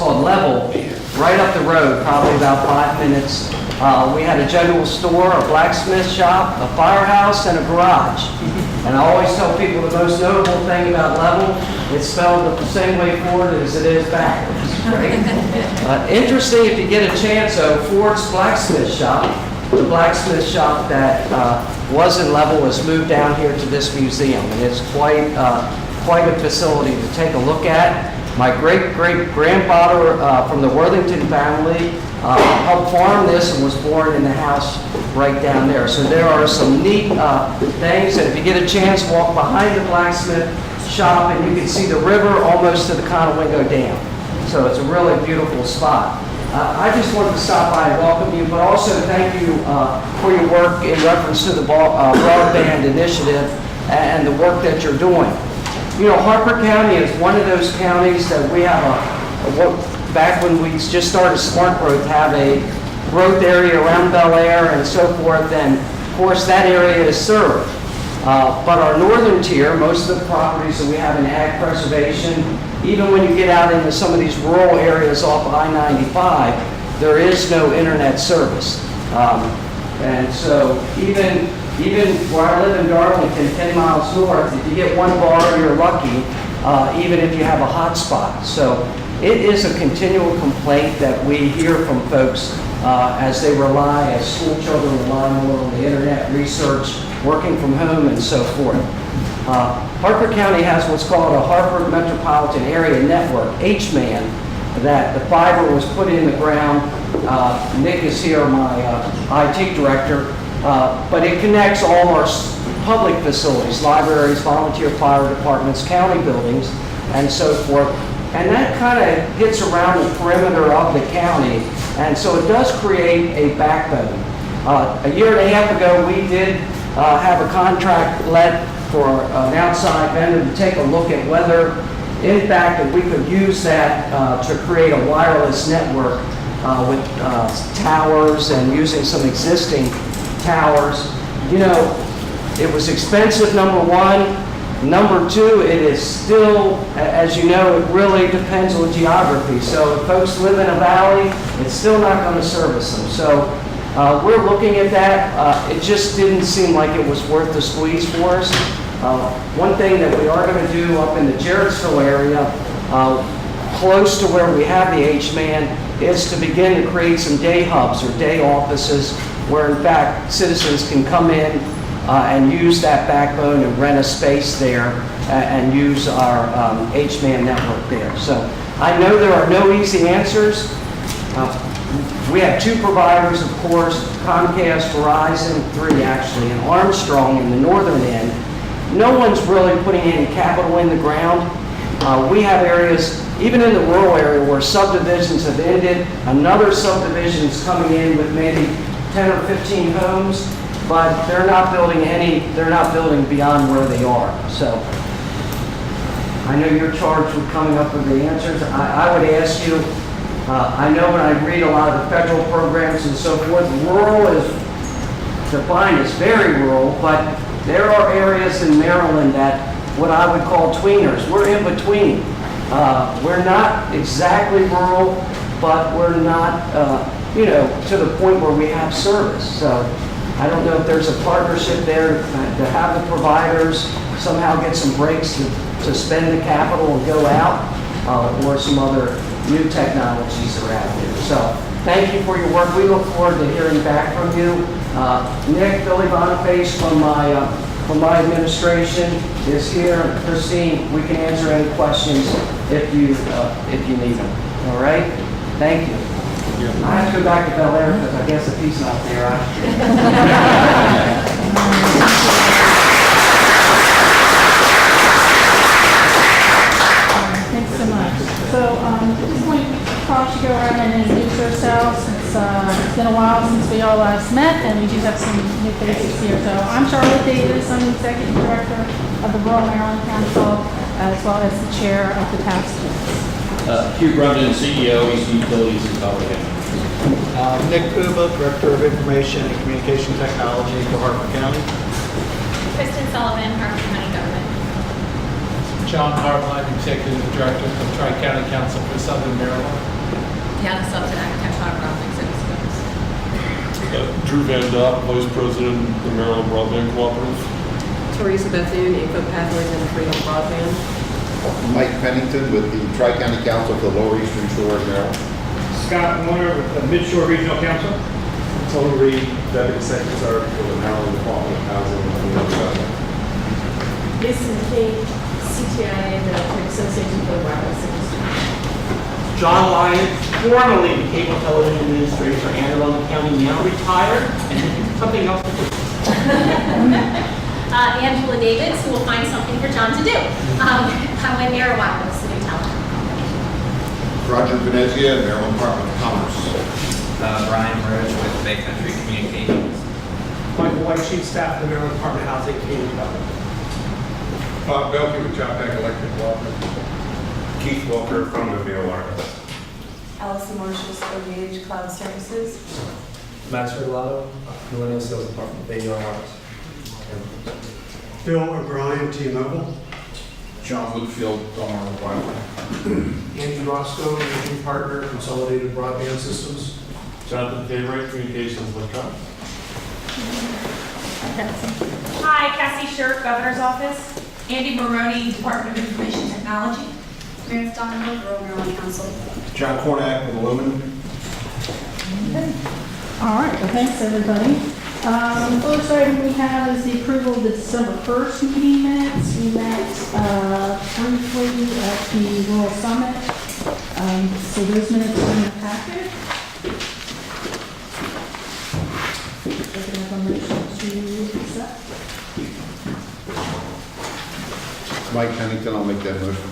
called Level, right up the road, probably about 5 minutes. We had a general store, a blacksmith shop, a firehouse, and a garage. And I always tell people the most notable thing about Level, it's spelled the same way forward as it is backwards, right? Interesting, if you get a chance, though, Ford's blacksmith shop, the blacksmith shop that was in Level, was moved down here to this museum, and it's quite a facility to take a look at. My great-great-grandfather from the Worthington family helped farm this and was born in the house right down there. So there are some neat things, and if you get a chance, walk behind the blacksmith shop and you can see the river almost to the Conowingo Dam. So it's a really beautiful spot. I just wanted to stop by and welcome you, but also thank you for your work in reference to the broadband initiative and the work that you're doing. You know, Harper County is one of those counties that we have back when we just started Smart Growth, have a growth area around Bel Air and so forth, and of course that area is served. But our northern tier, most of the properties that we have in ag preservation, even when you get out into some of these rural areas off I-95, there is no internet service. And so even where I live in Darlington, 10 miles north, if you get one bar, you're lucky, even if you have a hotspot. So it is a continual complaint that we hear from folks as they rely, as school children rely more on the internet, research, working from home, and so forth. Harper County has what's called a Harper Metropolitan Area Network, HMAN, that the fiber was put in the ground. Nick is here, my IT director. But it connects all our public facilities, libraries, volunteer fire departments, county buildings, and so forth. And that kind of gets around the perimeter of the county, and so it does create a backbone. A year and a half ago, we did have a contract let for an outside vendor to take a look at whether, in fact, that we could use that to create a wireless network with towers and using some existing towers. You know, it was expensive, number one. Number two, it is still, as you know, it really depends on geography. So if folks live in a valley, it's still not going to service them. So we're looking at that. It just didn't seem like it was worth the squeeze for us. One thing that we are going to do up in the Jarrettsville area, close to where we have the HMAN, is to begin to create some day hubs or day offices where, in fact, citizens can come in and use that backbone and rent a space there and use our HMAN network there. So I know there are no easy answers. We have two providers, of course, Comcast, Verizon, three actually, and Armstrong in the northern end. No one's really putting any capital in the ground. We have areas, even in the rural area, where subdivisions have ended. Another subdivision is coming in with maybe 10 or 15 homes, but they're not building beyond where they are. So I know you're charged with coming up with the answers. I would ask you, I know when I read a lot of the federal programs and so forth, rural is defined as very rural, but there are areas in Maryland that what I would call tweeners. We're in between. We're not exactly rural, but we're not, to the point where we have service. So I don't know if there's a partnership there to have the providers somehow get some breaks to spend the capital and go out, or some other new technologies that are out there. So thank you for your work. We look forward to hearing back from you. Nick, Billy Boniface from my administration is here. Christine, we can answer any questions if you need them. All right? Thank you. I have to go back to Bel Air because I guess if he's not there, Thanks so much. So just want to probably go around and introduce ourselves. It's been a while since we all last met, and we do have some new faces here. So I'm Charlotte Davis. I'm the Executive Director of the Rural Maryland Council, as well as the Chair of the task force. Hugh Brumden, CEO, Eastern Utilities in Colorado County. Nick Uba, Director of Information and Communication Technology for Harper County. Kristen Sullivan, Harper County Government. John Hartline, Executive Director of Tri-County Council for Southern Maryland. Deanna Subtack, Fiber Optic Systems. Drew Van Dock, Vice President of the Maryland Broadband Cooperative. Teresa Bethune, Info Pathways and Freedom Broadband. Mike Pennington with the Tri-County Council for the Lower Eastern Shore of Maryland. Scott Warner with the Midshore Regional Council. Tony Reed, Deputy Secretary for the Maryland Department of Housing and Human Development. This is Kate, CTIA, the Association for the Wireless Industry. John Lyon, formerly the Cable Television Administrator for Anne Arundel County, now retired, and something else to do. Angela Davis, who will find something for John to do. I'm with Mira Wireless, the new telecom. Roger Venezia, Maryland Department of Commerce. Brian Roach with Bay Country Communications. Michael White, Chief Staff of the Maryland Department of Housing and Community Development. Bob Belkey with Chapac Electric Cooperative. Keith Walker from O'Neill Wireless. Allison Marshall, Gage Cloud Services. Max Regalado, Millennial Sales Department, Bay Wireless. Bill O'Brien, T-Mobile. John Woodfield, Delmarva Wireless. Andy Roscoe, Managing Partner, Consolidated Broadband Systems. Jonathan Favorite, Communications Electronics. Hi, Cassie Shirk, Governor's Office. Andy Maroney, Department of Information Technology. Meredith Donovan, Rural Maryland Council. John Cornack with Lumen. All right, well, thanks, everybody. The first item we have is the approval of the December 1st meeting minutes. We met briefly at the Rural Summit. So those minutes are in the packet. Looking at a motion to accept. Mike Pennington, I'll make that motion.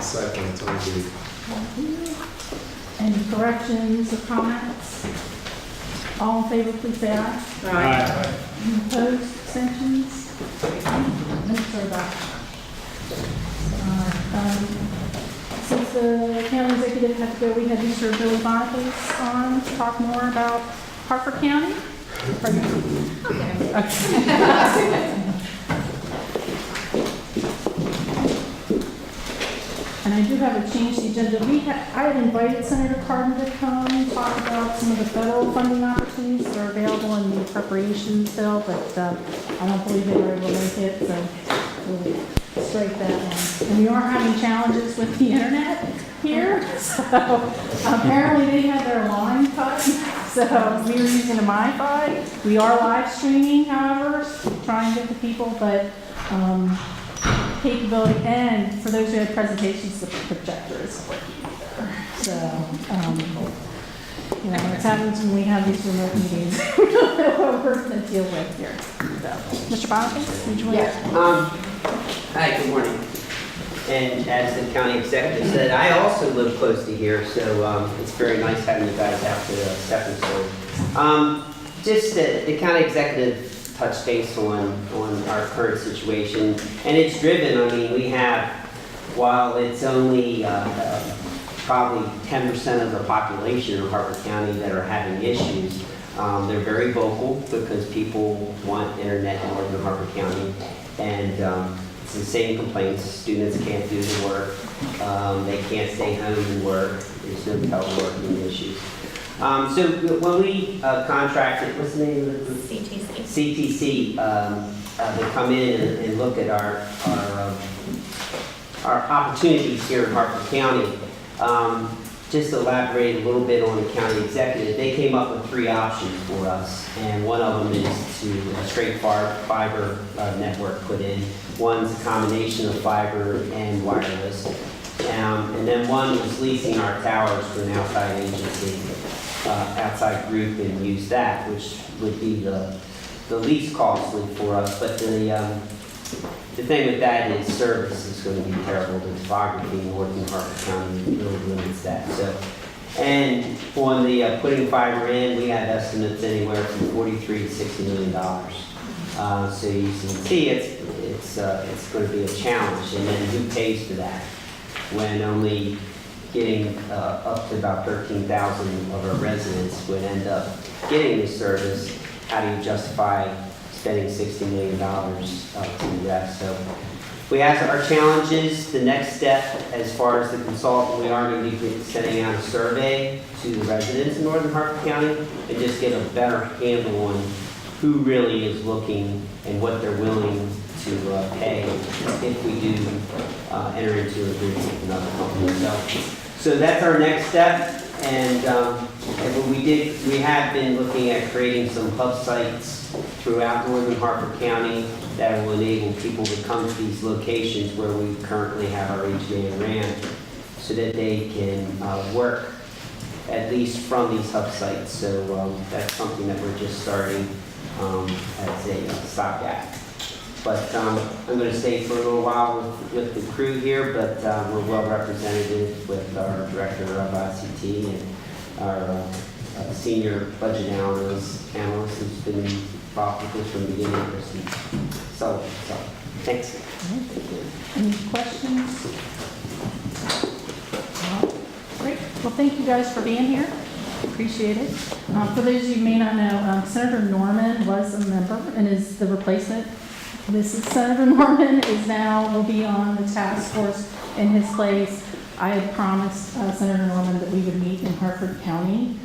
Second, Tony Reed. Any corrections or comments? All in favor, please say aye. Aye. Any opposed, abstentions? Minutes are adopted. Since the county executive had to go, we had Mr. Billy Boniface on to talk more about Hartford County. And I do have a change to the agenda. I had invited Senator Cardin to come and talk about some of the federal funding opportunities that are available in the appropriations bill, but I don't believe they were able to make it, so we'll strike that one. And we are having challenges with the internet here, so apparently they had their line cut, so we were using a MiFi. We are live streaming, however, trying to get the people, but capability, and for those who had presentations, the projector is working either. So, you know, it's happens when we have these remote meetings. We don't know what we're going to deal with here. So, Mr. Boniface, would you want to? Hi, good morning. And as the county executive said, I also live close to here, so it's very nice having you guys out to the stepping stone. Just the county executive touch base on our current situation, and it's driven. I mean, we have, while it's only probably 10% of the population of Hartford County that are having issues, they're very vocal because people want internet in northern Hartford County, and it's the same complaints. Students can't do the work, they can't stay home and work. There's no teleworking issues. So when we contracted, what's the name of it? CTC, they come in and look at our opportunities here in Hartford County. Just to elaborate a little bit on the county executive, they came up with 3 options for us, and one of them is to a straight fiber network put in. One's a combination of fiber and wireless, and then one was leasing our towers to an outside agency. Outside group and use that, which would be the least costly for us. But the thing with that is service is going to be terrible. The topography in northern Hartford County really limits that. So, and on the putting fiber in, we have estimates anywhere from $43 to $60 million. So you can see it's going to be a challenge. And then who pays for that when only getting up to about 13,000 of our residents would end up getting this service? How do you justify spending $60 million to the rest? So We have our challenges. The next step, as far as the consultant, we are going to be sending out a survey to the residents in Northern Hartford County and just get a better handle on who really is looking and what they're willing to pay if we do enter into an agreement with another company. So that's our next step. And what we have been looking at creating some hub sites throughout Northern Hartford County that will enable people to come to these locations where we currently have our HVA and RAM so that they can work at least from these hub sites. So that's something that we're just starting as a stopgap. But I'm going to stay for a little while with the crew here, but we're well represented with our director of ICT and our senior budget analyst who's been involved with this from the beginning, Kristen. So thanks. Any questions? Great. Well, thank you guys for being here. Appreciate it. For those of you who may not know, Senator Norman was a member and is the replacement. This is Senator Norman will be on the task force in his place. I had promised Senator Norman that we would meet in Hartford County.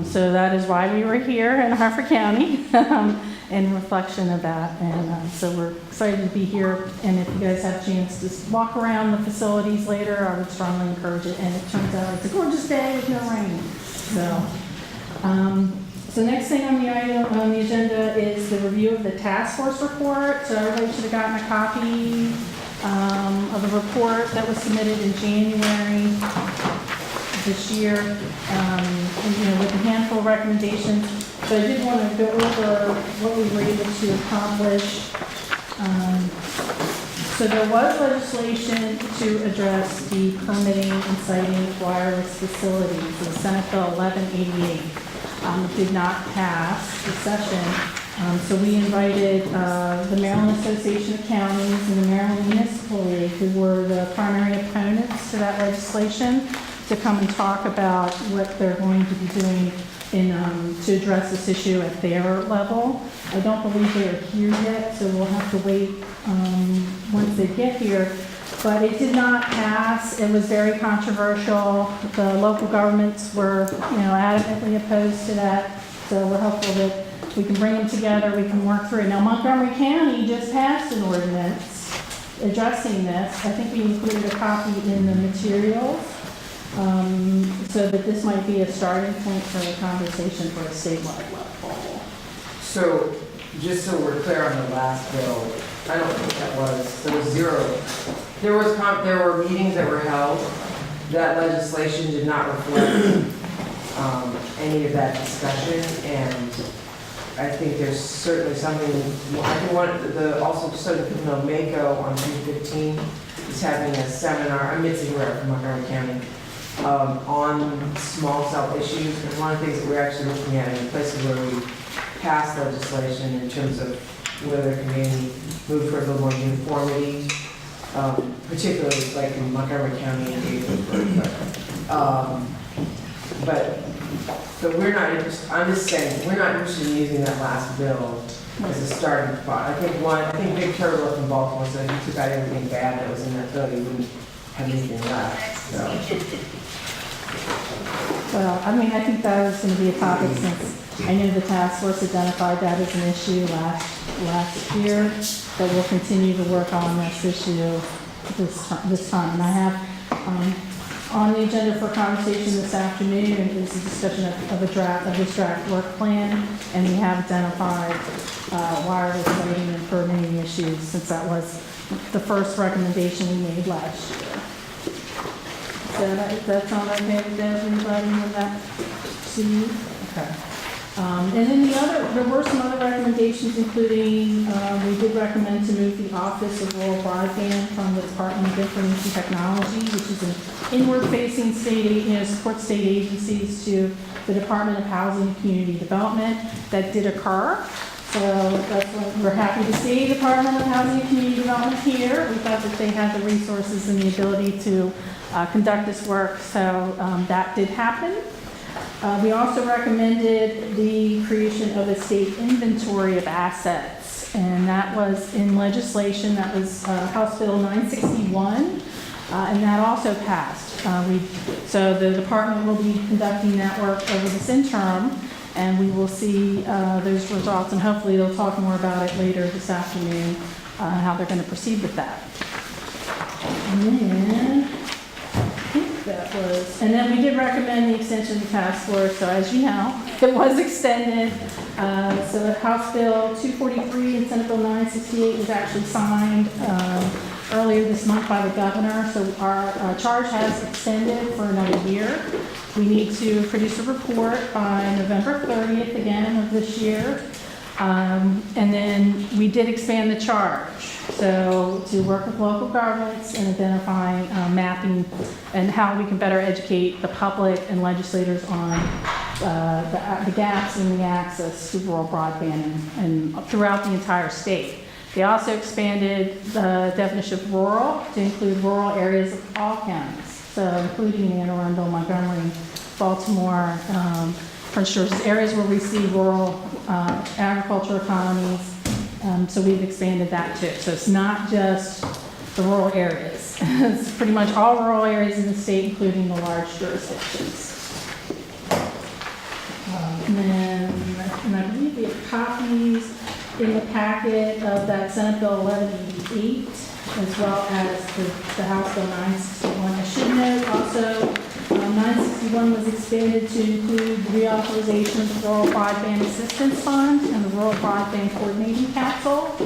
So that is why we were here in Hartford County in reflection of that. And so we're excited to be here. And if you guys have a chance to walk around the facilities later, I would strongly encourage it. And it turns out it's a gorgeous day with no rain. So next thing on the agenda is the review of the task force report. So everybody should have gotten a copy of the report that was submitted in January this year, with a handful of recommendations. So I did want to go over what we were able to accomplish. So there was legislation to address the permitting and siting of wireless facilities, the Senate Bill 1188. It did not pass the session. So we invited the Maryland Association of Counties and the Maryland Municipal League, who were the primary opponents to that legislation, to come and talk about what they're going to be doing to address this issue at their level. I don't believe they are here yet, so we'll have to wait once they get here. But it did not pass. It was very controversial. The local governments were, adamantly opposed to that. So we're hopeful that we can bring them together, we can work through it. Now, Montgomery County just passed an ordinance addressing this. I think we included a copy in the materials, so that this might be a starting point for a conversation for a statewide level. So, just so we're clear on the last bill, I don't think that was, there was zero. There were meetings that were held. That legislation did not reflect any of that discussion, and I think there's certainly something. I think also just so that people know, Mako on June 15 is having a seminar. I'm Mitzi Herrera from Montgomery County on small cell issues, and one of the things that we're actually looking at in places where we pass legislation in terms of whether it can be moved towards a little more uniformity, particularly like in Montgomery County and Gaithersburg. But we're not interested. I'm just saying we're not interested in using that last bill as a starting spot. I think Big Turtle up in Baltimore said if you took out everything bad that was in that bill, you wouldn't have anything left. So. Well, I think that was going to be a topic since I know the task force identified that as an issue last year, that we'll continue to work on this issue this time. And I have on the agenda for conversation this afternoon is a discussion of this draft work plan, and we have identified wireless lighting and permitting issues, since that was the first recommendation we made last year. So that sound okay with everybody in that scene? Okay. And then there were some other recommendations, including we did recommend to move the Office of Rural Broadband from the Department of Information Technology, which is an inward-facing support state agencies, to the Department of Housing and Community Development. That did occur. So that's what we're happy to see, Department of Housing and Community Development here. We thought that they had the resources and the ability to conduct this work, so that did happen. We also recommended the creation of a state inventory of assets and that was in legislation, that was House Bill 961, and that also passed. So the department will be conducting that work over this interim, and we will see those results, and hopefully they'll talk more about it later this afternoon, how they're going to proceed with that. And then, I think that was, and then we did recommend the extension of the task force, so as you know, it was extended. So House Bill 243 and Senate Bill 968 was actually signed earlier this month by the governor, so our charge has extended for another year. We need to produce a report by November 30th again of this year. And then we did expand the charge, so to work with local governments and identifying mapping and how we can better educate the public and legislators on the gaps in the access to rural broadband and throughout the entire state. They also expanded the definition of rural to include rural areas of all counties, so including Anne Arundel, Montgomery, Baltimore, Prince George's, areas where we see rural agriculture economies. So we've expanded that too. So it's not just the rural areas. It's pretty much all rural areas in the state, including the large jurisdictions. And I believe we have copies in the packet of that Senate Bill 1188, as well as the House Bill 961. I should note also, 961 was expanded to include the reauthorization of the Rural Broadband Assistance Fund and the Rural Broadband Coordinating Council.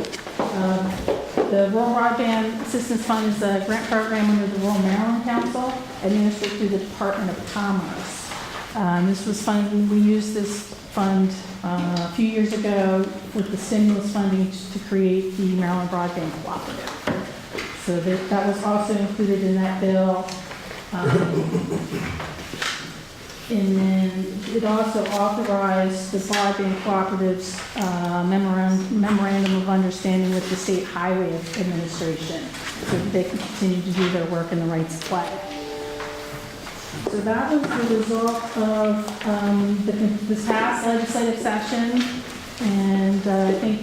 The Rural Broadband Assistance Fund is a grant program under the Rural Maryland Council, administered through the Department of Commerce. This was funded, we used this fund a few years ago with the stimulus funding to create the Maryland Broadband Cooperative. So that was also included in that bill. And then it also authorized the broadband cooperatives memorandum of understanding with the State Highway Administration so that they can continue to do their work in the rights of way. So that was the result of this past legislative session, and I think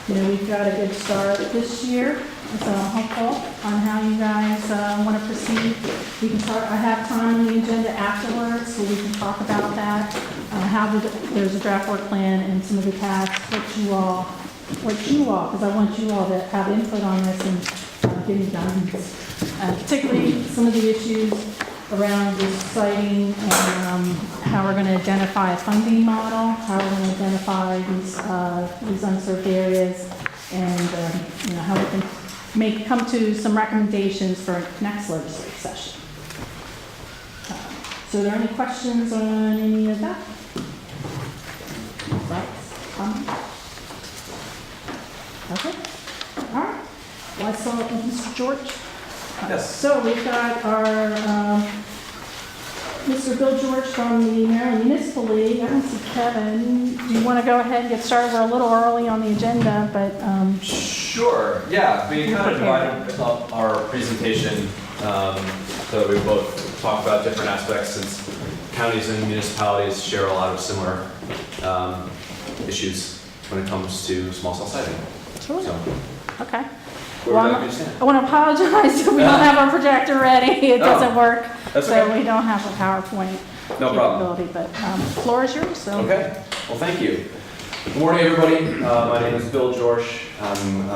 we've got a good start this year. So I'm hopeful on how you guys want to proceed. We can talk. I have time on the agenda afterwards, so we can talk about that. There's a draft work plan and some of the tasks. What you all, because I want you all to have input on this and give me guidance, particularly some of the issues around the siting and how we're going to identify a funding model, how we're going to identify these unserved areas, and how we can come to some recommendations for next legislative session. So are there any questions on any of that? Okay. All right. Well, I saw Mr. George. Yes. So we've got our Mr. Bill George from the Maryland Municipal League. I don't see Kevin. Do you want to go ahead and get started? We're a little early on the agenda, but Sure. Yeah, we kind of divided up our presentation so we both talk about different aspects, since counties and municipalities share a lot of similar issues when it comes to small cell siting. Sure. So, okay. where would I stand? I want to apologize that we don't have our projector ready. It doesn't work. That's so okay. we don't have a PowerPoint capability, but the floor is yours. So. Okay. Well, thank you. Good morning, everybody. My name is Bill George. I'm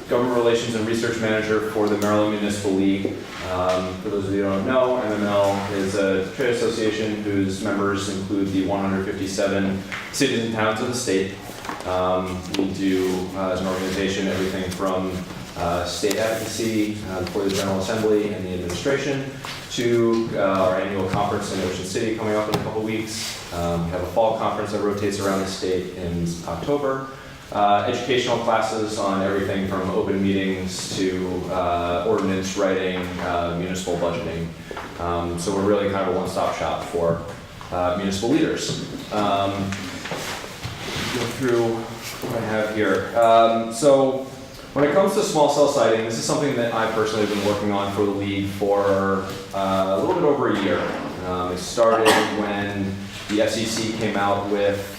Government Relations and Research Manager for the Maryland Municipal League. For those of you who don't know, MML is a trade association whose members include the 157 cities and towns of the state. We do, as an organization, everything from state advocacy for the General Assembly and the administration to our annual conference in Ocean City coming up in a couple weeks. We have a fall conference that rotates around the state in October. Educational classes on everything from open meetings to ordinance writing, municipal budgeting. So we're really kind of a one-stop shop for municipal leaders. Go through what I have here. So when it comes to small cell siting, this is something that I personally have been working on for the league for a little bit over a year. It started when the FCC came out with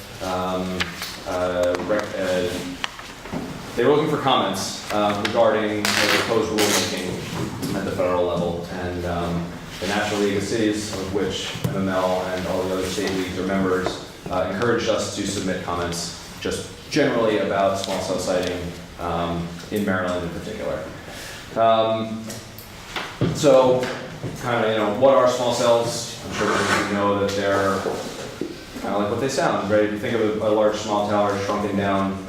they were looking for comments regarding the proposed rulemaking at the federal level. And the National League of Cities, of which MML and all the other state leagues are members, encouraged us to submit comments just generally about small cell siting in Maryland in particular. So, kind of, what are small cells? I'm sure many of you know that they're kind of like what they sound, right? If you think of a large small tower shrunken down,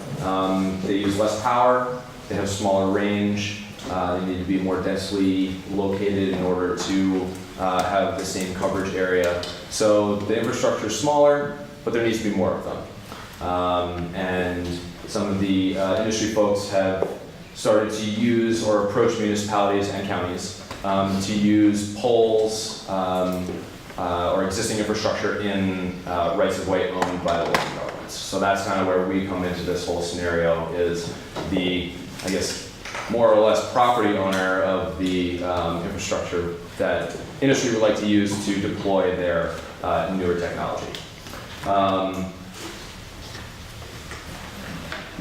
they use less power, they have smaller range, they need to be more densely located in order to have the same coverage area. So the infrastructure is smaller, but there needs to be more of them. And some of the industry folks have started to use or approach municipalities and counties to use poles or existing infrastructure in rights-of-way owned by the local governments. So that's kind of where we come into this whole scenario, is the, I guess, more or less property owner of the infrastructure that industry would like to use to deploy their newer technology.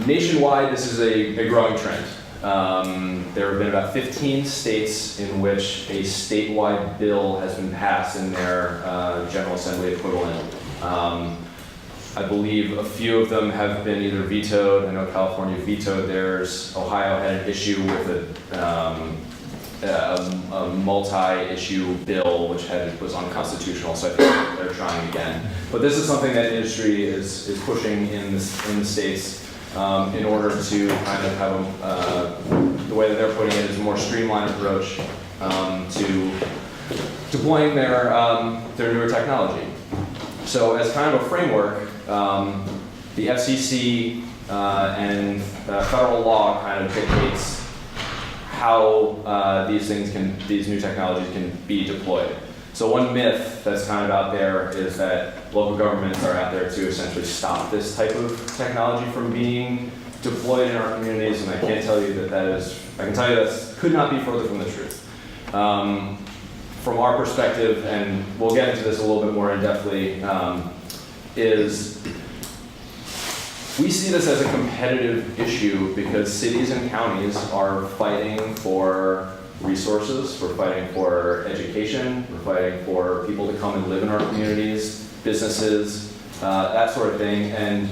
Nationwide, this is a growing trend. There have been about 15 states in which a statewide bill has been passed in their General Assembly equivalent. I believe a few of them have been either vetoed. I know California vetoed theirs. Ohio had an issue with a multi-issue bill which was unconstitutional, so I think they're trying again. But this is something that industry is pushing in the states in order to kind of have the way that they're putting it is a more streamlined approach to deploying their newer technology. So as kind of a framework, the FCC and federal law kind of dictates how these new technologies can be deployed. So one myth that's kind of out there is that local governments are out there to essentially stop this type of technology from being deployed in our communities, and I can tell you that could not be further from the truth. From our perspective, and we'll get into this a little bit more in-depthly, is we see this as a competitive issue because cities and counties are fighting for resources, we're fighting for education, we're fighting for people to come and live in our communities, businesses, that sort of thing, and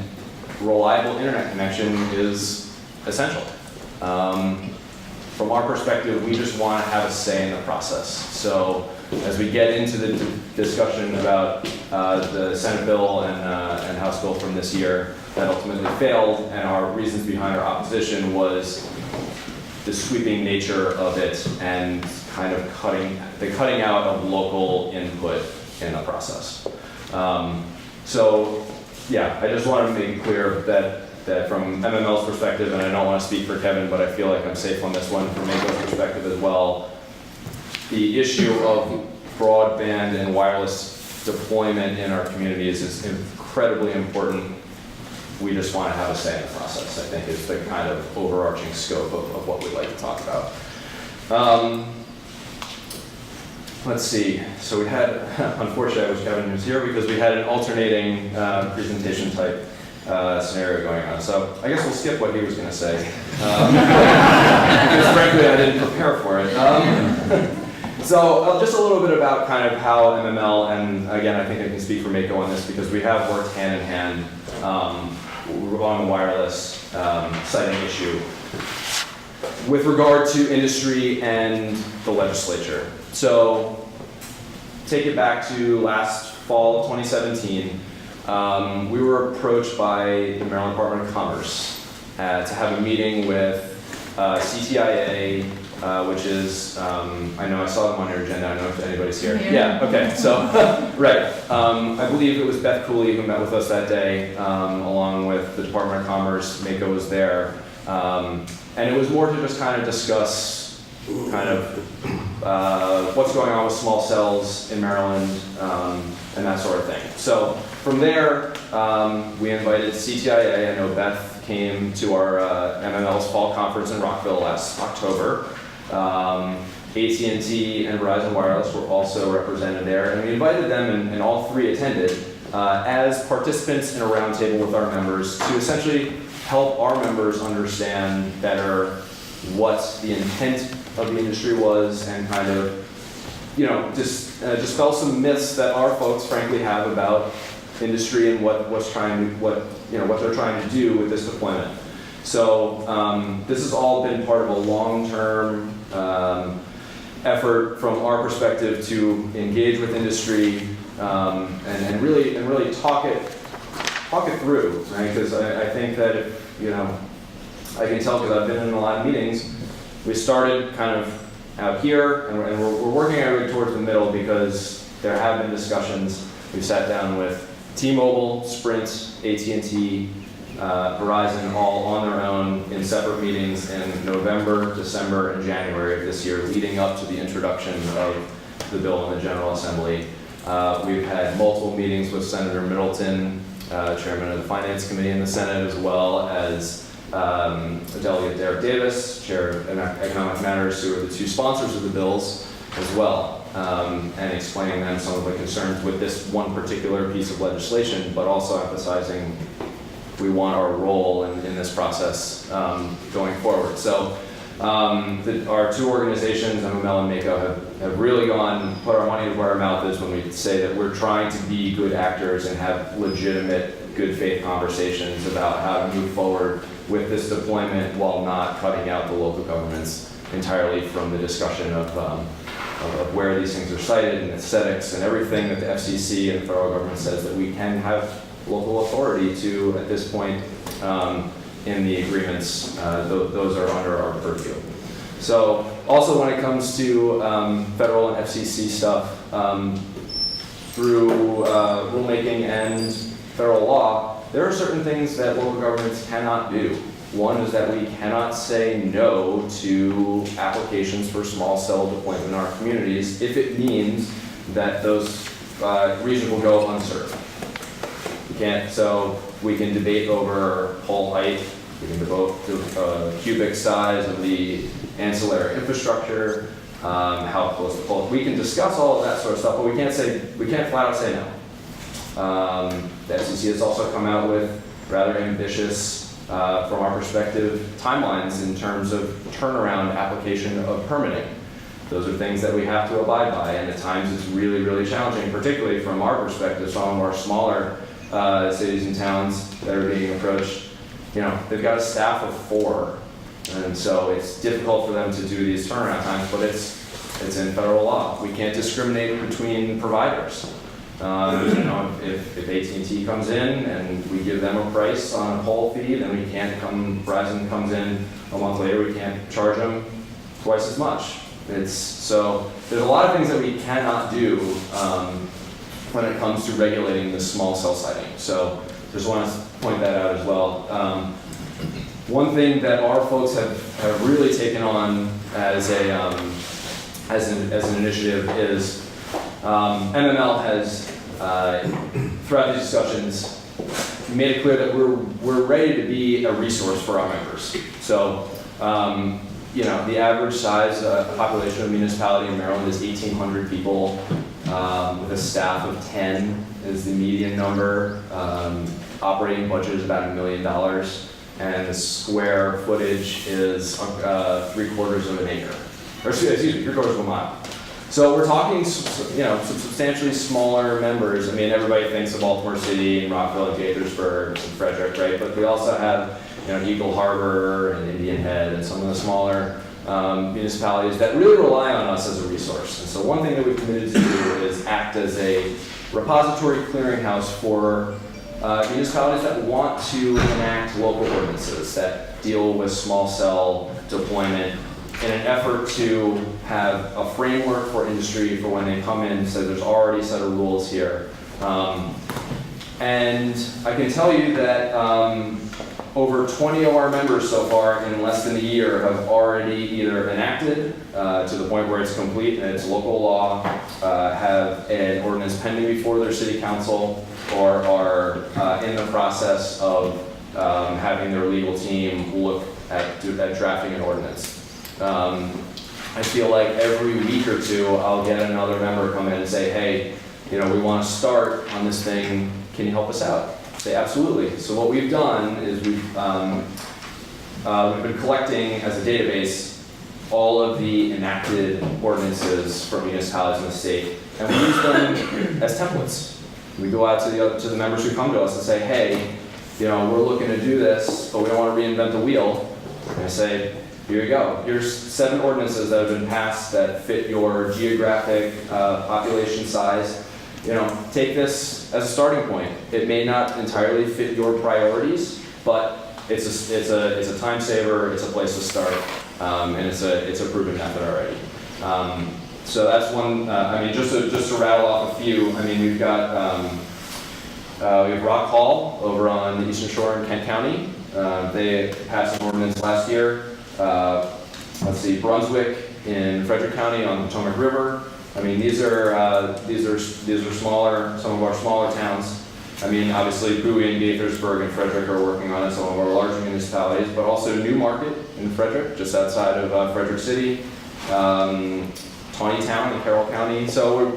reliable internet connection is essential. From our perspective, we just want to have a say in the process. So as we get into the discussion about the Senate bill and House bill from this year that ultimately failed, and our reasons behind our opposition was the sweeping nature of it and kind of cutting out of local input in the process. So yeah, I just wanted to make it clear that from MML's perspective, and I don't want to speak for Kevin, but I feel like I'm safe on this one from Mako's perspective as well, the issue of broadband and wireless deployment in our communities is incredibly important. We just want to have a say in the process, I think, is the kind of overarching scope of what we'd like to talk about. Let's see, so we had, unfortunately I wish Kevin was here because we had an alternating presentation type scenario going on. So I guess we'll skip what he was going to say. Because frankly I didn't prepare for it. So just a little bit about kind of how MML, and again I think I can speak for Mako on this because we have worked hand in hand on the wireless siting issue with regard to industry and the legislature. So take it back to last fall, 2017. We were approached by the Maryland Department of Commerce to have a meeting with CTIA, which is, I know I saw them on your agenda, I don't know if anybody's here. Yeah, okay, so, right. I believe it was Beth Cooley who met with us that day, along with the Department of Commerce. Mako was there. And it was more to just kind of discuss kind of what's going on with small cells in Maryland and that sort of thing. So from there, we invited CTIA. I know Beth came to our MML's fall conference in Rockville last October. AT&T and Verizon Wireless were also represented there, and we invited them, and all three attended as participants in a roundtable with our members to essentially help our members understand better what the intent of the industry was and kind of, dispel some myths that our folks frankly have about industry and what they're trying to do with this deployment. So this has all been part of a long-term effort from our perspective to engage with industry and really talk it through, right? Because I think that I can tell because I've been in a lot of meetings. We started kind of out here, and we're working our way towards the middle because there have been discussions. We've sat down with T-Mobile, Sprint, AT&T, Verizon, all on their own in separate meetings in November, December, and January of this year, leading up to the introduction of the bill in the General Assembly. We've had multiple meetings with Senator Middleton, Chairman of the Finance Committee in the Senate, as well as Delegate Derek Davis, Chair of Economic Matters, who are the two sponsors of the bills as well, and explaining them some of the concerns with this one particular piece of legislation, but also emphasizing we want our role in this process going forward. So our two organizations, MML and MACO, have really put our money where our mouth is when we say that we're trying to be good actors and have legitimate, good faith conversations about how to move forward with this deployment while not cutting out the local governments entirely from the discussion of where these things are cited and aesthetics and everything that the FCC and the federal government says that we can have local authority to at this point in the agreements. Those are under our purview. So also when it comes to federal and FCC stuff, through rulemaking and federal law, there are certain things that local governments cannot do. One is that we cannot say no to applications for small cell deployment in our communities if it means that those regions will go unserved. We can't, so we can debate over pole height, we can debate the cubic size of the ancillary infrastructure, how close the pole. We can discuss all of that sort of stuff, but we can't flat out say no. The FCC has also come out with rather ambitious, from our perspective, timelines in terms of turnaround application of permitting. Those are things that we have to abide by, and at times it's really, really challenging, particularly from our perspective. Some of our smaller cities and towns that are being approached, they've got a staff of 4, and so it's difficult for them to do these turnaround times, but it's in federal law. We can't discriminate between providers. If AT&T comes in and we give them a price on a pole fee, then we can't Verizon comes in a month later, we can't charge them twice as much. So there's a lot of things that we cannot do when it comes to regulating the small cell siting. So just want to point that out as well. One thing that our folks have really taken on as an initiative is MML has, throughout these discussions, made it clear that we're ready to be a resource for our members. So, the average size population of a municipality in Maryland is 1,800 people, with a staff of 10 is the median number. Operating budget is about $1 million, and the square footage is 3/4 of an acre, or excuse me, 3/4 of a mile. So we're talking, some substantially smaller members. I mean, everybody thinks of Baltimore City and Rockville and Gaithersburg and Frederick, right? But we also have, Eagle Harbor and Indian Head and some of the smaller municipalities that really rely on us as a resource. And so one thing that we've committed to do is act as a repository clearinghouse for municipalities that want to enact local ordinances that deal with small cell deployment in an effort to have a framework for industry for when they come in, so there's already a set of rules here. And I can tell you that over 20 of our members so far in less than a year have already either enacted to the point where it's complete and it's local law, have an ordinance pending before their city council, or are in the process of having their legal team look at drafting an ordinance. I feel like every week or two I'll get another member come in and say, hey, we want to start on this thing, can you help us out? say absolutely. So what we've done is we've been collecting as a database all of the enacted ordinances from municipalities in the state, and we use them as templates. We go out to the members who come to us and say, hey, we're looking to do this, but we don't want to reinvent the wheel. And I say, here you go. Here's 7 ordinances that have been passed that fit your geographic population size. Take this as a starting point. It may not entirely fit your priorities, but it's a time saver. It's a place to start, and it's a proven method already. So that's one. Just to rattle off a few. We've got we have Rock Hall over on the Eastern Shore in Kent County. They passed an ordinance last year. Let's see, Brunswick in Frederick County on the Potomac River. These are smaller, some of our smaller towns. Obviously Bowie and Gaithersburg and Frederick are working on it, some of our larger municipalities, but also Newmarket in Frederick, just outside of Frederick City, Tawnytown in Carroll County. So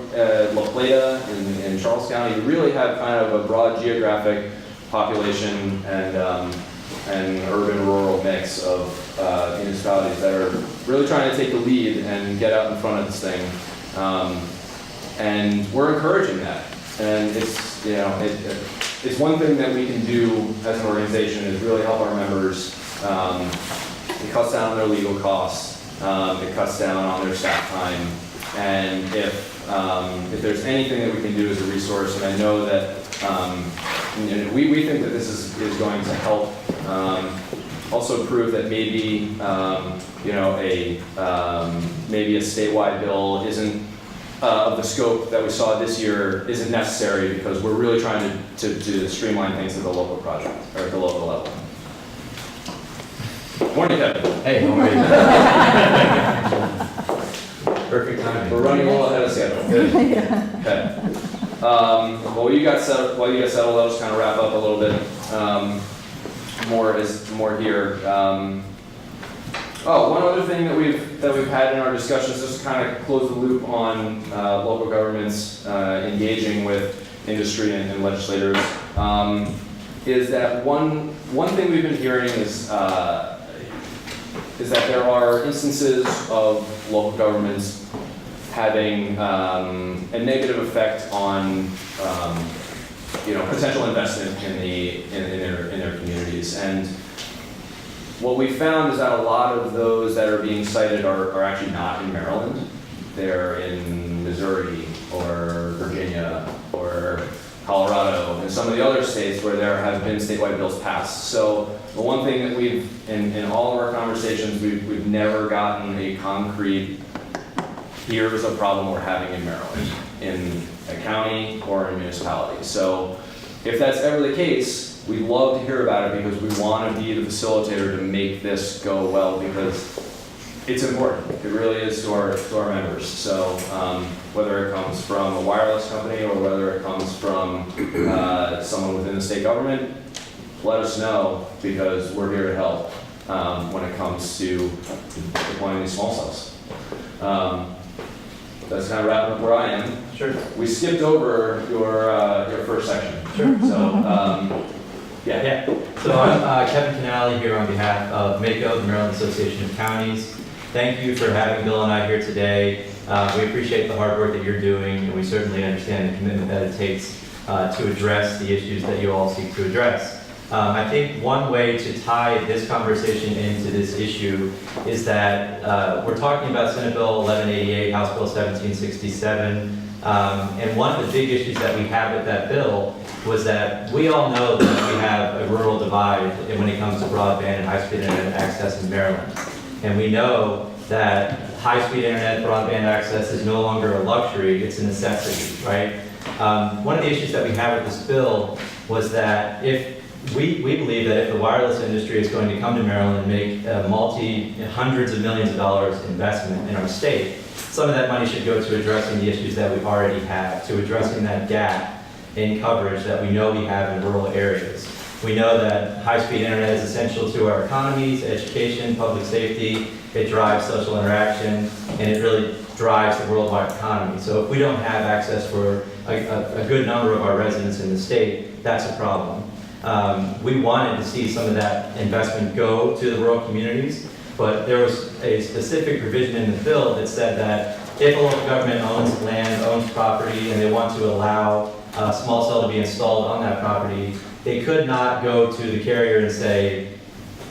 La Plata in Charles County. We really have kind of a broad geographic population and urban-rural mix of municipalities that are really trying to take the lead and get out in front of this thing. And we're encouraging that. And it's one thing that we can do as an organization is really help our members. It cuts down on their legal costs. It cuts down on their staff time. And if there's anything that we can do as a resource, and I know that we think that this is going to help also prove that maybe maybe a statewide bill isn't of the scope that we saw this year isn't necessary, because we're really trying to streamline things at the local project or at the local level. Morning, Kevin. Hey, how are you? Perfect timing. We're running well ahead of schedule. Good. Okay. While you got settled, I'll just kind of wrap up a little bit. More here. One other thing that we've had in our discussions, just to kind of close the loop on local governments engaging with industry and legislators, is that one thing we've been hearing is that there are instances of local governments having a negative effect on potential investment in their communities. And what we found is that a lot of those that are being cited are actually not in Maryland. They're in Missouri or Virginia or Colorado and some of the other states where there have been statewide bills passed. So the one thing that in all of our conversations, we've never gotten a concrete, here's a problem we're having in Maryland, in a county or in a municipality. So if that's ever the case, we'd love to hear about it, because we want to be the facilitator to make this go well, because it's important. It really is to our members. So whether it comes from a wireless company or whether it comes from someone within the state government, let us know, because we're here to help when it comes to deploying these small cells. That's kind of wrapping up where I am. Sure. We skipped over your first section. Sure. So, Yeah. So I'm Kevin Canali here on behalf of MACO, the Maryland Association of Counties. Thank you for having Bill and I here today. We appreciate the hard work that you're doing, and we certainly understand the commitment that it takes to address the issues that you all seek to address. I think one way to tie this conversation into this issue is that we're talking about Senate Bill 1188, House Bill 1767, and one of the big issues that we have with that bill was that we all know that we have a rural divide when it comes to broadband and high-speed internet access in Maryland. And we know that high-speed internet broadband access is no longer a luxury, it's a necessity, right? One of the issues that we have with this bill was that if we believe that if the wireless industry is going to come to Maryland and make hundreds of millions of dollars investment in our state, some of that money should go to addressing the issues that we already have, to addressing that gap in coverage that we know we have in rural areas. We know that high-speed internet is essential to our economies, education, public safety. It drives social interaction, and it really drives the worldwide economy. So if we don't have access for a good number of our residents in the state, that's a problem. We wanted to see some of that investment go to the rural communities, but there was a specific provision in the bill that said that if a local government owns land, owns property, and they want to allow a small cell to be installed on that property, they could not go to the carrier and say,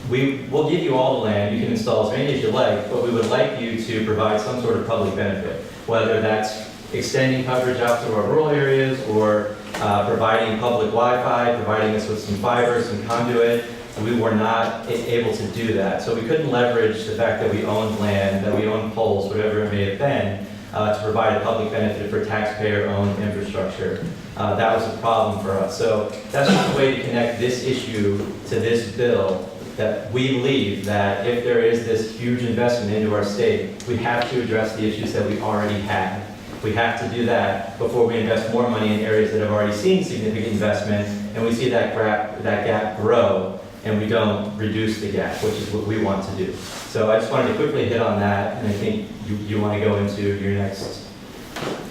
we'll give you all the land, you can install as many as you like, but we would like you to provide some sort of public benefit, whether that's extending coverage out to our rural areas or providing public Wi-Fi, providing us with some fiber, some conduit. We were not able to do that. So we couldn't leverage the fact that we owned land, that we owned poles, whatever it may have been, to provide a public benefit for taxpayer-owned infrastructure. That was a problem for us. So that's just a way to connect this issue to this bill, that we believe that if there is this huge investment into our state, we have to address the issues that we already have. We have to do that before we invest more money in areas that have already seen significant investment, and we see that gap grow, and we don't reduce the gap, which is what we want to do. So I just wanted to quickly hit on that, and I think you want to go into your next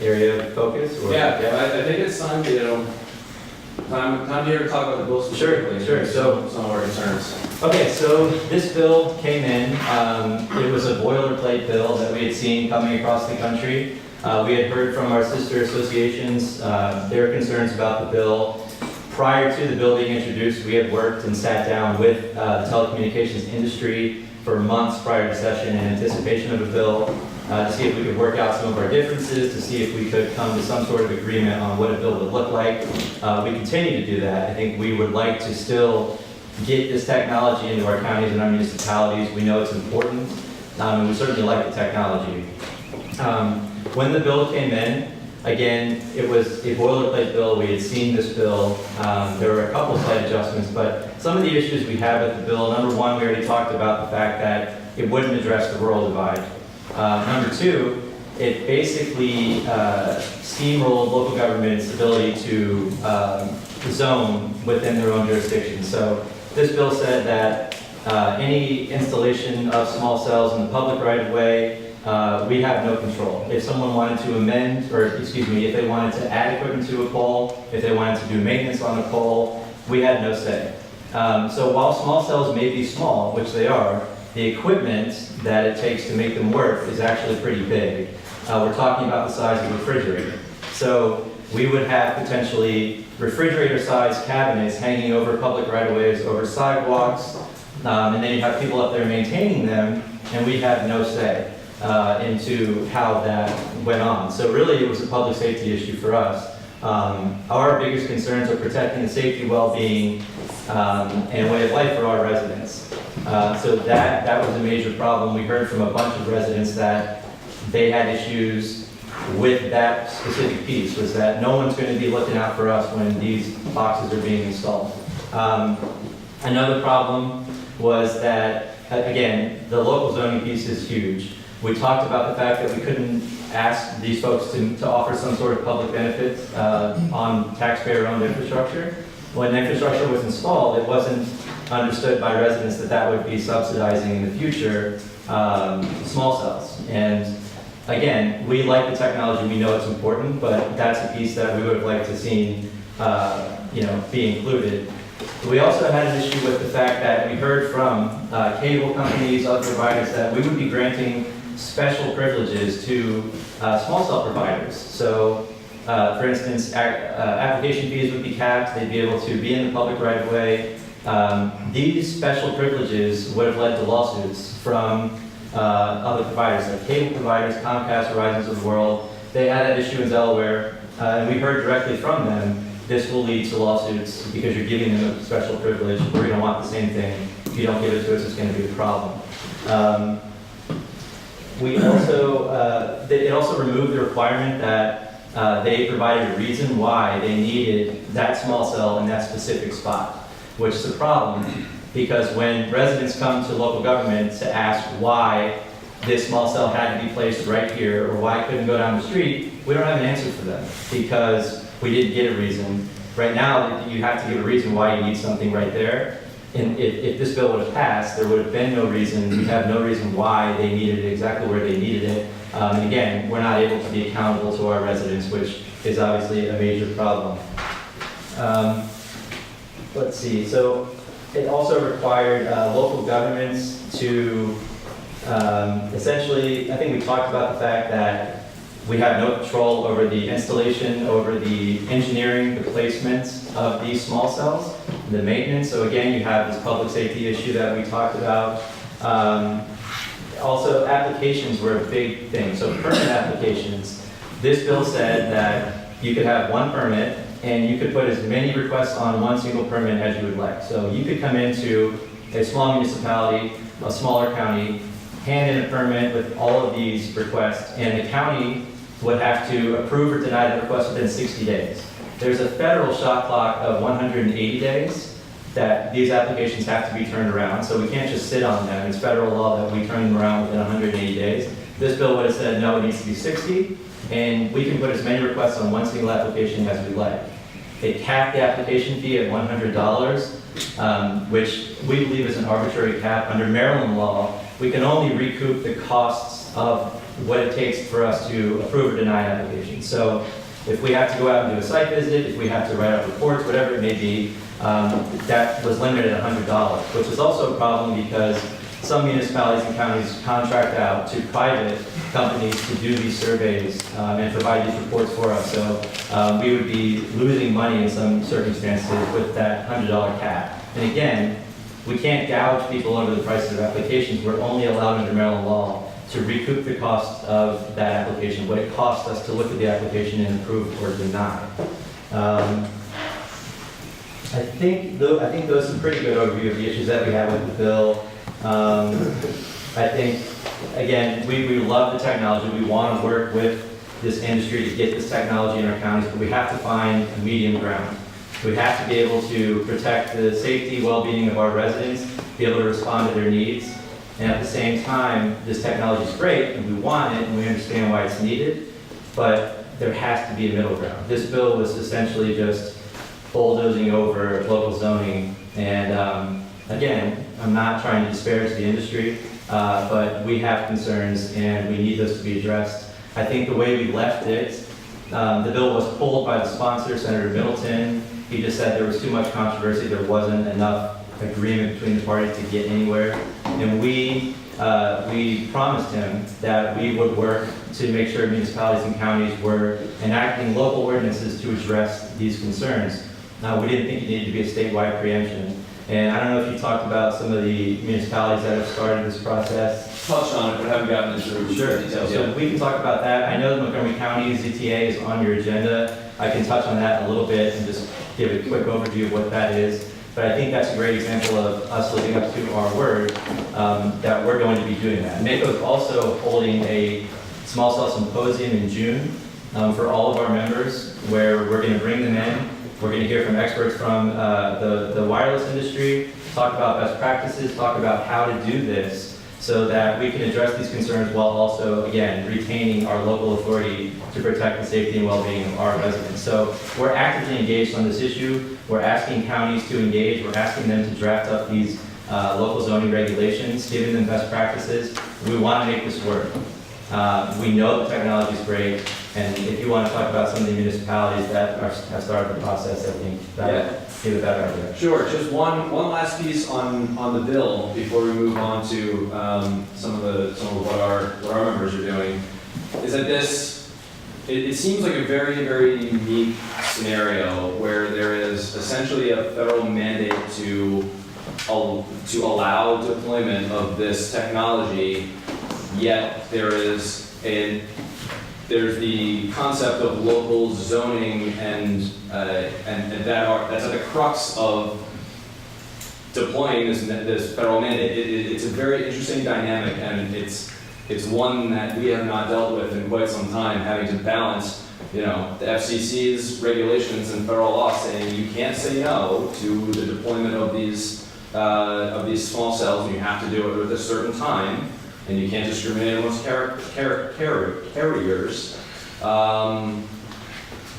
area of focus? Or? Yeah, I think it's time to, time here to talk about the bill specifically. Sure. So some of our concerns. Okay, so this bill came in. It was a boilerplate bill that we had seen coming across the country. We had heard from our sister associations their concerns about the bill. Prior to the bill being introduced, we had worked and sat down with the telecommunications industry for months prior to session in anticipation of a bill to see if we could work out some of our differences, to see if we could come to some sort of agreement on what a bill would look like. We continue to do that. I think we would like to still get this technology into our counties and our municipalities. We know it's important, and we certainly like the technology. When the bill came in, again, it was a boilerplate bill. We had seen this bill. There were a couple of slight adjustments, but some of the issues we have with the bill, number one, we already talked about the fact that it wouldn't address the rural divide. Number two, it basically steamrolled local government's ability to zone within their own jurisdiction. So this bill said that any installation of small cells in the public right-of-way, we have no control. If someone wanted to amend, or excuse me, if they wanted to add equipment to a pole, if they wanted to do maintenance on a pole, we had no say. So while small cells may be small, which they are, the equipment that it takes to make them work is actually pretty big. We're talking about the size of a refrigerator. So we would have potentially refrigerator-sized cabinets hanging over public right-of-ways, over sidewalks, and then you have people up there maintaining them, and we have no say into how that went on. So really it was a public safety issue for us. Our biggest concerns are protecting the safety, well-being, and way of life for our residents. So that was a major problem. We heard from a bunch of residents that they had issues with that specific piece, was that no one's going to be looking out for us when these boxes are being installed. Another problem was that, again, the local zoning piece is huge. We talked about the fact that we couldn't ask these folks to offer some sort of public benefit on taxpayer-owned infrastructure. When infrastructure was installed, it wasn't understood by residents that that would be subsidizing in the future small cells. And again, we like the technology, we know it's important, but that's a piece that we would have liked to see be included. We also had an issue with the fact that we heard from cable companies, other providers, that we would be granting special privileges to small cell providers. So, for instance, application fees would be capped, they'd be able to be in the public right-of-way. These special privileges would have led to lawsuits from other providers, like cable providers, Comcast, Verizon of the world. They had that issue in Delaware, and we heard directly from them, this will lead to lawsuits because you're giving them a special privilege. We're going to want the same thing. If you don't give it to us, it's going to be a problem. We also, it also removed the requirement that they provided a reason why they needed that small cell in that specific spot, which is a problem because when residents come to local government to ask why this small cell had to be placed right here or why it couldn't go down the street, we don't have an answer for them because we didn't get a reason. Right now, you have to give a reason why you need something right there. And if this bill would have passed, there would have been no reason, we have no reason why they needed it exactly where they needed it. And again, we're not able to be accountable to our residents, which is obviously a major problem. Let's see, so it also required local governments to essentially, I think we talked about the fact that we have no control over the installation, over the engineering, the placement of these small cells, the maintenance. So again, you have this public safety issue that we talked about. Also, applications were a big thing. So permit applications, this bill said that you could have one permit and you could put as many requests on one single permit as you would like. So you could come into a small municipality, a smaller county, hand in a permit with all of these requests, and the county would have to approve or deny the request within 60 days. There's a federal shot clock of 180 days that these applications have to be turned around, so we can't just sit on them. It's federal law that we turn them around within 180 days. This bill would have said, no, it needs to be 60, and we can put as many requests on one single application as we like. They cap the application fee at $100, which we believe is an arbitrary cap. Under Maryland law, we can only recoup the costs of what it takes for us to approve or deny applications. So if we have to go out and do a site visit, if we have to write up reports, whatever it may be, that was limited at $100, which is also a problem because some municipalities and counties contract out to private companies to do these surveys and provide these reports for us. So we would be losing money in some circumstances with that $100 cap. And again, we can't gouge people over the prices of applications. We're only allowed under Maryland law to recoup the cost of that application, what it costs us to look at the application and approve or deny. I think those are a pretty good overview of the issues that we have with the bill. I think, again, we love the technology. We want to work with this industry to get this technology in our counties, but we have to find a medium ground. We have to be able to protect the safety, well-being of our residents, be able to respond to their needs. And at the same time, this technology is great, and we want it, and we understand why it's needed, but there has to be a middle ground. This bill was essentially just bulldozing over local zoning, and again, I'm not trying to disparage the industry, but we have concerns, and we need those to be addressed. I think the way we left it, the bill was pulled by the sponsor, Senator Middleton. He just said there was too much controversy, there wasn't enough agreement between the parties to get anywhere. And we promised him that we would work to make sure municipalities and counties were enacting local ordinances to address these concerns. We didn't think it needed to be a statewide preemption. And I don't know if you talked about some of the municipalities that have started this process. Touched on it, but haven't gotten into Sure. details So yet. we can talk about that. I know that Montgomery County ZTA is on your agenda. I can touch on that a little bit and just give a quick overview of what that is. But I think that's a great example of us living up to our word that we're going to be doing that. NACO is also holding a small cell symposium in June for all of our members, where we're going to bring them in. We're going to hear from experts from the wireless industry, talk about best practices, talk about how to do this so that we can address these concerns while also, again, retaining our local authority to protect the safety and well-being of our residents. So we're actively engaged on this issue. We're asking counties to engage. We're asking them to draft up these local zoning regulations, giving them best practices. We want to make this work. We know the technology is great, and if you want to talk about some of the municipalities that have started the process, I think that would give a better idea. Sure, just one last piece on the bill before we move on to some of what our members are doing, is that it seems like a very, very unique scenario where there is essentially a federal mandate to allow deployment of this technology, yet there's the concept of local zoning and that's at the crux of deploying this federal mandate. It's a very interesting dynamic, and it's one that we have not dealt with in quite some time, having to balance, the FCC's regulations and federal law saying you can't say no to the deployment of these small cells, and you have to do it at a certain time, and you can't discriminate amongst carriers.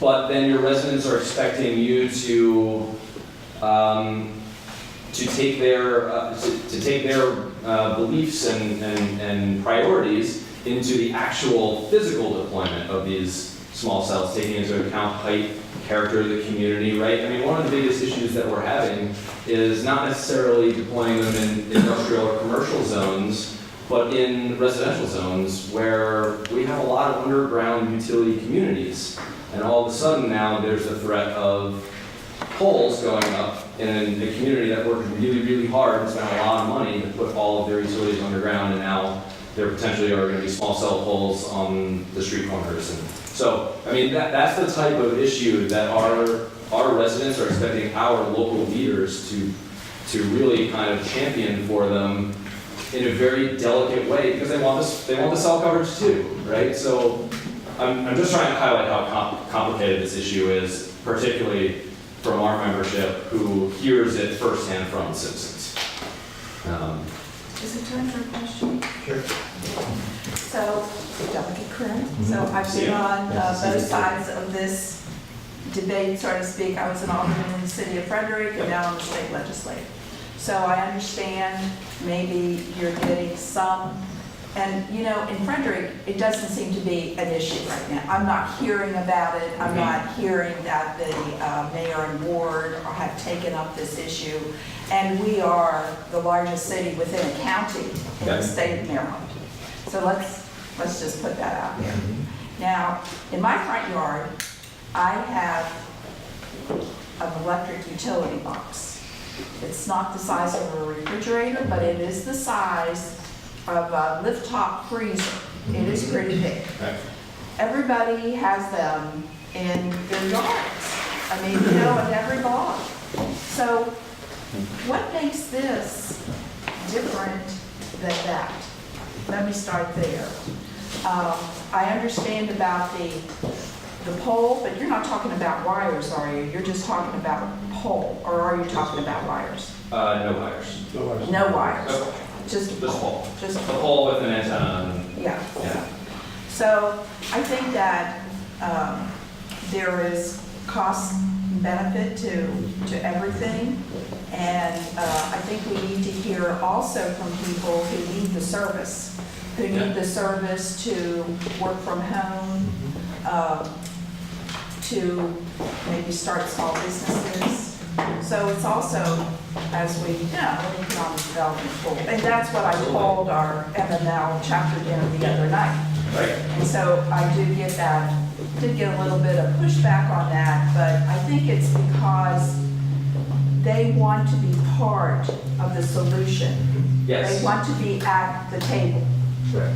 But then your residents are expecting you to take their beliefs and priorities into the actual physical deployment of these small cells, taking into account height, character of the community, right? I mean, one of the biggest issues that we're having is not necessarily deploying them in industrial or commercial zones, but in residential zones where we have a lot of underground utility communities. And all of a sudden now there's a threat of poles going up in a community that worked really, really hard and spent a lot of money to put all of their utilities underground, and now there potentially are going to be small cell poles on the street corners. And so, I mean, that's the type of issue that our residents are expecting our local leaders to really kind of champion for them in a very delicate way, because they want the cell coverage too, right? So I'm just trying to highlight how complicated this issue is, particularly from our membership who hears it firsthand from citizens. Is it time for a question? Sure. So, Delegate Corinne, so I've been on both sides of this debate, so to speak. I was an alderman in the city of Frederick, and now I'm the state legislator. So I understand maybe you're getting some, and you know, in Frederick, it doesn't seem to be an issue right now. I'm not hearing about it. I'm not hearing that the mayor and ward have taken up this issue. And we are the largest city within a county in the state of Maryland. So let's just put that out there. Now, in my front yard, I have an electric utility box. It's not the size of a refrigerator, but it is the size of a lift-top freezer. It is pretty big. Everybody has them in their yards. I mean, you know, in every block. So what makes this different than that? Let me start there. I understand about the pole, but you're not talking about wires, are you? You're just talking about a pole, or are you talking about wires? No wires. No wires. Okay. Just a pole. Just a pole with an antenna. Yeah. So I think that there is cost and benefit to everything, and I think we need to hear also from people who need the service, who need the service to work from home, to maybe start small businesses. So it's also, as we know, an economic development tool. And that's what I told our MML chapter dinner the other night. Right. And so I did get a little bit of pushback on that, but I think it's because they want to be part of the solution. Yes. They want to be at the table.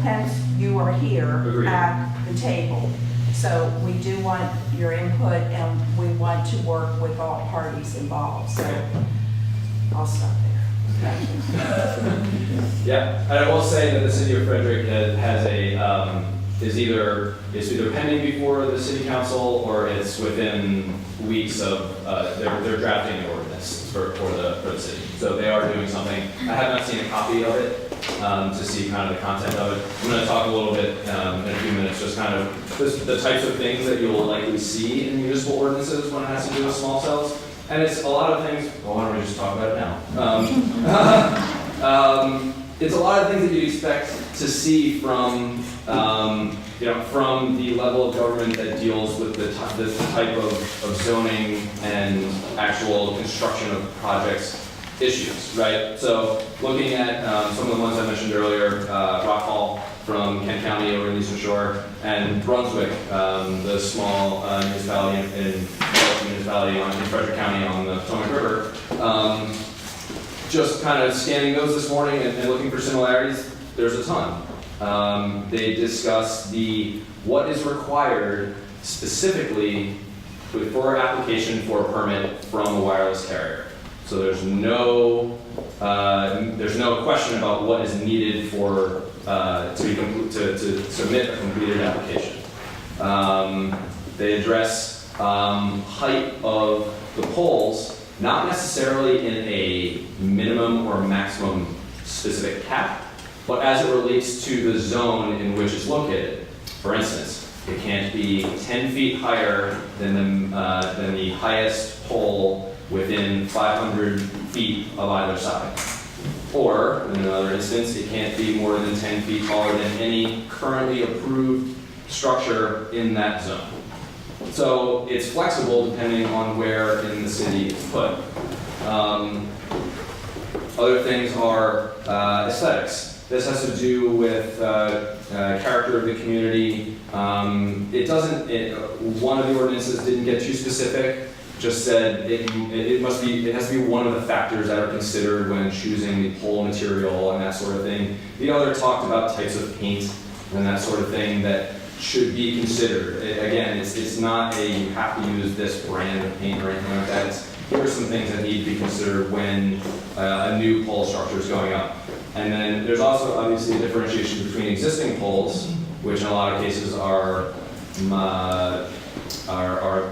Hence, you are here at the table. So we do want your input, and we want to work with all parties involved. So I'll stop there. Thank you. Yeah, and I will say that the city of Frederick has is either pending before the city council, or it's within weeks of they're drafting an ordinance for the city. So they are doing something. I have not seen a copy of it to see kind of the content of it. I'm going to talk a little bit in a few minutes, just kind of the types of things that you'll likely see in municipal ordinances when it has to do with small cells. And it's a lot of things. Well, why don't we just talk about it now? It's a lot of things that you'd expect to see from from the level of government that deals with the type of zoning and actual construction of projects issues, right? So looking at some of the ones I mentioned earlier, Rock Hall from Kent County over in Eastern Shore, and Brunswick, the small municipality in Frederick County on the Potomac River. Just kind of scanning those this morning and looking for similarities, there's a ton. They discuss what is required specifically for application for a permit from a wireless carrier. So there's no question about what is needed for to submit a completed application. They address height of the poles, not necessarily in a minimum or maximum specific cap, but as it relates to the zone in which it's located. For instance, it can't be 10 feet higher than the highest pole within 500 feet of either side. Or, in another instance, it can't be more than 10 feet taller than any currently approved structure in that zone. So it's flexible depending on where in the city it's put. Other things are aesthetics. This has to do with character of the community. It doesn't, one of the ordinances didn't get too specific, just said it has to be one of the factors that are considered when choosing the pole material and that sort of thing. The other talked about types of paint and that sort of thing that should be considered. Again, it's not a you have to use this brand of paint or anything like that. Here are some things that need to be considered when a new pole structure is going up. And then there's also obviously a differentiation between existing poles, which in a lot of cases are a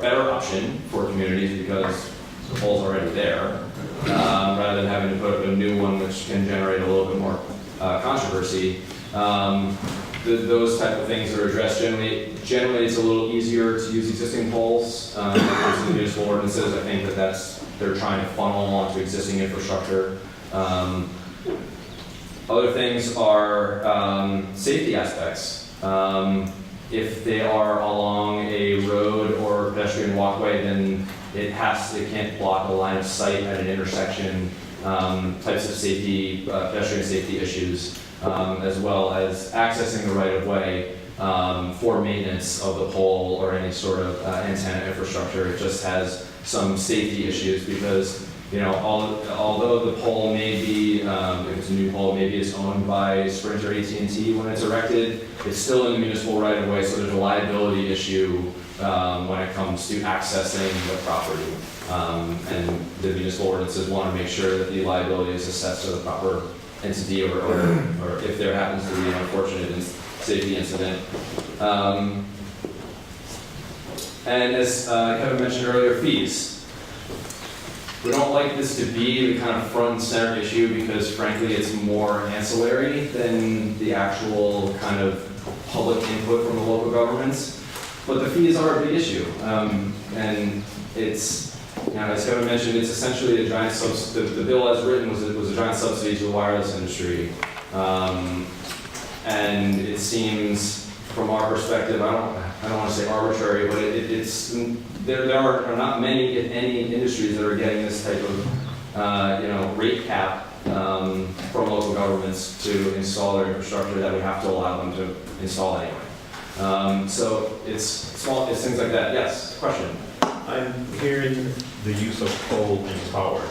better option for communities because the pole's already there, rather than having to put up a new one which can generate a little bit more controversy. Those type of things are addressed. Generally it's a little easier to use existing poles. Versus the municipal ordinances, I think they're trying to funnel onto existing infrastructure. Other things are safety aspects. If they are along a road or pedestrian walkway, then it can't block a line of sight at an intersection. Types of safety, pedestrian safety issues. As well as accessing the right-of-way for maintenance of the pole or any sort of antenna infrastructure. It just has some safety issues because, although the pole may be, if it's a new pole, maybe it's owned by Sprint or AT&T when it's erected, it's still in the municipal right-of-way, so there's a liability issue when it comes to accessing the property. And the municipal ordinances want to make sure that the liability is assessed to the proper entity or if there happens to be an unfortunate safety incident. And as Kevin mentioned earlier, fees. We don't like this to be the kind of front and center issue because frankly it's more ancillary than the actual kind of public input from the local governments. But the fees are a big issue. And it's, as Kevin mentioned, it's essentially a giant the bill as written was a giant subsidy to the wireless industry. And it seems, from our perspective, I don't want to say arbitrary, but there are not many, if any, industries that are getting this type of rate cap from local governments to install their infrastructure that we have to allow them to install anyway. So it's things like that. Yes, question. I'm hearing the use of pole and tower.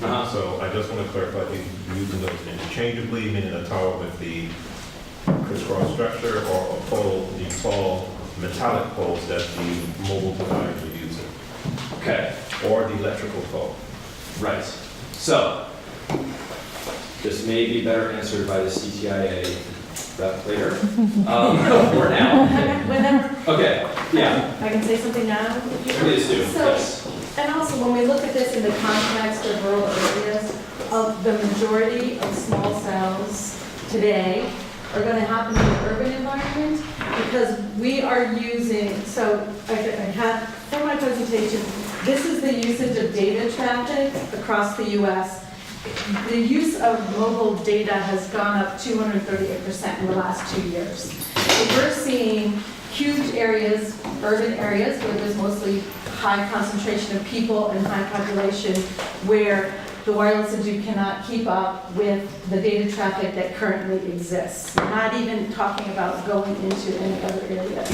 So I just want to clarify, if you're using those interchangeably, meaning a tower with the crisscross structure or a pole, the tall metallic poles that the mobile providers are using. Okay. Or the electrical pole. Right. So this may be better answered by the CTIA later, or now. Whenever. Okay, yeah. I can say something now? Please do, yes. And also, when we look at this in the context of rural areas, the majority of small cells today are going to happen in the urban environment because we are using, so I have, for my presentation, this is the usage of data traffic across the U.S. The use of mobile data has gone up 238% in the last 2 years. So we're seeing huge areas, urban areas, where there's mostly high concentration of people and high population, where the wireless industry cannot keep up with the data traffic that currently exists. We're not even talking about going into any other area.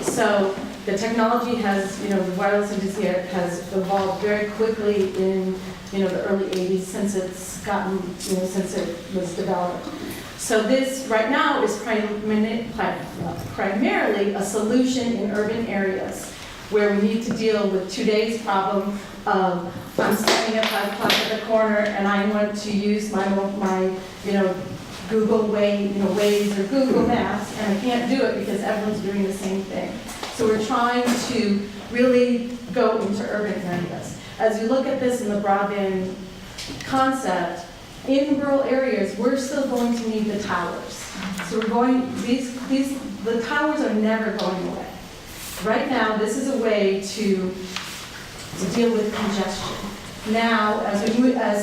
So the technology has, the wireless industry has evolved very quickly in, the early 80s since it's gotten, since it was developed. So this right now is primarily a solution in urban areas where we need to deal with today's problem of I'm standing at 5 o'clock at the corner and I want to use my Google Waze or Google Maps, and I can't do it because everyone's doing the same thing. So we're trying to really go into urban areas. As you look at this in the broadband concept, in rural areas, we're still going to need the towers. So we're going, the towers are never going away. Right now, this is a way to deal with congestion. Now, as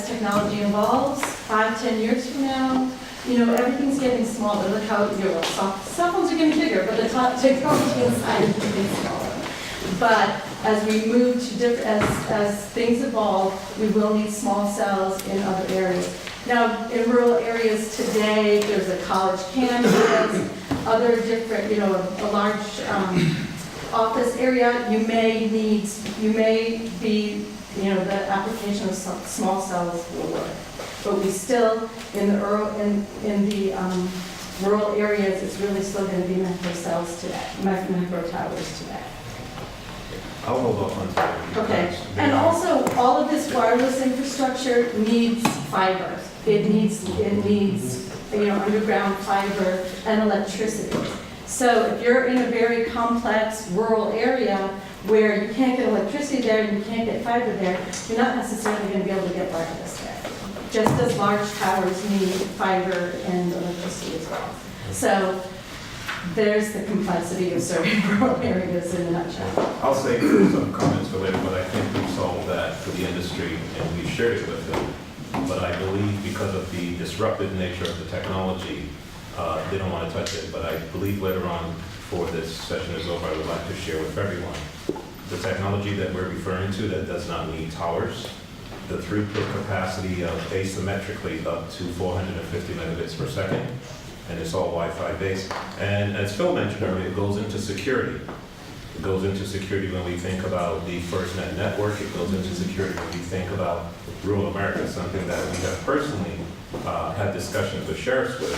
technology evolves, 5-10 years from now, everything's getting smaller. Look how, cell phones are getting bigger, but the technology inside is getting smaller. But as we move to different, as things evolve, we will need small cells in other areas. Now, in rural areas today, there's a college campus, other different, you know, a large office area, you may be, you know, the application of some small cells will work. But we still, in the rural areas, it's really still going to be macro cells today, macro towers today. I'll hold off on that. Okay, and also, all of this wireless infrastructure needs fiber. It needs, you know, underground fiber and electricity. So if you're in a very complex rural area where you can't get electricity there and you can't get fiber there, you're not necessarily going to be able to get wireless there. Just as large towers need fiber and electricity as well. So there's the complexity of serving rural areas in a nutshell. I'll say some comments for later, but I think we've solved that for the industry and we've shared it with them. But I believe because of the disruptive nature of the technology, they don't want to touch it. But I believe later on, before this session is over, I would like to share with everyone the technology that we're referring to that does not need towers, the throughput capacity of asymmetrically up to 450 megabits per second, and it's all Wi-Fi based. And as Phil mentioned earlier, it goes into security. It goes into security when we think about the FirstNet network. It goes into security when we think about rural America, something that we have personally had discussions with sheriffs with.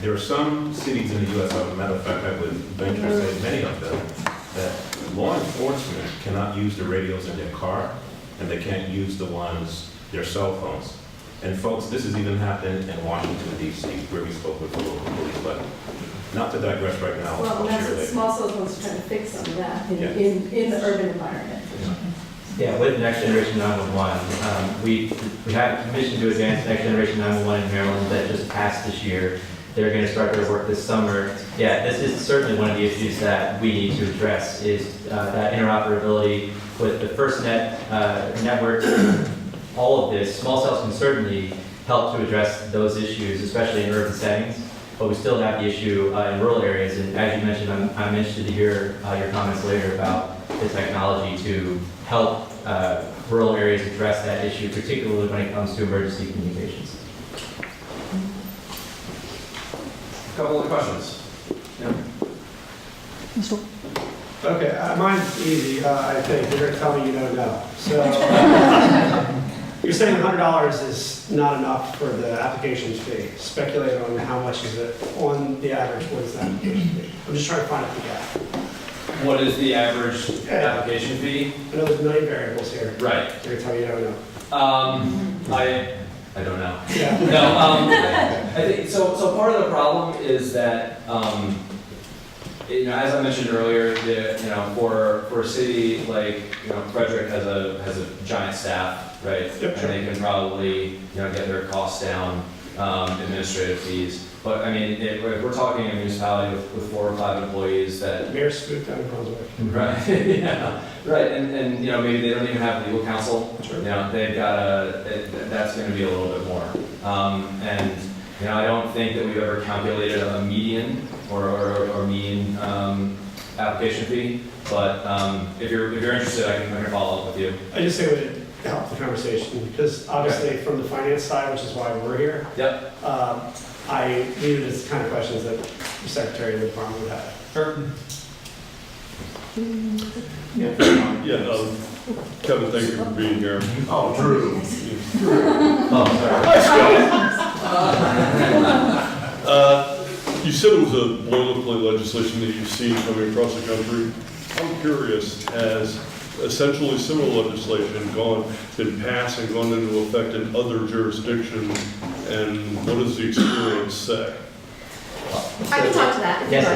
There are some cities in the U.S., as a matter of fact, I would venture to say many of them, that law enforcement cannot use the radios in their car, and they can't use their cell phones. And folks, this has even happened in Washington, D.C., where we spoke with the local police, but not to digress right now. Well, I'll that's share what later. small cells wants to try to fix some of that Yeah. in the urban environment. Yeah, with Next Generation 911, we have commissioned to advance Next Generation 911 in Maryland that just passed this year. They're going to start their work this summer. Yeah, this is certainly one of the issues that we need to address is that interoperability with the FirstNet network. All of this, small cells can certainly help to address those issues, especially in urban settings. But we still have the issue in rural areas. And as you mentioned, I'm interested to hear your comments later about the technology to help rural areas address that issue, particularly when it comes to emergency communications. Couple of questions. Yeah. Okay, mine's easy, I think. You're gonna tell me you don't know. So, you're saying $100 is not enough for the application fee. Speculate on how much is it on the average, what is that application fee? I'm just trying to find out the gap. What is the average application fee? I know there's a million variables here. Right. You're gonna tell me you don't know. I don't know. Yeah. No, I think, so part of the problem is that, you know, as I mentioned earlier, you know, for a city like, you know, Frederick has a giant staff, right? Yep, sure. And they can probably, you know, get their costs down, administrative fees. But I mean, if we're talking a municipality with 4 or 5 employees that. Mayor Spook down in Brunswick. Right, yeah, right, and you know, maybe they don't even have legal counsel. Sure. You know, they've got that's gonna be a little bit more. And, you know, I don't think that we've ever calculated a median or mean application fee, but if you're interested, I can follow up with you. I just think it would help the conversation, because obviously from the finance side, which is why we're here, Yep. I needed the kind of questions that the Secretary of the Department would have. Sure. Kevin, thank you for being here. Oh, Drew. You said it was a boilerplate legislation that you've seen coming across the country. I'm curious, has essentially similar legislation been passed and gone into effect in other jurisdictions, and what does the experience say? I can talk to that. if you'd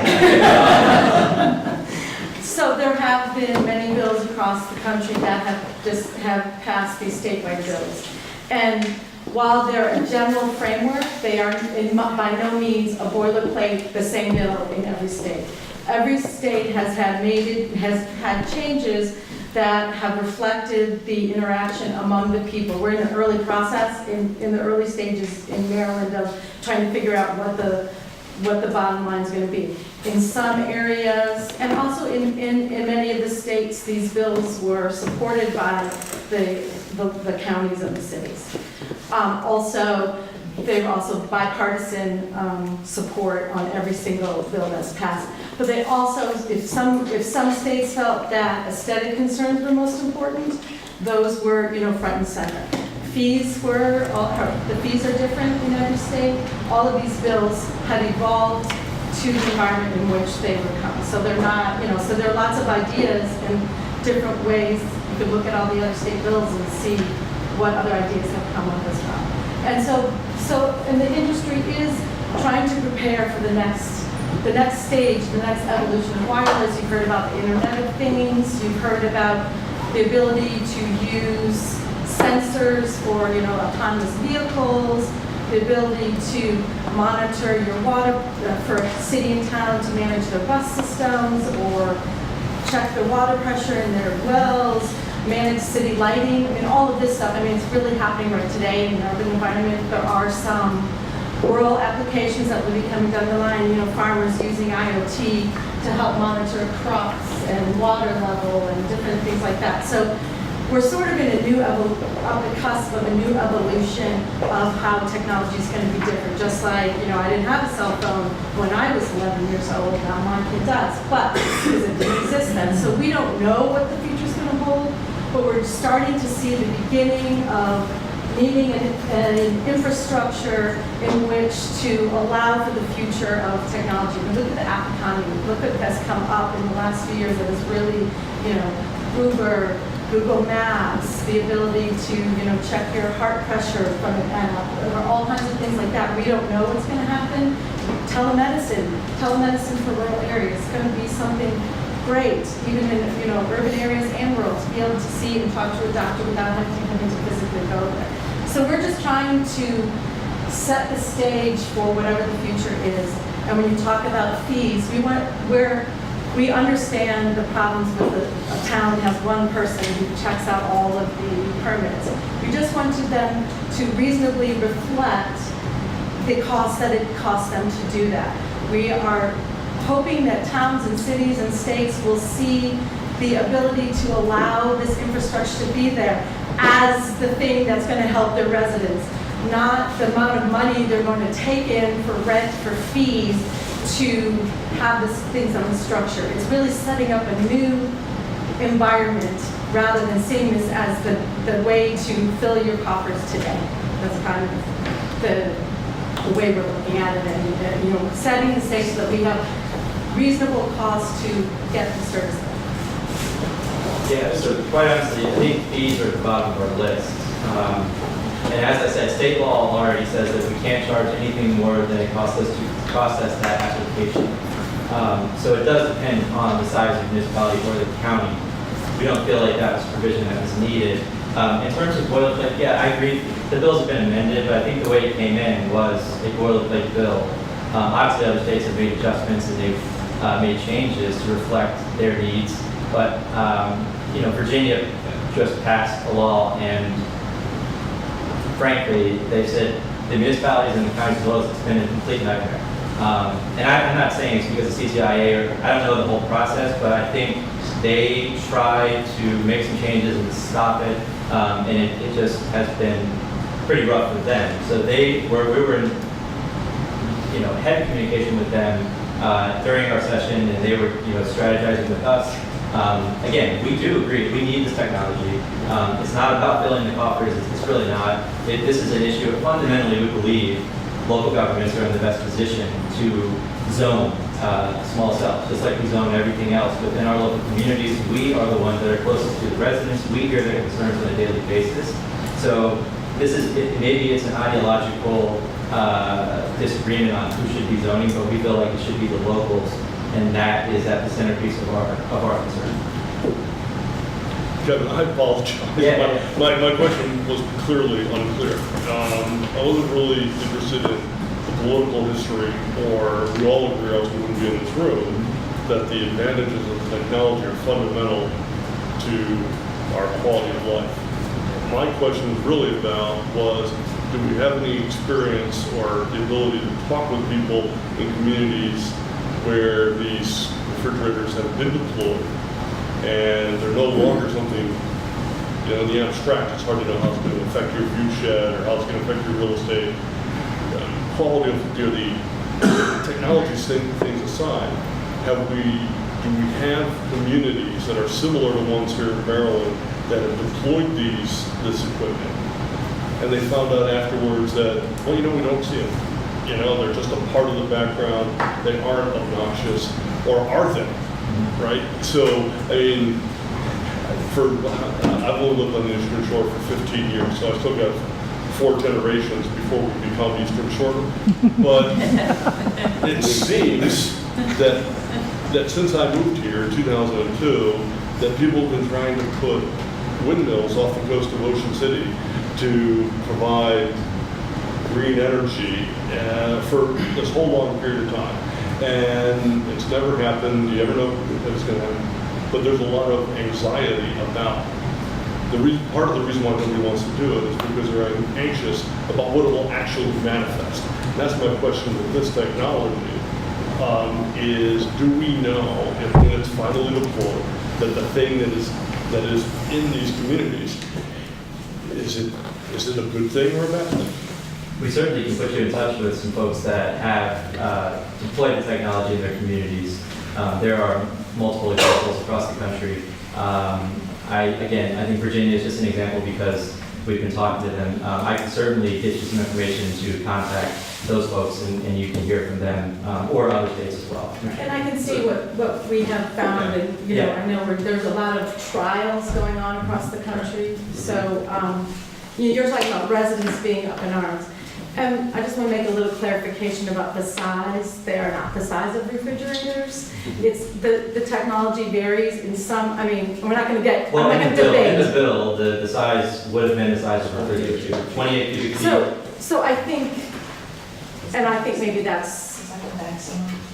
like. So there have been many bills across the country that have passed these statewide bills. And while they're a general framework, they are by no means a boilerplate, the same bill in every state. Every state has had changes that have reflected the interaction among the people. We're in the early process, in the early stages in Maryland of trying to figure out what the bottom line is going to be. In some areas, and also in many of the states, these bills were supported by the counties and the cities. Also, there's also bipartisan support on every single bill that's passed. But they also, if some states felt that aesthetic concerns were most important, those were, front and center. Fees the fees are different in every state. All of these bills have evolved to the environment in which they would come. So they're not, so there are lots of ideas and different ways. You could look at all the other state bills and see what other ideas have come up as well. And and the industry is trying to prepare for the next stage, the next evolution of wireless. You've heard about the Internet of Things. You've heard about the ability to use sensors for, autonomous vehicles, the ability to monitor your water for a city and town to manage their bus systems or check the water pressure in their wells, manage city lighting. All of this stuff, it's really happening right today in the urban environment. There are some rural applications that will be coming down the line, farmers using IoT to help monitor crops and water level and different things like that. So we're sort of in a new, on the cusp of a new evolution of how technology is going to be different. Just like, I didn't have a cell phone when I was 11 years old, now my kid does, but because it didn't exist then. So we don't know what the future's going to hold, but we're starting to see the beginning of needing an infrastructure in which to allow for the future of technology. But look at the app economy. Look at what's come up in the last few years that is really, Uber, Google Maps, the ability to, check your heart pressure from an app, or all kinds of things like that. We don't know what's going to happen. Telemedicine for rural areas is going to be something great, even in, urban areas and rural, to be able to see and talk to a doctor without having to come in to physically go there. So we're just trying to set the stage for whatever the future is. And when you talk about fees, we understand the problems with a town that has one person who checks out all of the permits. We just wanted them to reasonably reflect the cost that it costs them to do that. We are hoping that towns and cities and states will see the ability to allow this infrastructure to be there as the thing that's going to help their residents, not the amount of money they're going to take in for rent, for fees, to have this things on the structure. It's really setting up a new environment rather than seeing this as the way to fill your coffers today. That's kind of the way we're looking at it, and setting the stage so that we have reasonable costs to get the service. Yeah, so quite honestly, I think fees are at the bottom of our list. And as I said, state law already says that we can't charge anything more than it costs us to process that application. So it does depend on the size of the municipality or the county. We don't feel like that was provision that was needed. In terms of boilerplate, yeah, I agree. The bills have been amended, but I think the way it came in was a boilerplate bill. Obviously, other states have made adjustments and they've made changes to reflect their needs. But Virginia just passed a law, and frankly, they said the municipalities and the counties as well as it's been a complete nightmare. And I'm not saying it's because of CCIA, or I don't know the whole process, but I think they tried to make some changes and stop it, and it just has been pretty rough with them. So we were in heavy communication with them during our session, and they were strategizing with us. Again, we do agree, we need this technology. It's not about filling the coffers, it's really not. This is an issue, fundamentally we believe local governments are in the best position to zone small cells, just like we zone everything else within our local communities. We are the ones that are closest to the residents, we hear their concerns on a daily basis. So maybe it's an ideological disagreement on who should be zoning, but we feel like it should be the locals, and that is at the centerpiece of our concern. Kevin, I apologize. Yeah. My question was clearly unclear. I wasn't really interested in the political history, or we all agree, else we wouldn't be in this room, that the advantages of technology are fundamental to our quality of life. My question was really about was do we have any experience or the ability to talk with people in communities where these refrigerators have been deployed and they're no longer something, you know, in the abstract, it's hard to know how it's going to affect your view shed or how it's going to affect your real estate. Quality of the technology things aside, do we have communities that are similar to ones here in Maryland that have deployed this equipment? And they found out afterwards that, well, you know, we don't see them. You know, they're just a part of the background. They aren't obnoxious, or are they? Right? So, I mean, I've only lived on the Eastern Shore for 15 years, so I still got 4 generations before we become Eastern Shore. But it seems that since I moved here in 2002, that people have been trying to put windmills off the coast of Ocean City to provide green energy for this whole long period of time. And it's never happened. You never know if it's going to happen. But there's a lot of anxiety about part of the reason why nobody wants to do it is because they're anxious about what it will actually manifest. And that's my question with this technology, is do we know if when it's finally deployed that the thing that is in these communities, is it a good thing or a bad thing? We certainly can put you in touch with some folks that have deployed the technology in their communities. There are multiple examples across the country. I think Virginia is just an example because we've been talking to them. I can certainly get you some information to contact those folks and you can hear from them or other states as well. And I can see what we have found, and you know, I know there's a lot of trials going on across the country. So you're talking about residents being up in arms. I just want to make a little clarification about the size. They are not the size of refrigerators. It's the technology varies in some. I mean, we're not going to get. Well, I'm not in going to debate. the bill, the size would have been the size of a refrigerator, 28 cubic feet. So I think, and I think maybe that's.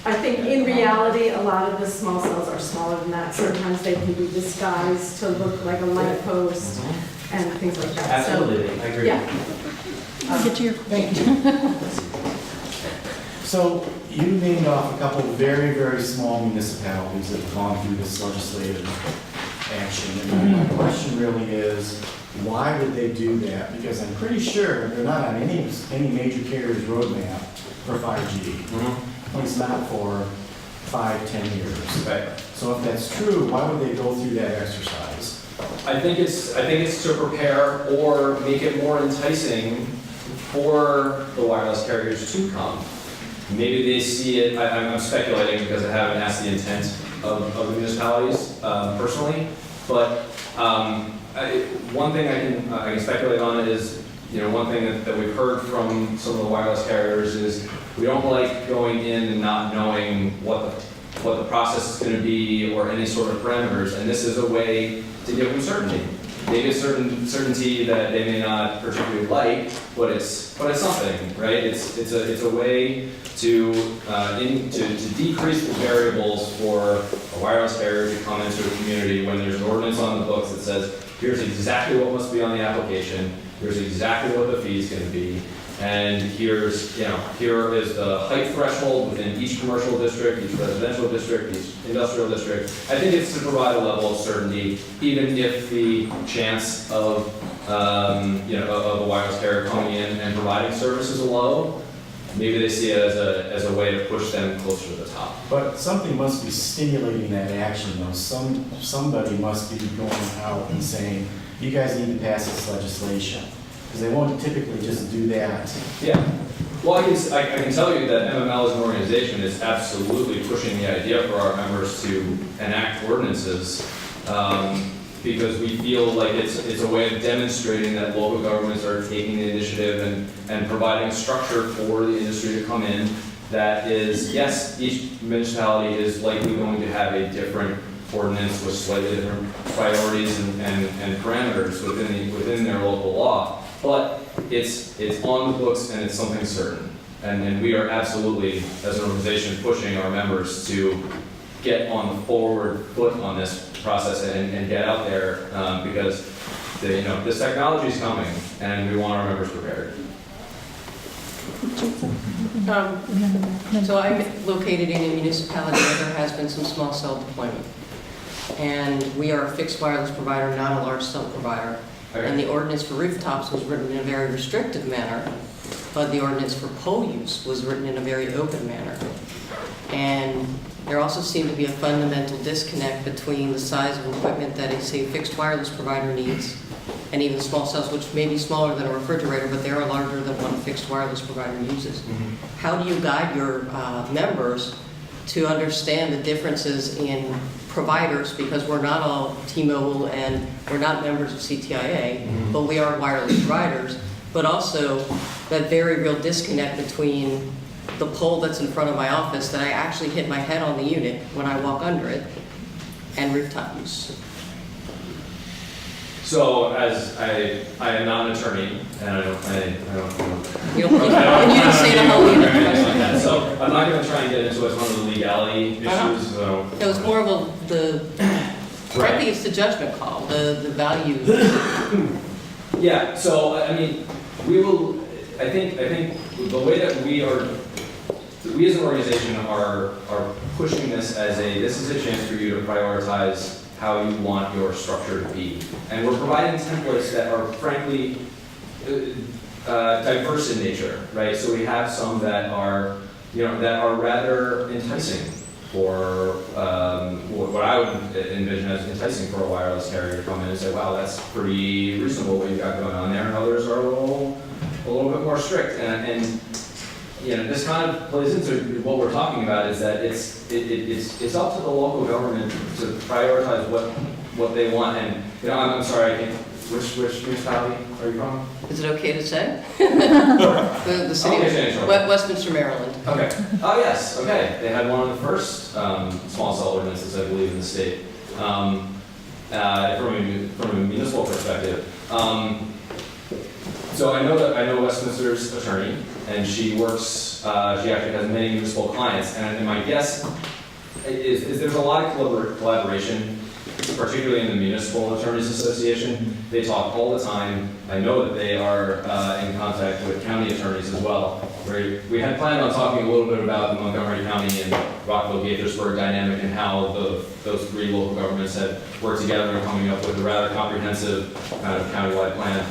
I think in reality, a lot of the small cells are smaller than that. Sometimes they can be disguised to look like a light post and things like that. Absolutely, I agree. Yeah. Get to your. Thank you. So you named off a couple of very, very small municipalities that have gone through this legislative action. And my question really is, why would they do that? Because I'm pretty sure they're not on any major carrier's roadmap for 5G. At least not for 5-10 years. Right. So if that's true, why would they go through that exercise? I think it's to prepare or make it more enticing for the wireless carriers to come. Maybe they see it, I'm speculating because I haven't asked the intent of the municipalities personally, but one thing I can speculate on is, you know, one thing that we've heard from some of the wireless carriers is we don't like going in and not knowing what the process is going to be or any sort of parameters, and this is a way to give them certainty. They get certainty that they may not particularly like, but it's something, right? It's a way to decrease the variables for a wireless carrier to come into a community when there's an ordinance on the books that says, here's exactly what must be on the application, here's exactly what the fee is going to be, and here is the height threshold within each commercial district, each residential district, each industrial district. I think it's to provide a level of certainty, even if the chance of a wireless carrier coming in and providing services is low. Maybe they see it as a way to push them closer to the top. But something must be stimulating that action, though. Somebody must be going out and saying, you guys need to pass this legislation. Because they won't typically just do that. Yeah. Well, I can tell you that MML as an organization is absolutely pushing the idea for our members to enact ordinances because we feel like it's a way of demonstrating that local governments are taking the initiative and providing a structure for the industry to come in that is, yes, each municipality is likely going to have a different ordinance with slightly different priorities and parameters within their local law. But it's on the books and it's something certain. And we are absolutely, as an organization, pushing our members to get on the forward foot on this process and get out there because this technology is coming and we want our members prepared. So I'm located in a municipality where there has been some small cell deployment. And we are a fixed wireless provider, not a large cell provider. And the ordinance for rooftops was written in a very restrictive manner, but the ordinance for pole use was written in a very open manner. And there also seemed to be a fundamental disconnect between the size of equipment that a, say, fixed wireless provider needs, and even small cells, which may be smaller than a refrigerator, but they are larger than what a fixed wireless provider uses. How do you guide your members to understand the differences in providers, because we're not all T-Mobile and we're not members of CTIA, but we are wireless providers, but also that very real disconnect between the pole that's in front of my office that I actually hit my head on the unit when I walk under it, and rooftop use. So, as I am not an attorney, and I don't. You didn't say the whole unit. Like so I'm not going to try and get into a ton of the legality issues. So. It was more of frankly, it's the judgment call, the value. Yeah. So I mean, we will. I think the way that we as an organization are pushing this as this is a chance for you to prioritize how you want your structure to be. And we're providing templates that are frankly diverse in nature, right? So we have some that are, that are rather enticing for what I would envision as enticing for a wireless carrier to come in and say, wow, that's pretty reasonable what you've got going on there. And others are a little bit more strict. And this kind of plays into what we're talking about, is that it's up to the local government to prioritize what they want. And I'm sorry, I can't. Which municipality are you from? Is it okay to say? the city of Westminster, Maryland. Okay. Oh yes. Okay. They had one of the first small cell ordinances, I believe, in the state. From a municipal perspective. So I know Westminster's attorney, and she works. She actually has many municipal clients, and my guess is there's a lot of collaboration, particularly in the Municipal Attorneys Association. They talk all the time. I know that they are in contact with county attorneys as well. We had planned on talking a little bit about the Montgomery County and Rockville-Gaithersburg dynamic and how those three local governments had worked together in coming up with a rather comprehensive kind of countywide plan.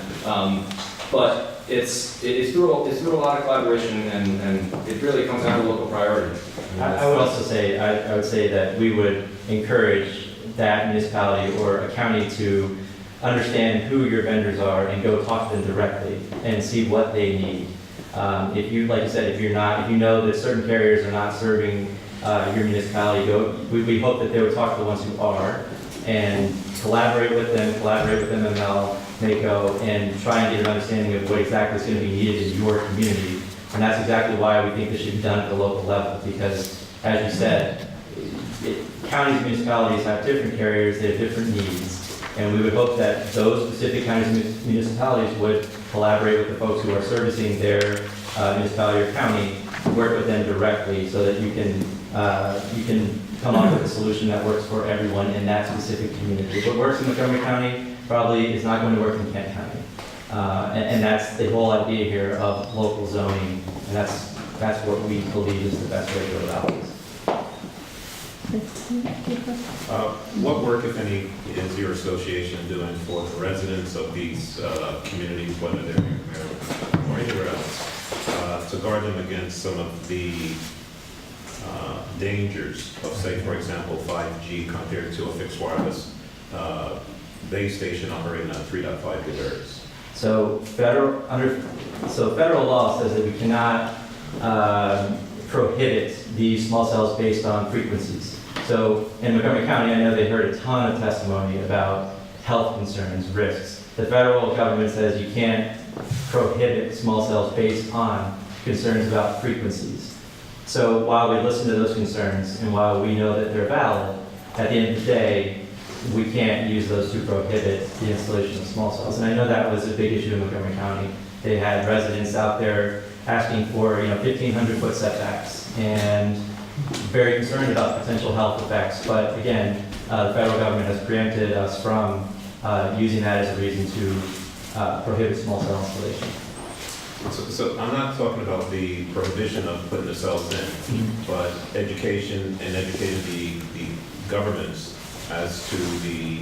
But it's through a lot of collaboration, and it really comes down to local priority. I would also say, I would say that we would encourage that municipality or a county to understand who your vendors are and go talk to them directly and see what they need. If you, like you said, if you know that certain carriers are not serving your municipality, we hope that they would talk to the ones who are and collaborate with MML, MACO, and try and get an understanding of what exactly is going to be needed in your community. And that's exactly why we think this should be done at the local level, because, as you said, counties and municipalities have different carriers, they have different needs, and we would hope that those specific counties and municipalities would collaborate with the folks who are servicing their municipality or county, work with them directly so that you can come up with a solution that works for everyone in that specific community. What works in Montgomery County probably is not going to work in Kent County. And that's the whole idea here of local zoning, and that's what we believe is the best way to go about this. What work, if any, is your association doing for the residents of these communities, whether they're here in Maryland or anywhere else, to guard them against some of the dangers of, say, for example, 5G compared to a fixed wireless base station operating on 3.5 gigahertz? So federal law says that we cannot prohibit these small cells based on frequencies. So in Montgomery County, I know they heard a ton of testimony about health concerns, risks. The federal government says you can't prohibit small cells based on concerns about frequencies. So while we listen to those concerns and while we know that they're valid, at the end of the day, we can't use those to prohibit the installation of small cells. And I know that was a big issue in Montgomery County. They had residents out there asking for 1,500-foot setbacks and very concerned about potential health effects. But again, the federal government has preempted us from using that as a reason to prohibit small cell installation. So I'm not talking about the prohibition of putting the cells in, but education and educating the governments as to the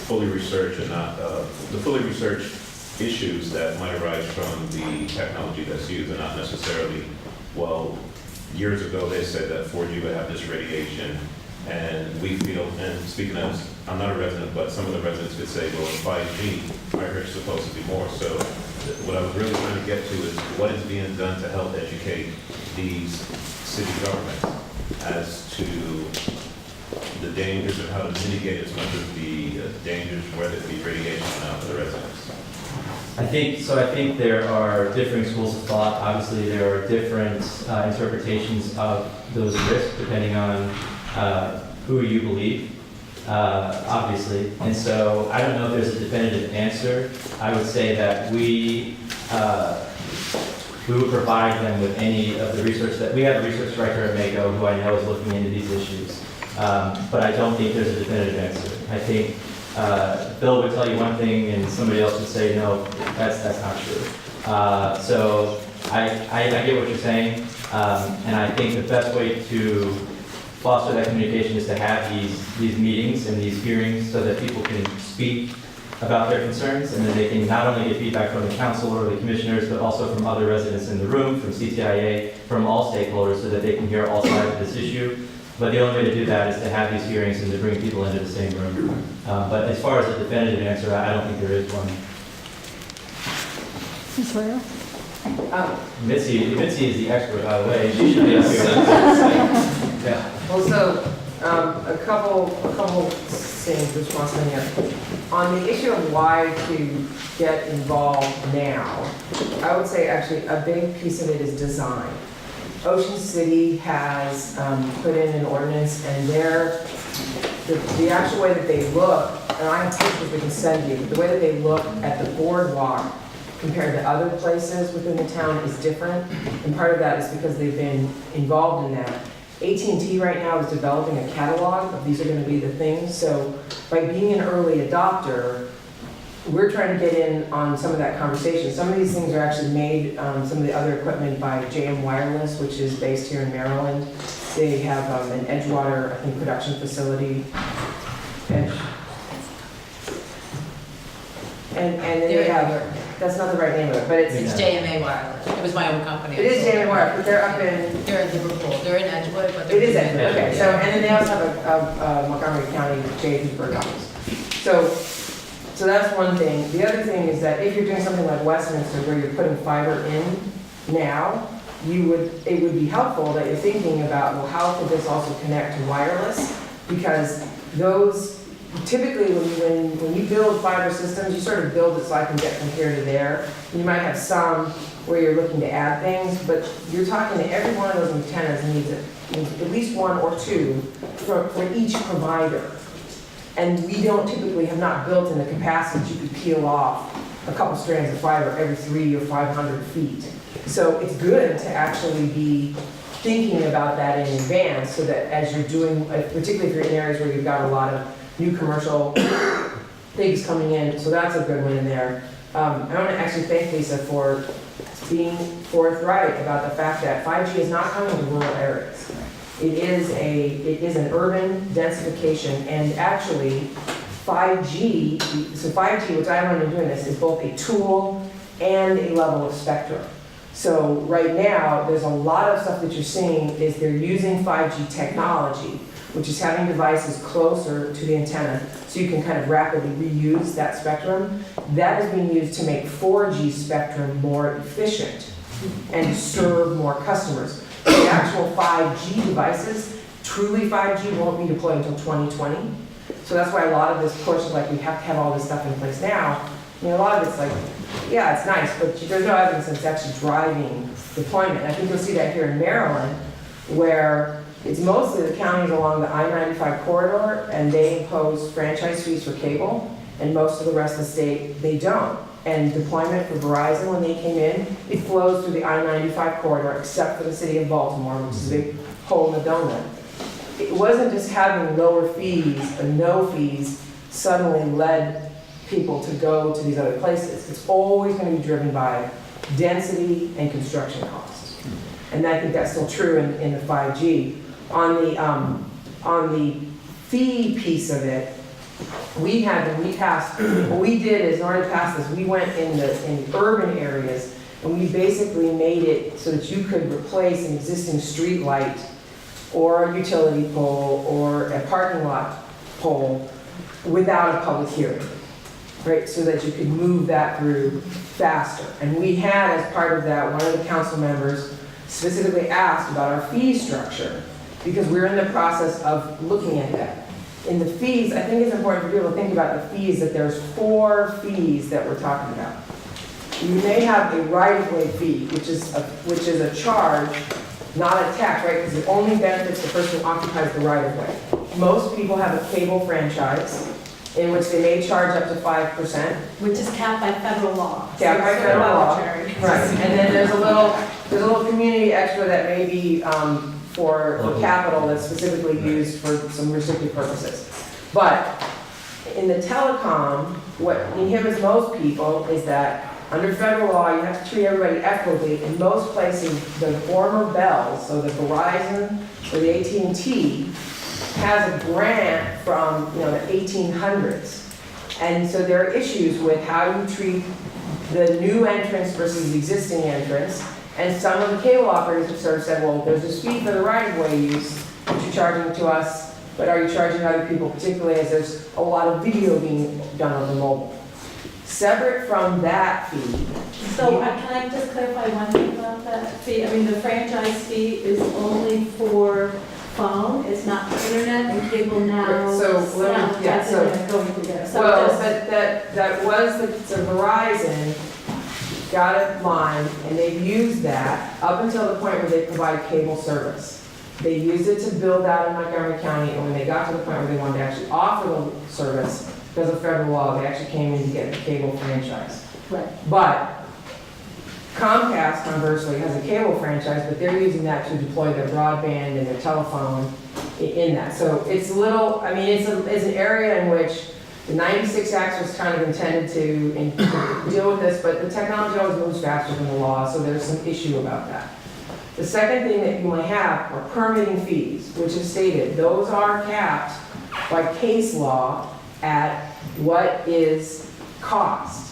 fully researched and not, the fully researched issues that might arise from the technology that's used and not necessarily, well, years ago they said that 4G would have this radiation, and we feel, and speaking as, I'm not a resident, but some of the residents could say, well, 5G, I heard it's supposed to be more. So what I was really trying to get to is what is being done to help educate these city governments as to the dangers and how to mitigate as much of the dangers, whether it be radiation or not, for the residents. I think there are differing schools of thought. Obviously, there are different interpretations of those risks depending on who you believe, obviously. And so I don't know if there's a definitive answer. I would say that we would provide them with any of the research that, we have a research director at Mako who I know is looking into these issues. But I don't think there's a definitive answer. I think Bill would tell you one thing and somebody else would say, no, that's not true. So I get what you're saying, and I think the best way to foster that communication is to have these meetings and these hearings so that people can speak about their concerns, and then they can not only get feedback from the council or the commissioners, but also from other residents in the room, from CTIA, from all stakeholders, so that they can hear all sides of this issue. But the only way to do that is to have these hearings and to bring people into the same room. But as far as a definitive answer, I don't think there is one. Ms. Royal? Mitzi is the expert, by the way. She should be up here. Yeah. Well, so, a couple things, response to here. On the issue of why to get involved now, I would say actually a big piece of it is design. Ocean City has put in an ordinance, and the actual way that they look, and I have pictures we can send you, the way that they look at the boardwalk compared to other places within the town is different, and part of that is because they've been involved in that. AT&T right now is developing a catalog of these are going to be the things, so by being an early adopter, we're trying to get in on some of that conversation. Some of these things are actually made, some of the other equipment by JM Wireless, which is based here in Maryland. They have an Edgewater, I think, production facility. And then they have, that's not the right name of it, but It's JMA Wireless. It was my own company. It is JMA Wireless, but they're up in... They're in Liverpool. They're in Edgewood, but they're... It is Edgewood, okay. So, and then they also have a Montgomery County J. Hooper office. So that's one thing. The other thing is that if you're doing something like Westminster where you're putting fiber in now, it would be helpful that you're thinking about, well, how could this also connect to wireless? Because those, typically when you build fiber systems, you sort of build it so I can get from here to there. You might have some where you're looking to add things, but you're talking to every one of those antennas needs at least one or two for each provider. And we don't typically have not built in the capacity you could peel off a couple strands of fiber every 300 or 500 feet. So it's good to actually be thinking about that in advance so that as you're doing, particularly if you're in areas where you've got a lot of new commercial things coming in, so that's a good one in there. I want to actually thank Lisa for being forthright about the fact that 5G is not coming to rural areas. It is an urban densification, and actually 5G, so 5G, which I run in doing this, is both a tool and a level of spectrum. So right now, there's a lot of stuff that you're seeing is they're using 5G technology, which is having devices closer to the antenna so you can kind of rapidly reuse that spectrum. That is being used to make 4G spectrum more efficient and serve more customers. The actual 5G devices, truly 5G, won't be deployed until 2020. So that's why a lot of this push, like we have to have all this stuff in place now. I mean, a lot of it's like, yeah, it's nice, but there's no evidence that it's actually driving deployment. I think you'll see that here in Maryland, where it's mostly the counties along the I-95 corridor, and they impose franchise fees for cable, and most of the rest of the state, they don't. And deployment for Verizon, when they came in, it flows through the I-95 corridor, except for the city of Baltimore, which is a big hole in the donut. It wasn't just having lower fees or no fees suddenly led people to go to these other places. It's always going to be driven by density and construction costs. And I think that's still true in the 5G. On the fee piece of it, what we did is, in order to pass this, we went in the urban areas and we basically made it so that you could replace an existing street light or a utility pole or a parking lot pole without a public hearing, right? So that you could move that through faster. And we had, as part of that, one of the council members specifically asked about our fee structure because we're in the process of looking at that. In the fees, I think it's important for people to think about the fees, that there's 4 fees that we're talking about. You may have a right-of-way fee, which is a charge, not a tax, right? Because it only benefits the person who occupies the right-of-way. Most people have a cable franchise in which they may charge up to 5%. Which is capped by federal law. Capped by federal law. Right, and then there's a little community extra that may be for capital that's specifically used for some restricted purposes. But in the telecom, what inhibits most people is that under federal law, you have to treat everybody equitably. In most places, the former Bell, so the Verizon or the AT&T, has a grant from the 1800s. And so there are issues with how you treat the new entrants versus the existing entrants. And some of the cable operators have sort of said, well, there's this fee for the right-of-way use, which you're charging to us, but are you charging other people, particularly as there's a lot of video being done on the mobile? Separate from that fee. So can I just clarify one thing about that fee? I mean, the franchise fee is only for phone, it's not for internet and cable now. So let me, yeah, so, going together. So well, just- but that was the Verizon got a line, and they've used that up until the point where they provide cable service. They used it to build out in Montgomery County, and when they got to the point where they wanted to actually offer the service, because of federal law, they actually came in to get the cable franchise. Right. But Comcast, conversely, has a cable franchise, but they're using that to deploy their broadband and their telephone in that. So it's a little, I mean, it's an area in which the 96 Act was kind of intended to deal with this, but the technology always moves faster than the law, so there's some issue about that. The second thing that you might have are permitting fees, which is stated, those are capped by case law at what is cost.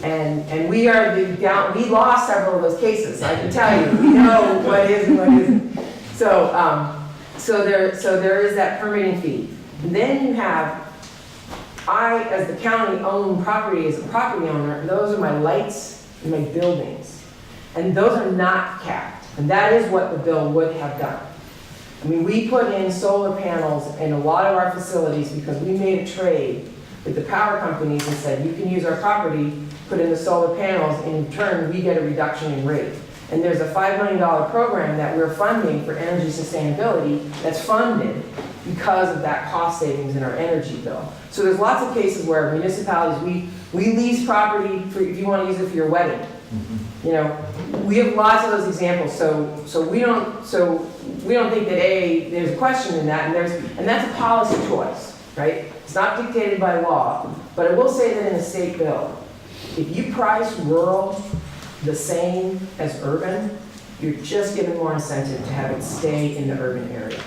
And we lost several of those cases, I can tell you. We know what is and what isn't. So there is that permitting fee. And then you have, I, as the county-owned property, as a property owner, those are my lights and my buildings. And those are not capped. And that is what the bill would have done. I mean, we put in solar panels in a lot of our facilities because we made a trade with the power companies and said, you can use our property, put in the solar panels, and in turn, we get a reduction in rate. And there's a $5 million program that we're funding for energy sustainability that's funded because of that cost savings in our energy bill. So there's lots of cases where municipalities, we lease property for, if you want to use it for your wedding. You know, we have lots of those examples. So we don't think that there's a question in that, and that's a policy choice, right? It's not dictated by law, but I will say that in the state bill, if you price rural the same as urban, you're just giving more incentive to have it stay in the urban area.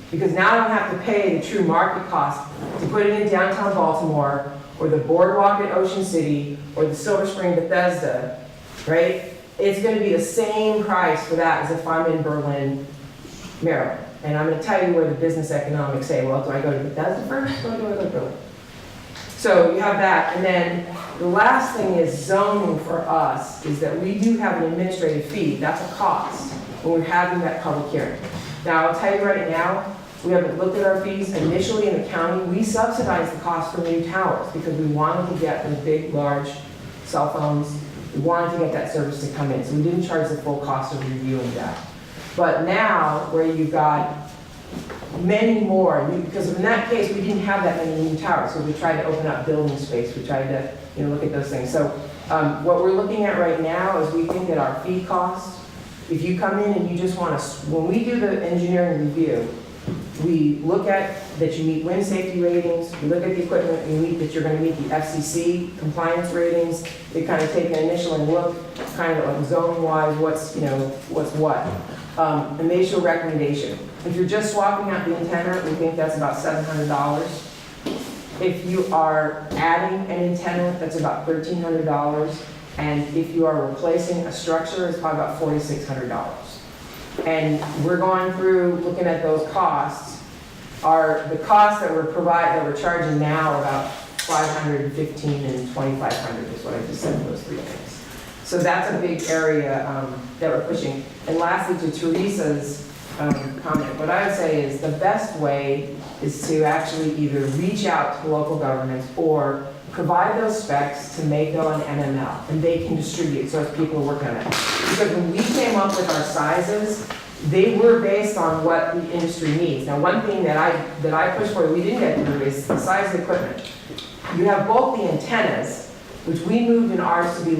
Because now I don't have to pay the true market cost to put it in downtown Baltimore, or the Boardwalk at Ocean City, or the Silver Spring Bethesda, right? It's going to be the same price for that as if I'm in Berlin, Maryland. And I'm going to tell you where the business economics say, well, do I go to Bethesda first, or do I go to Berlin? So you have that, and then the last thing is zoning for us, is that we do have an administrative fee. That's a cost when we're having that public hearing. Now, I'll tell you right now, we haven't looked at our fees. Initially in the county, we subsidized the cost for new towers because we wanted to get the big, large cell phones. We wanted to get that service to come in, so we didn't charge the full cost of reviewing that. But now, where you've got many more, because in that case, we didn't have that many new towers, so we tried to open up building space. We tried to look at those things. So what we're looking at right now is we think that our fee cost, if you come in and you just want to, when we do the engineering review, We look at that you meet wind safety ratings, we look at the equipment, we meet that you're gonna meet the FCC compliance ratings. We kind of take an initial and look, kind of like zone-wise, what's, you know, what's what. And make sure recommendation. If you're just swapping out the antenna, we think that's about $700. If you are adding an antenna, that's about $1,300. And if you are replacing a structure, it's probably about $4,600. And we're going through, looking at those costs. The costs that we're charging now are about $515 and $2,500 is what I just said for those three things. So that's a big area that we're pushing. And lastly, to Teresa's comment, what I would say is the best way is to actually either reach out to local governments or provide those specs to Mako and MML, and they can distribute, so as people are working on it. Because when we came up with our sizes, they were based on what the industry needs. Now, one thing that I pushed for that we didn't get through is the size of the equipment. You have both the antennas, which we moved in ours to be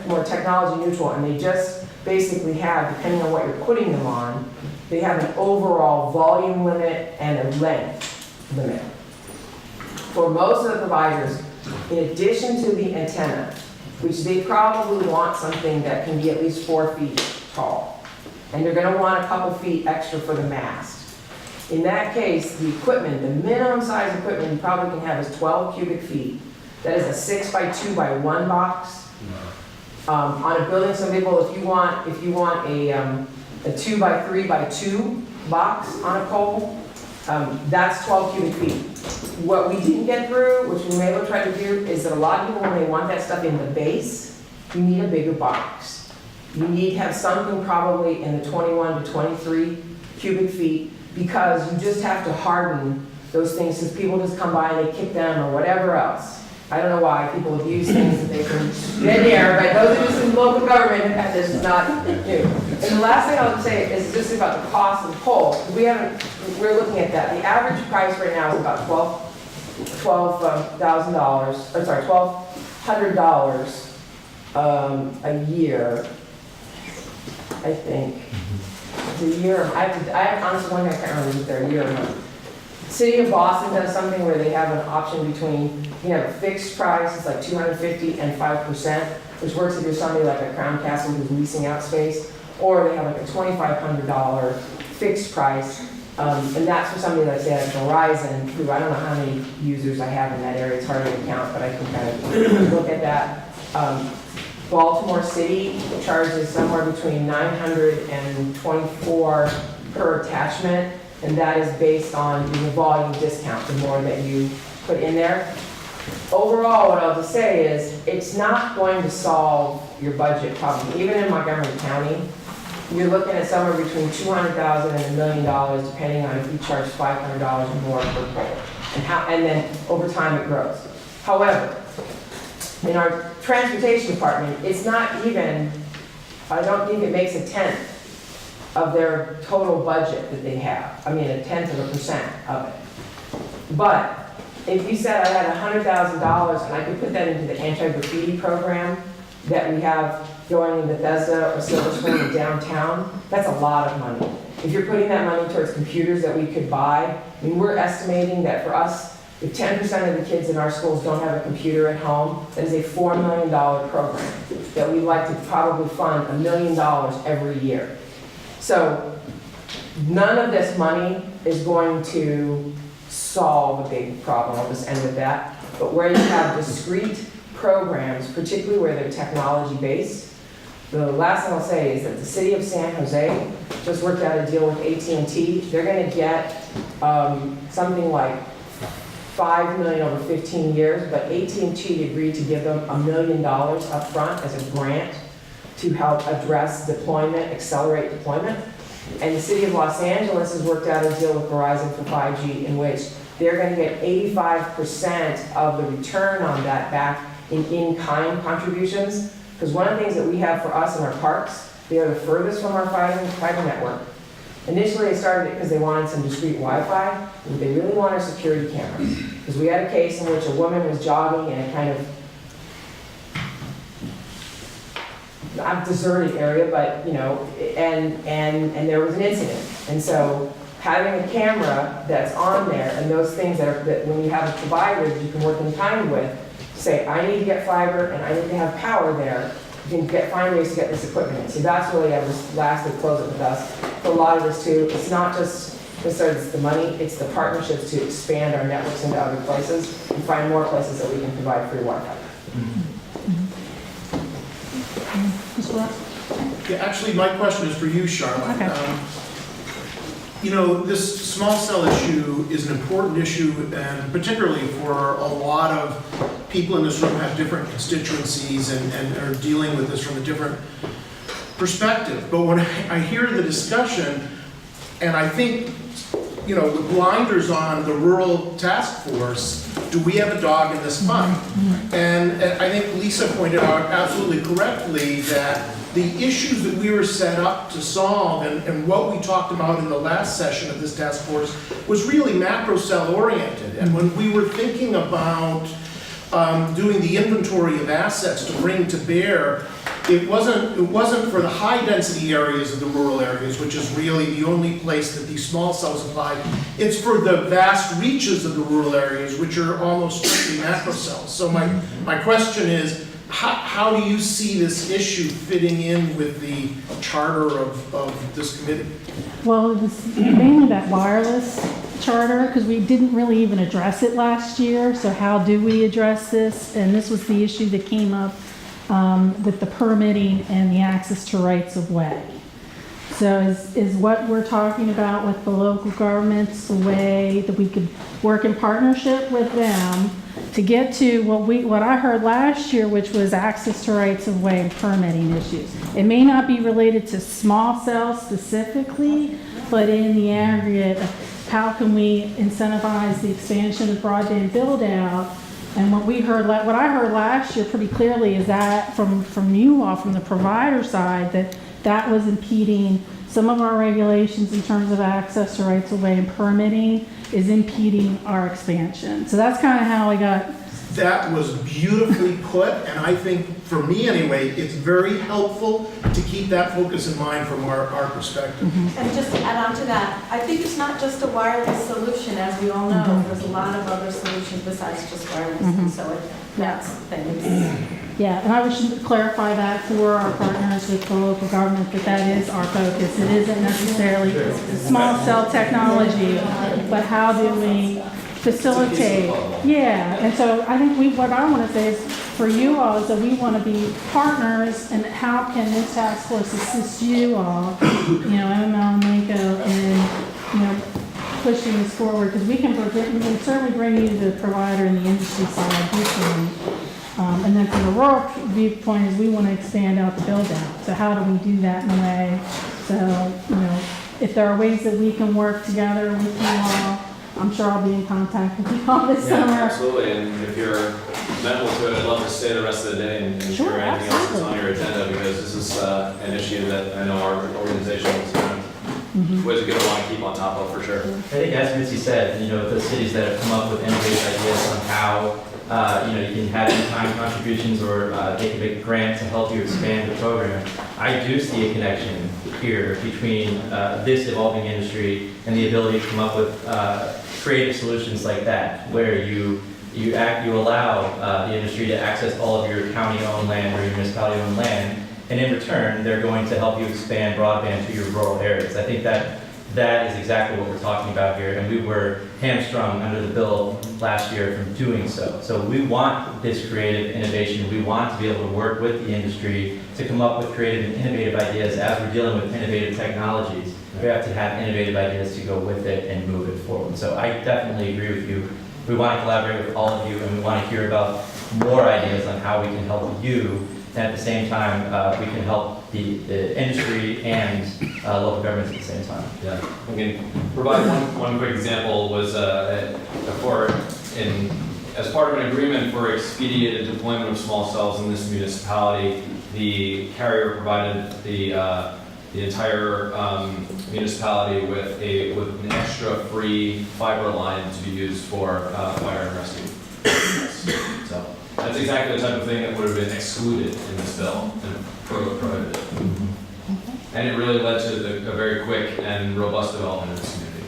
more technology neutral, and they just basically have, depending on what you're putting them on, they have an overall volume limit and a length limit. For most of the providers, in addition to the antenna, which they probably want something that can be at least 4 feet tall, and you're gonna want a couple feet extra for the mast. In that case, the equipment, the minimum size equipment you probably can have is 12 cubic feet. That is a 6 by 2 by 1 box. On a building, some people, if you want a 2 by 3 by 2 box on a pole, that's 12 cubic feet. What we didn't get through, which we may have tried to do, is that a lot of people, when they want that stuff in the base, you need a bigger box. You need to have something probably in the 21 to 23 cubic feet, because you just have to harden those things, because people just come by and they kick them or whatever else. I don't know why people abuse things that they can get here, but those are just in local government, and this is not new. And the last thing I'll say is just about the cost of the pole. We're looking at that. The average price right now is about $1,200 a year, I think. It's a year. I honestly one I can't remember if they're a year or not. City of Boston does something where they have an option between, you have a fixed price, it's like $250 and 5%, which works if you're somebody like a Crown Castle who's leasing out space, or they have like a $2,500 fixed price, and that's for somebody like say like Verizon, who I don't know how many users I have in that area, it's hard to count, but I can kind of look at that. Baltimore City charges somewhere between $924 per attachment, and that is based on the volume discount, the more that you put in there. Overall, what I'll just say is, it's not going to solve your budget problem. Even in Montgomery County, you're looking at somewhere between $200,000 and $1 million, depending on if you charge $500 or more per pole. And then over time it grows. However, in our transportation department, it's not even, I don't think it makes a tenth of their total budget that they have. I mean, 0.1% of it. But if you said I had $100,000 and I could put that into the anti-graffiti program that we have going in Bethesda or Silver Spring or downtown, that's a lot of money. If you're putting that money towards computers that we could buy, I mean, we're estimating that for us, if 10% of the kids in our schools don't have a computer at home, that is a $4 million program that we'd like to probably fund $1 million every year. So none of this money is going to solve a big problem. I'll just end with that. But where you have discrete programs, particularly where they're technology-based, the last thing I'll say is that the city of San Jose just worked out a deal with AT&T. They're going to get something like $5 million over 15 years, but AT&T agreed to give them $1 million up front as a grant to help address deployment, accelerate deployment. And the city of Los Angeles has worked out a deal with Verizon for 5G in which they're going to get 85% of the return on that back in-kind contributions. Because one of the things that we have for us in our parks, they are the furthest from our fiber network. Initially, they started it because they wanted some discrete Wi-Fi, but they really wanted security cameras. Because we had a case in which a woman was jogging in a kind of not deserted area, but you know, and there was an incident. And so having a camera that's on there and those things that when you have a provider that you can work in kind with, say, I need to get fiber and I need to have power there, you can find ways to get this equipment in. So that's really, I was lastly close it with us. For a lot of this too, it's not just necessarily the money, it's the partnerships to expand our networks into other places and find more places that we can provide free Wi-Fi. Mr. Ross? Yeah, actually, my question is for you, Charlotte. Okay. You know, this small cell issue is an important issue, and particularly for a lot of people in this room have different constituencies and are dealing with this from a different perspective. But when I hear the discussion, and I think, you know, the blinders on the rural task force, do we have a dog in this fight? And I think Lisa pointed out absolutely correctly that the issues that we were set up to solve and what we talked about in the last session of this task force was really macro cell oriented. And when we were thinking about doing the inventory of assets to bring to bear, it wasn't for the high density areas of the rural areas, which is really the only place that these small cells apply. It's for the vast reaches of the rural areas, which are almost strictly macro cells. So my question is, how do you see this issue fitting in with the charter of this committee? Well, it was mainly that wireless charter, because we didn't really even address it last year. So how do we address this? And this was the issue that came up with the permitting and the access to rights of way. So is what we're talking about with the local governments a way that we could work in partnership with them to get to what I heard last year, which was access to rights of way and permitting issues. It may not be related to small cells specifically, but in the aggregate, how can we incentivize the expansion of broadband build out? And what I heard last year pretty clearly is that from you all, from the provider side, that was impeding some of our regulations in terms of access to rights of way and permitting is impeding our expansion. So that's kind of how I got. That was beautifully put, and I think, for me anyway, it's very helpful to keep that focus in mind from our perspective. And just to add on to that, I think it's not just a wireless solution, as we all know. There's a lot of other solutions besides just wireless, and so that's the thing. Yeah, and I should clarify that for our partners with the local government, that is our focus. It isn't necessarily small cell technology, but how do we facilitate? Yeah, and so I think what I want to say is for you all is that we want to be partners, and how can this task force assist you all, MML and Mako, in pushing this forward, because we can certainly bring you the provider and the industry side. And then from the rural viewpoint is we want to expand out the build out. So how do we do that in a way? So, if there are ways that we can work together with you all, I'm sure I'll be in contact with you all this summer. Absolutely, and if you're amenable to it, I'd love to stay the rest of the day and Sure, hear anything else that's absolutely. on your agenda, because this is an issue that I know our organization is always going to want to keep on top of, for sure. I think as Mitzi said, the cities that have come up with innovative ideas on how you can have in-kind contributions or take a big grant to help you expand the program. I do see a connection here between this evolving industry and the ability to come up with creative solutions like that, where you allow the industry to access all of your county-owned land or your municipality-owned land, and in return, they're going to help you expand broadband to your rural areas. I think that is exactly what we're talking about here, and we were hamstrung under the bill last year from doing so. So we want this creative innovation. We want to be able to work with the industry to come up with creative and innovative ideas. As we're dealing with innovative technologies, we have to have innovative ideas to go with it and move it forward. So I definitely agree with you. We want to collaborate with all of you, and we want to hear about more ideas on how we can help you. And at the same time, we can help the industry and local governments at the same time. Yeah, I can provide one quick example. Was as part of an agreement for expedited deployment of small cells in this municipality, the carrier provided the entire municipality with an extra free fiber line to be used for fire and rescue. So that's exactly the type of thing that would have been excluded in this bill and prohibited. And it really led to a very quick and robust development in this community.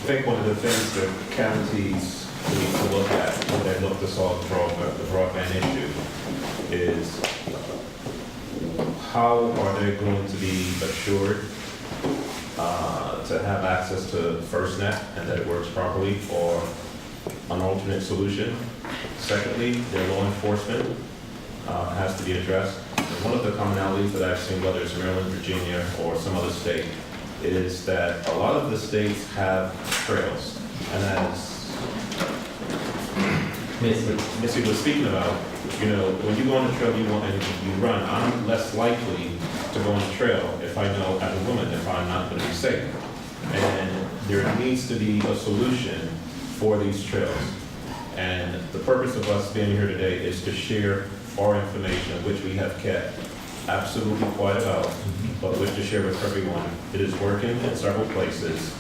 think one of the things that counties need to look at when they look to solve the broadband issue is how are they going to be assured to have access to FirstNet and that it works properly, or an alternate solution. Secondly, their law enforcement has to be addressed. And one of the commonalities that I've seen, whether it's Maryland, Virginia, or some other state, is that a lot of the states have trails. And as Missy was speaking about, you know, when you go on a trail, you run. I'm less likely to go on a trail if I know as a woman if I'm not going to be safe. And there needs to be a solution for these trails. And the purpose of us being here today is to share our information, which we have kept absolutely quiet about, but wish to share with everyone. It is working in several places,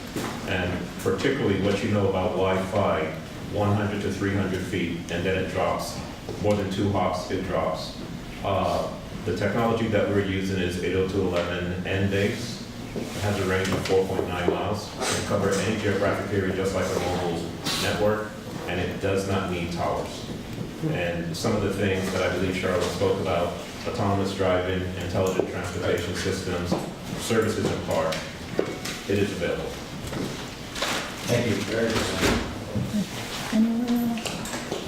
and particularly what you know about Wi-Fi, 100 to 300 feet, and then it drops. More than 2 hops, it drops. The technology that we're using is 802.11n base. It has a range of 4.9 miles. It can cover any geographic area just like a mobile network, and it does not need towers. And some of the things that I believe Charlotte spoke about, autonomous driving, intelligent transportation systems, services in park, it is available. Thank you. Very good.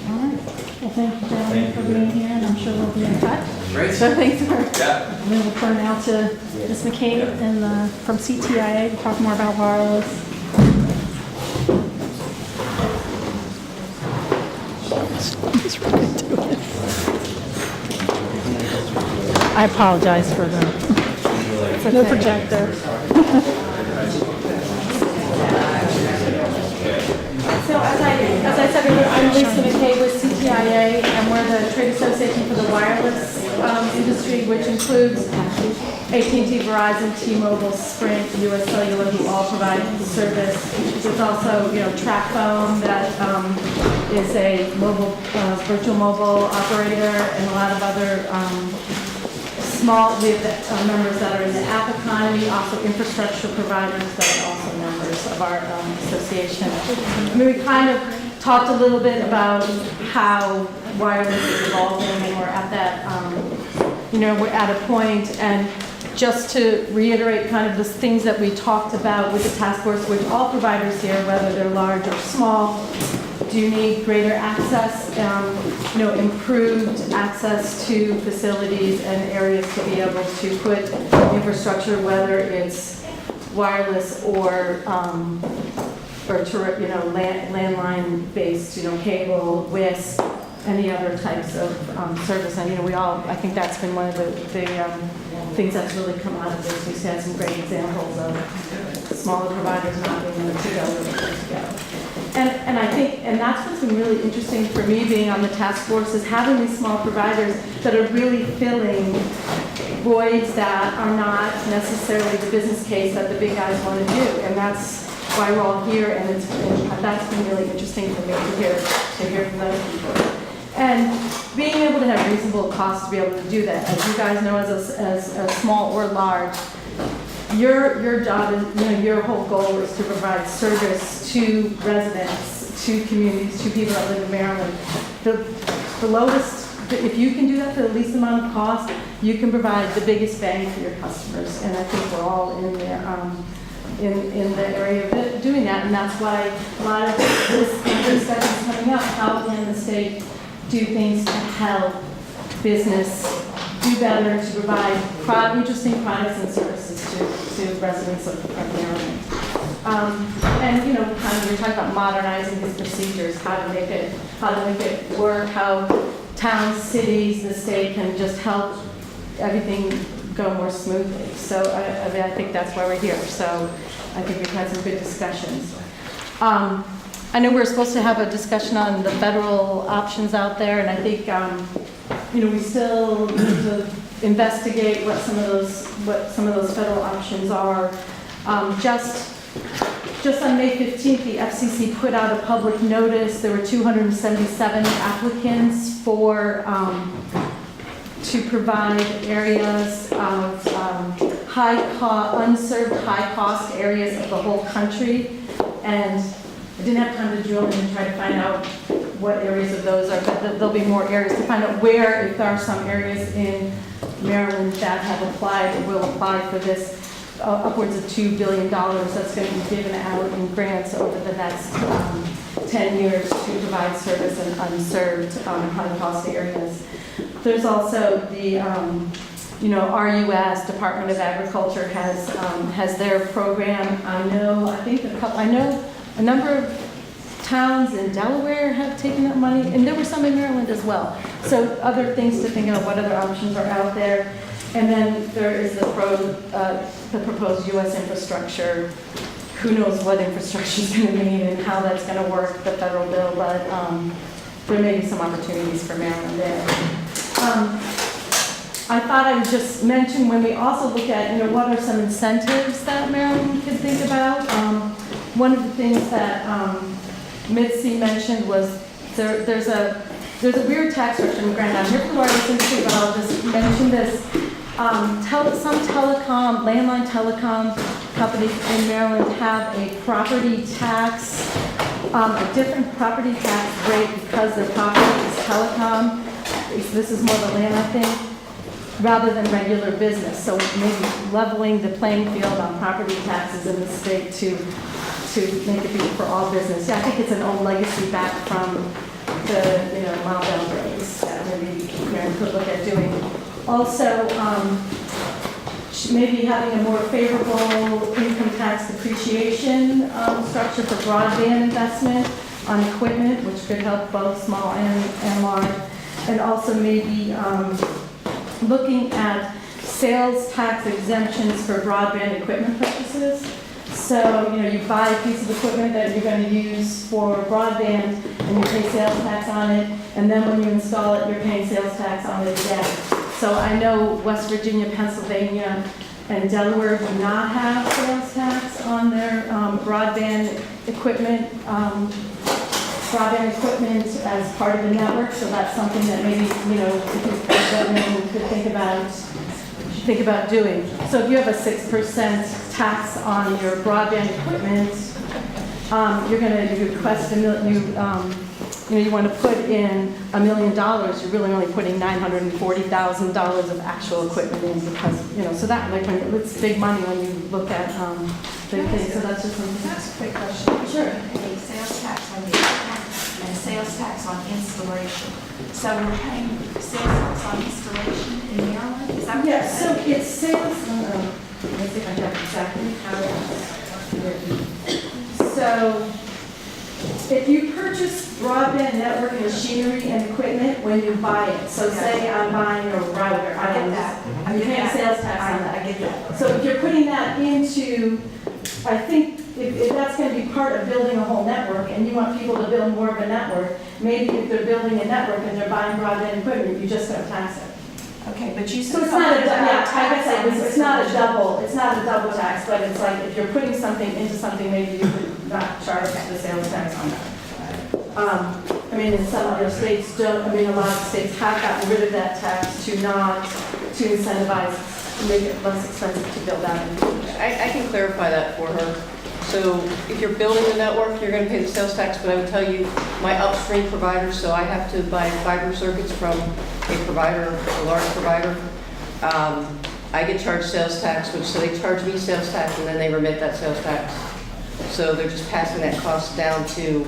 All right. Well, thank you, gentlemen, for being here, and I'm sure we'll be in touch. Great. So thanks for, Yeah. and then we'll turn now to Ms. McCabe and from CTIA to talk more about wireless. I apologize for the projector. So as I said earlier, I'm Lisa McKay with CTIA, and we're the trade association for the wireless industry, which includes AT&T, Verizon, T-Mobile, Sprint, US Cellular, who all provide service. There's also, TracFone that is a mobile, virtual mobile operator, and a lot of other we have members that are in the app economy, also infrastructure providers that are also members of our association. We kind of talked a little bit about how wireless is evolving, and we're at that, we're at a point, and just to reiterate kind of the things that we talked about with the task force, which all providers here, whether they're large or small, do need greater access, improved access to facilities and areas to be able to put infrastructure, whether it's wireless or landline-based, cable, WISP, any other types of service. And I think that's been one of the things that's really come out of this. We've had some great examples of smaller providers not being able to go where they're supposed to go. And I think, and that's what's been really interesting for me being on the task force, is having these small providers that are really filling voids that are not necessarily the business case that the big guys want to do. And that's why we're all here, and that's been really interesting for me to hear from those people. And being able to have reasonable costs to be able to do that, as you guys know, as a small or large, your job is, your whole goal is to provide service to residents, to communities, to people that live in Maryland. The lowest, if you can do that for the least amount of cost, you can provide the biggest bang for your customers. And I think we're all in there, in the area of doing that. And that's why a lot of this discussion is coming up. How can the state do things to help business do better, to provide interesting products and services to residents of Maryland. And kind of we're talking about modernizing these procedures, how to make it work, how towns, cities, the state can just help everything go more smoothly. So I think that's why we're here. So I think we've had some good discussions. I know we're supposed to have a discussion on the federal options out there, and I think we still need to investigate what some of those federal options are. Just on May 15th, the FCC put out a public notice. There were 277 applicants to provide areas of unserved high-cost areas of the whole country. And I didn't have time to drill in and try to find out what areas of those are, but there'll be more areas to find out where, if there are some areas in Maryland that have applied or will apply for this upwards of $2 billion that's going to be given out in grants over the next 10 years to provide service in unserved high-cost areas. There's also the, RUS, Department of Agriculture has their program. I know a number of towns in Delaware have taken that money, and there were some in Maryland as well. So other things to think of, what other options are out there. And then there is the proposed U.S. infrastructure. Who knows what infrastructure is going to mean and how that's going to work, the federal bill, but there may be some opportunities for Maryland there. I thought I would just mention when we also look at, what are some incentives that Maryland could think about. One of the things that Mitzi mentioned was there's a weird tax structure in Grand Island. Here for wireless industry, but I'll just mention this. Some landline telecom companies in Maryland have a property tax, a different property tax rate because their property is telecom. This is more the landline thing, rather than regular business. So maybe leveling the playing field on property taxes in the state to make it be for all business. Yeah, I think it's an old legacy back from the Mile Down days that maybe Maryland could look at doing. Also, maybe having a more favorable income tax depreciation structure for broadband investment on equipment, which could help both small and large. And also maybe looking at sales tax exemptions for broadband equipment purchases. So, you buy a piece of equipment that you're going to use for broadband and you pay sales tax on it, and then when you install it, you're paying sales tax on it again. So I know West Virginia, Pennsylvania, and Delaware do not have sales tax on their broadband equipment as part of the network. So that's something that maybe, the government could think about doing. So if you have a 6% tax on your broadband equipment, you're going to request you want to put in $1 million, you're really only putting $940,000 of actual equipment in because, so that, it's big money when you look at big things, so that's just something. That's a quick question. Sure. A sales tax on the equipment and sales tax on installation. So we're paying sales tax on installation in Maryland? Is that what you're Yeah, so saying? it's sales, let's see if I have exactly how So, if you purchase broadband network machinery and equipment when you buy it, so say I'm buying a router. I get that. You pay sales tax on that. I get that. So if you're putting that into, I think if that's going to be part of building a whole network and you want people to build more of a network, maybe if they're building a network and they're buying broadband equipment, you just don't tax it. Okay, but you So said it's not a, something about tax on it's not a double tax, but it's like if you're putting something into something, maybe you would not charge the sales tax on that. In some other states don't, a lot of states have gotten rid of that tax to incentivize, make it less expensive to build out. I can clarify that for her. So if you're building the network, you're going to pay the sales tax, but I would tell you my upstream provider, so I have to buy fiber circuits from a provider, a large provider. I get charged sales tax, so they charge me sales tax and then they remit that sales tax. So they're just passing that cost down to,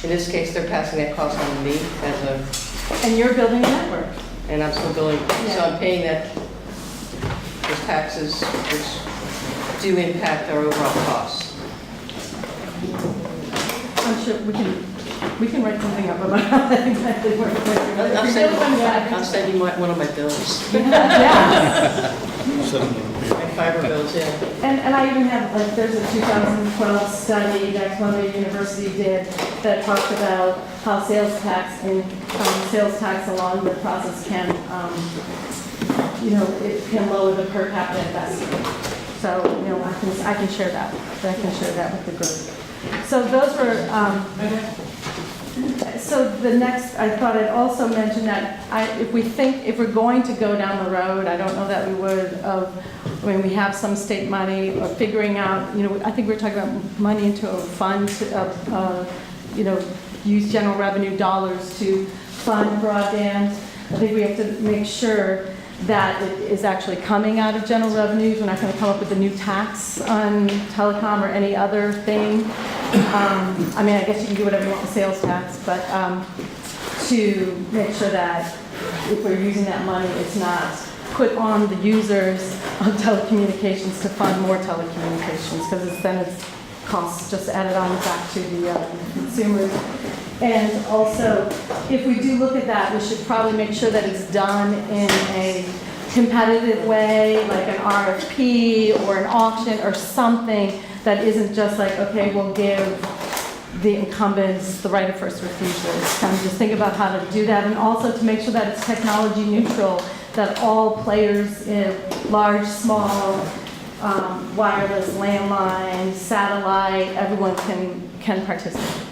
in this case, they're passing that cost on to me as a... And you're building a network. And I'm still building, so I'm paying those taxes, which do impact our overall costs. I'm sure we can write something up about how that exactly works. I'll send you one of my bills. Yeah. My fiber bills, yeah. And I even have, there's a 2012 study that Columbia University did that talked about how sales tax along the process can, it can lower the per capita investment. So, I can share that. I can share that with the group. So those were, so the next, I thought I'd also mention that if we're going to go down the road, I don't know that we would, of I mean, we have some state money, or figuring out, I think we're talking about money into a fund, use general revenue dollars to fund broadband. I think we have to make sure that it is actually coming out of general revenues. We're not going to come up with a new tax on telecom or any other thing. I mean, I guess you can do whatever you want with sales tax, but to make sure that if we're using that money, it's not put on the users of telecommunications to fund more telecommunications, because then it's costs just added on back to the consumers. And also, if we do look at that, we should probably make sure that it's done in a competitive way, like an RFP or an auction or something that isn't just like, okay, we'll give the incumbents the right of first refusal. Kind of just think about how to do that, and also to make sure that it's technology neutral, that all players in large, small, wireless, landline, satellite, everyone can participate.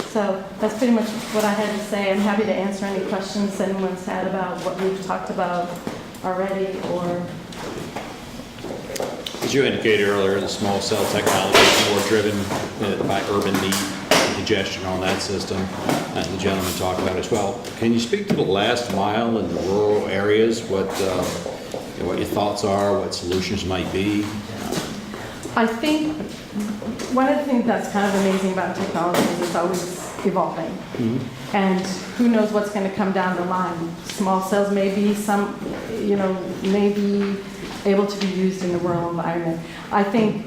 So that's pretty much what I had to say. I'm happy to answer any questions anyone's had about what we've talked about already, or... As you indicated earlier, the small cell technology is more driven by urban need, congestion on that system, and the gentleman talked about as well. Can you speak to the last mile in the rural areas, what your thoughts are, what solutions might be? I think one of the things that's kind of amazing about technology is it's always evolving. Mm-hmm. And who knows what's going to come down the line. Small cells may be may be able to be used in the rural environment. I think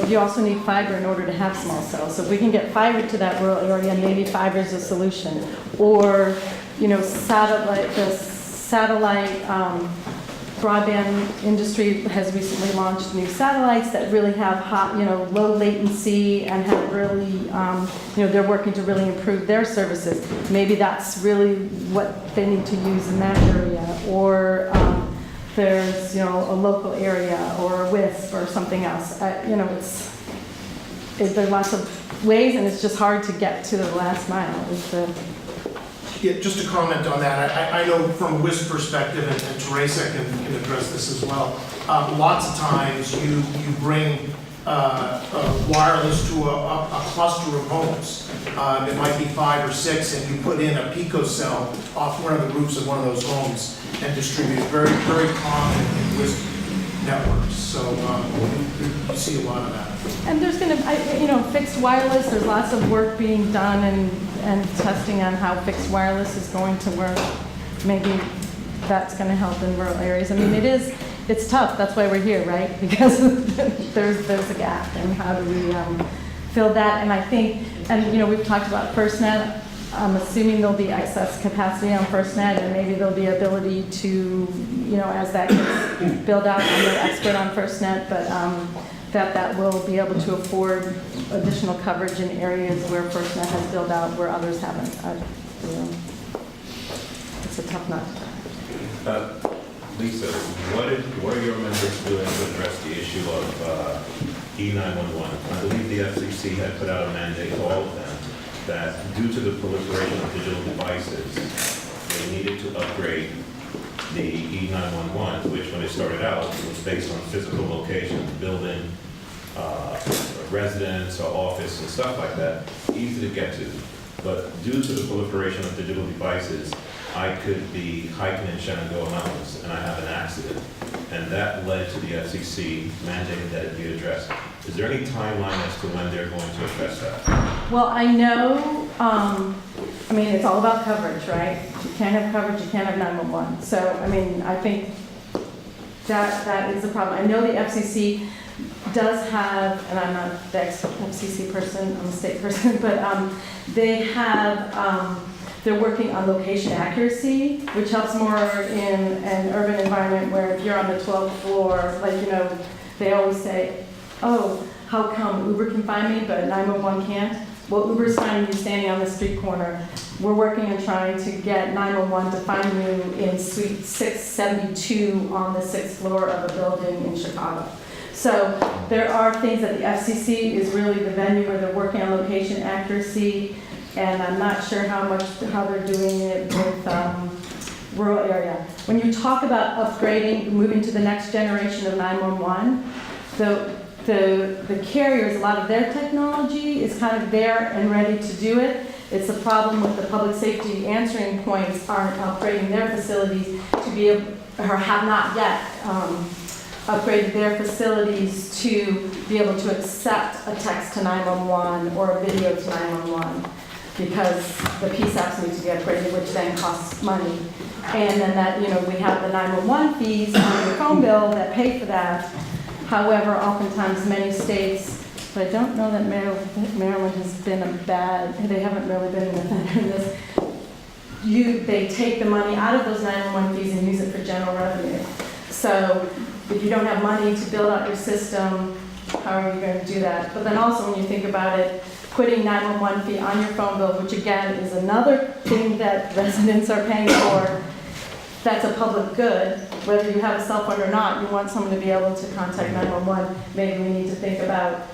you also need fiber in order to have small cells. So if we can get fiber to that rural area, maybe fiber is a solution. Or, satellite broadband industry has recently launched new satellites that really have low latency and have really, they're working to really improve their services. Maybe that's really what they need to use in that area. Or there's, a local area or a WISP or something else. There's lots of ways, and it's just hard to get to the last mile. Yeah, just to comment on that, I know from a WISP perspective, and Teresa can address this as well, lots of times you bring wireless to a cluster of homes. It might be 5 or 6, and you put in a picocell off one of the roofs of one of those homes and distribute it. Very, very common in WISP networks. So you see a lot of that. And there's going to, fixed wireless, there's lots of work being done and testing on how fixed wireless is going to work. Maybe that's going to help in rural areas. I mean, it's tough. That's why we're here, right? Because there's a gap, and how do we fill that? And I think, we've talked about FirstNet. I'm assuming there'll be excess capacity on FirstNet, and maybe there'll be ability to, as that gets built out, I'm no expert on FirstNet, but that will be able to afford additional coverage in areas where FirstNet has built out, where others haven't. It's a tough nut. Lisa, what are your members doing to address the issue of E911? I believe the FCC had put out a mandate to all of them that due to the proliferation of digital devices, they needed to upgrade the E911, which when it started out was based on physical location, building, residence or office and stuff like that, easy to get to. But due to the proliferation of digital devices, I could be hiking in Shenandoah Mountains and I have an accident. And that led to the FCC mandating that it be addressed. Is there any timeline as to when they're going to address that? Well, I know, it's all about coverage, right? You can't have coverage, you can't have 911. So, I think that is the problem. I know the FCC does have, and I'm not the FCC person, I'm a state person, but they have, they're working on location accuracy, which helps more in an urban environment where if you're on the 12th floor, they always say, oh, how come Uber can find me, but 911 can't? Well, Uber's finding you standing on the street corner. We're working on trying to get 911 to find you in suite 672 on the 6th floor of a building in Chicago. So there are things that the FCC is really the venue where they're working on location accuracy, and I'm not sure how they're doing it with rural area. when you talk about upgrading, moving to the next generation of 911, the carriers, a lot of their technology is kind of there and ready to do it. It's a problem with the public safety answering points aren't upgrading their facilities to be able, or have not yet upgraded their facilities to be able to accept a text to 911 or a video to 911 because the PSAPs need to be upgraded, which then costs money. And then that, we have the 911 fees on your phone bill that pay for that. However, oftentimes many states, but I don't know that Maryland has been they haven't really been an offender in this. They take the money out of those 911 fees and use it for general revenue. So if you don't have money to build out your system, how are you going to do that? But then also when you think about it, putting 911 fee on your phone bill, which again is another thing that residents are paying for, that's a public good. Whether you have a cell phone or not, you want someone to be able to contact 911. Maybe we need to think about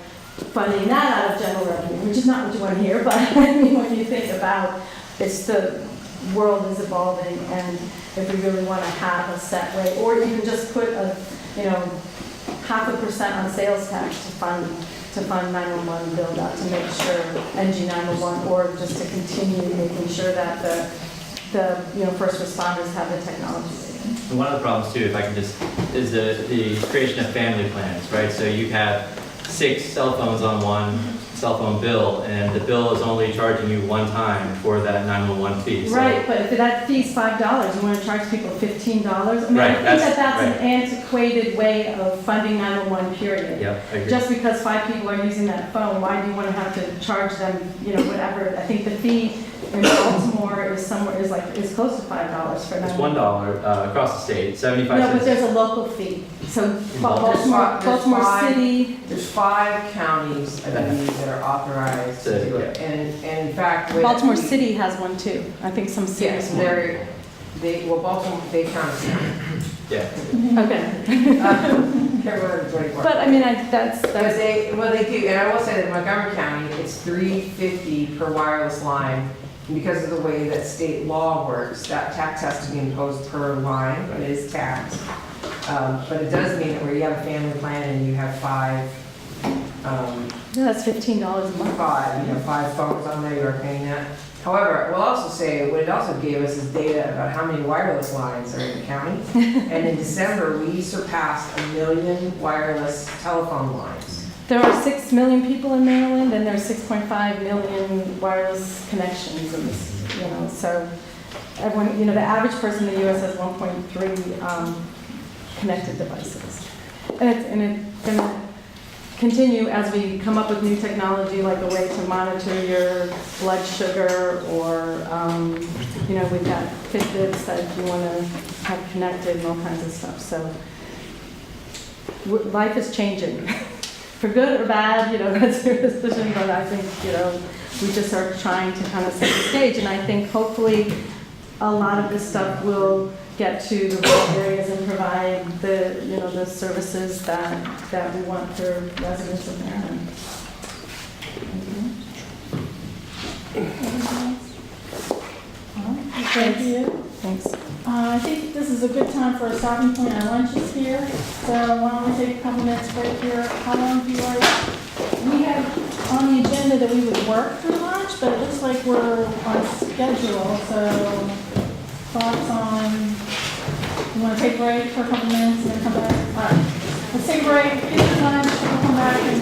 funding that out of general revenue, which is not what you want to hear, but when you think about it's the world is evolving, and if we really want to have a set rate, or even just put a 0.5% on sales tax to fund 911 build out to make sure NG 911, or just to continue making sure that the first responders have the technology. And one of the problems too, if I can just, is the creation of family plans, right? So you have 6 cell phones on one cell phone bill, and the bill is only charging you one time for that 911 fee. So right, but if that fee's $5, you want to charge people $15? I mean, right, I think that's an antiquated way of funding 911, period. Yep, I agree. Just because 5 people are using that phone, why do you want to have to charge them, whatever? I think the fee in Baltimore is close to $5 for 911. It's $1 across the state, 75 No, cents. but there's a local fee. So Baltimore City. There's 5 counties, I believe, that are authorized to do it. And in fact, Baltimore City has one too. I think some cities. Yes, Baltimore, they count as county. Yeah. Okay. But I mean, that's. They do, and I will say that in Montgomery County, it's $3.50 per wireless line. And because of the way that state law works, that tax has to be imposed per line, it is taxed. But it does mean that where you have a family plan and you have 5, that's $15 a month. 5 phones on there, you are paying that. However, we'll also say, what it also gave us is data about how many wireless lines are in the county. And in December, we surpassed 1 million wireless telephone lines. There are 6 million people in Maryland, and there's 6.5 million wireless connections. And so everyone, the average person in the U.S. has 1.3 connected devices, and it's going to continue as we come up with new technology, like a way to monitor your blood sugar, or we've got Fitbits that you want to have connected and all kinds of stuff. So life is changing. For good or bad, that's your decision, but I think, we just are trying to kind of set the stage, and I think hopefully a lot of this stuff will get to the rural areas and provide the services that we want for residents of Maryland. Thank you. Thanks. I think this is a good time for a stopping point. Our lunch is here, so why don't we take a couple minutes break here? How long do you like? We have on the agenda that we would work through lunch, but it looks like we're on schedule, so thoughts on, you want to take a break for a couple minutes and then come back? All right, let's take a break, get the lunch, we'll come back and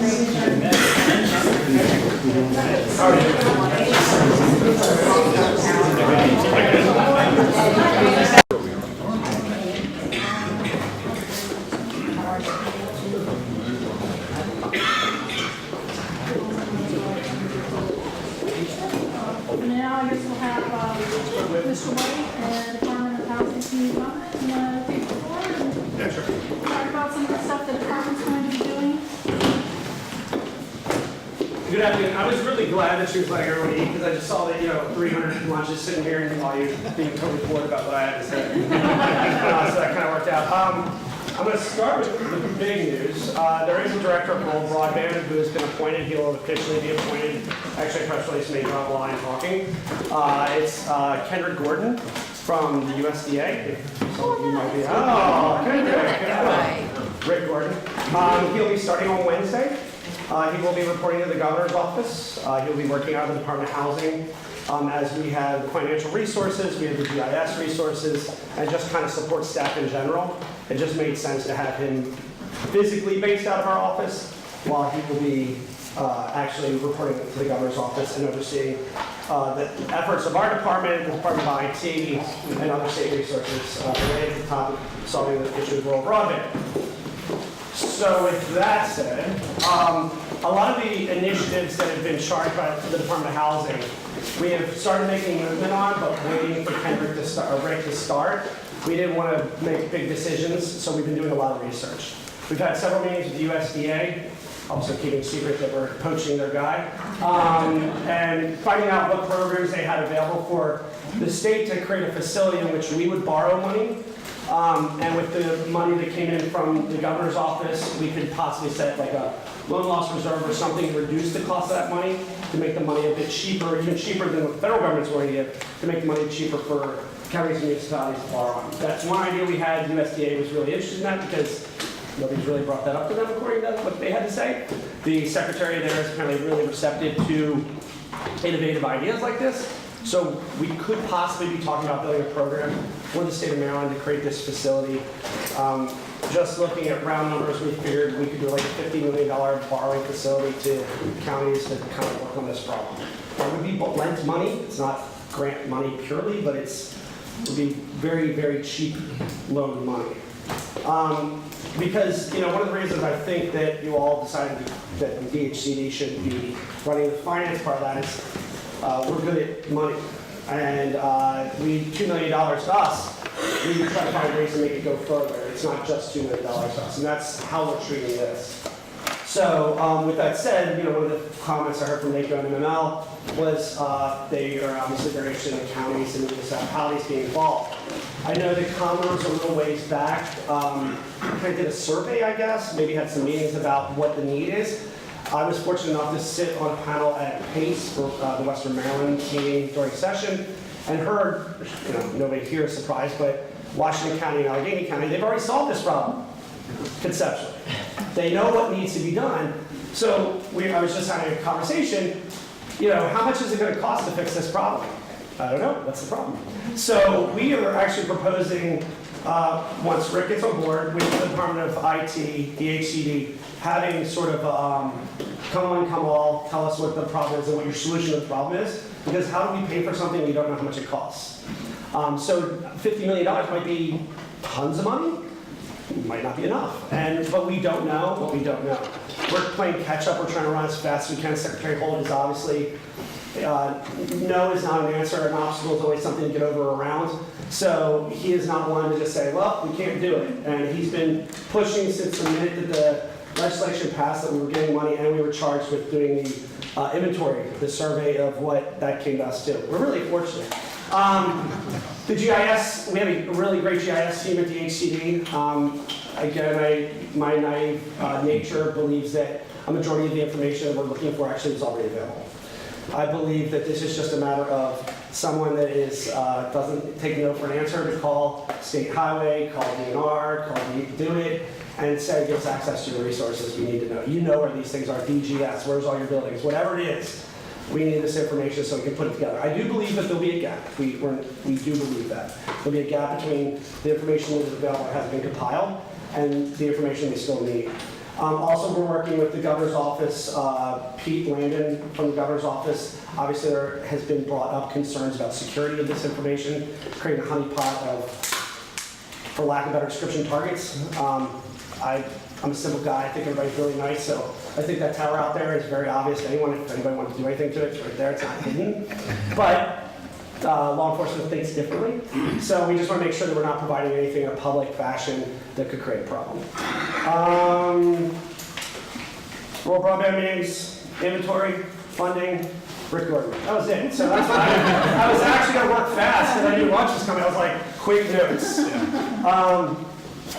now I guess we'll have Mr. White and Department of Housing Community Development take the floor and talk about some of the stuff the department's going to be doing. Good afternoon. I was really glad that she was letting everyone eat, because I just saw that 300 lunches sitting here, and while you're being totally bored about what I had to say. So that kind of worked out. I'm going to start with the big news. There is a director of rural broadband who has been appointed. He'll officially be appointed. Actually, a press release made online talking. It's Kendrick Gordon. from the USDA. Some of you might be, oh, okay, good. Rick Gordon. He'll be starting on Wednesday. He will be reporting to the governor's office. He'll be working out of the Department of Housing. As we have financial resources, we have the GIS resources, and just kind of support staff in general. It just made sense to have him physically based out of our office while he will be actually reporting to the governor's office and overseeing the efforts of our department, the Department of IT, and other state resources related to the topic of solving the issue of rural broadband. So with that said, a lot of the initiatives that have been charged by the Department of Housing, we have started making movement on, but waiting for Kendrick to start, or Rick to start. We didn't want to make big decisions, so we've been doing a lot of research. We've had several meetings with the USDA, also keeping secret that we're poaching their guy, and finding out what programs they had available for the state to create a facility in which we would borrow money. And with the money that came in from the governor's office, we could possibly set like a loan loss reserve or something to reduce the cost of that money, to make the money a bit cheaper, even cheaper than what the federal government's going to give, to make the money cheaper for counties and municipalities to borrow on. That's one idea we had. USDA was really interested in that because nobody's really brought that up to them according to what they had to say. The secretary there is apparently really receptive to innovative ideas like this. So we could possibly be talking about building a program for the state of Maryland to create this facility. Just looking at round numbers, we figured we could do like a $50 million borrowing facility to counties to kind of work on this problem. It would be lent money. It's not grant money purely, but it would be very, very cheap loan money. Because, you know, one of the reasons I think that you all decided that the DHCD should be running the finance part of that is we're good at money. And we $2 million to us, we try to find ways to make it go further. It's not just $2 million to us, and that's how we're treating this. So with that said, you know, one of the comments I heard from NACO and MML was they are obviously very interested in counties and municipalities being involved. I know that Commerce a little ways back kind of did a survey, I guess, maybe had some meetings about what the need is. I was fortunate enough to sit on a panel at PACE for the Western Maryland meeting during session and heard, you know, nobody here is surprised, but Washington County and Allegheny County, they've already solved this problem conceptually. They know what needs to be done. So I was just having a conversation, you know, how much is it going to cost to fix this problem? I don't know, that's the problem. So we are actually proposing, once Rick gets on board with the Department of IT, DHCD, having sort of come one, come all, tell us what the problem is and what your solution to the problem is. Because how do we pay for something we don't know how much it costs? So $50 million might be tons of money. It might not be enough. But we don't know what we don't know. We're playing catch up. We're trying to run as fast as we can. Secretary Holt is obviously, no is not an answer. An obstacle is always something to get over or around. So he is not one to just say, well, we can't do it. And he's been pushing since the minute that the legislation passed that we were getting money and we were charged with doing the inventory, the survey of what that came to us to. We're really fortunate. The GIS, we have a really great GIS team at DHCD. Again, my naive nature believes that a majority of the information that we're looking for actually is already available. I believe that this is just a matter of someone that is doesn't take no for an answer to call State Highway, call DNR, call Do It, and say, give us access to the resources we need to know. You know where these things are, DGS, where's all your buildings, whatever it is. We need this information so we can put it together. I do believe that there'll be a gap. We do believe that. There'll be a gap between the information that is available and has been compiled and the information we still need. Also, we're working with the governor's office, Pete Landon from the governor's office. Obviously, there has been brought up concerns about security of this information, creating a honeypot of, for lack of a better description, targets. I'm a simple guy. I think everybody's really nice, so I think that tower out there is very obvious to anyone. If anybody wants to do anything to it, it's right there. It's not hidden. But law enforcement thinks differently. So we just want to make sure that we're not providing anything in a public fashion that could create a problem. Rural broadband meetings, inventory, funding, Rick Gordon. That was it. So that's why I was actually going to work fast because I knew lunch was coming. I was like, quick notes.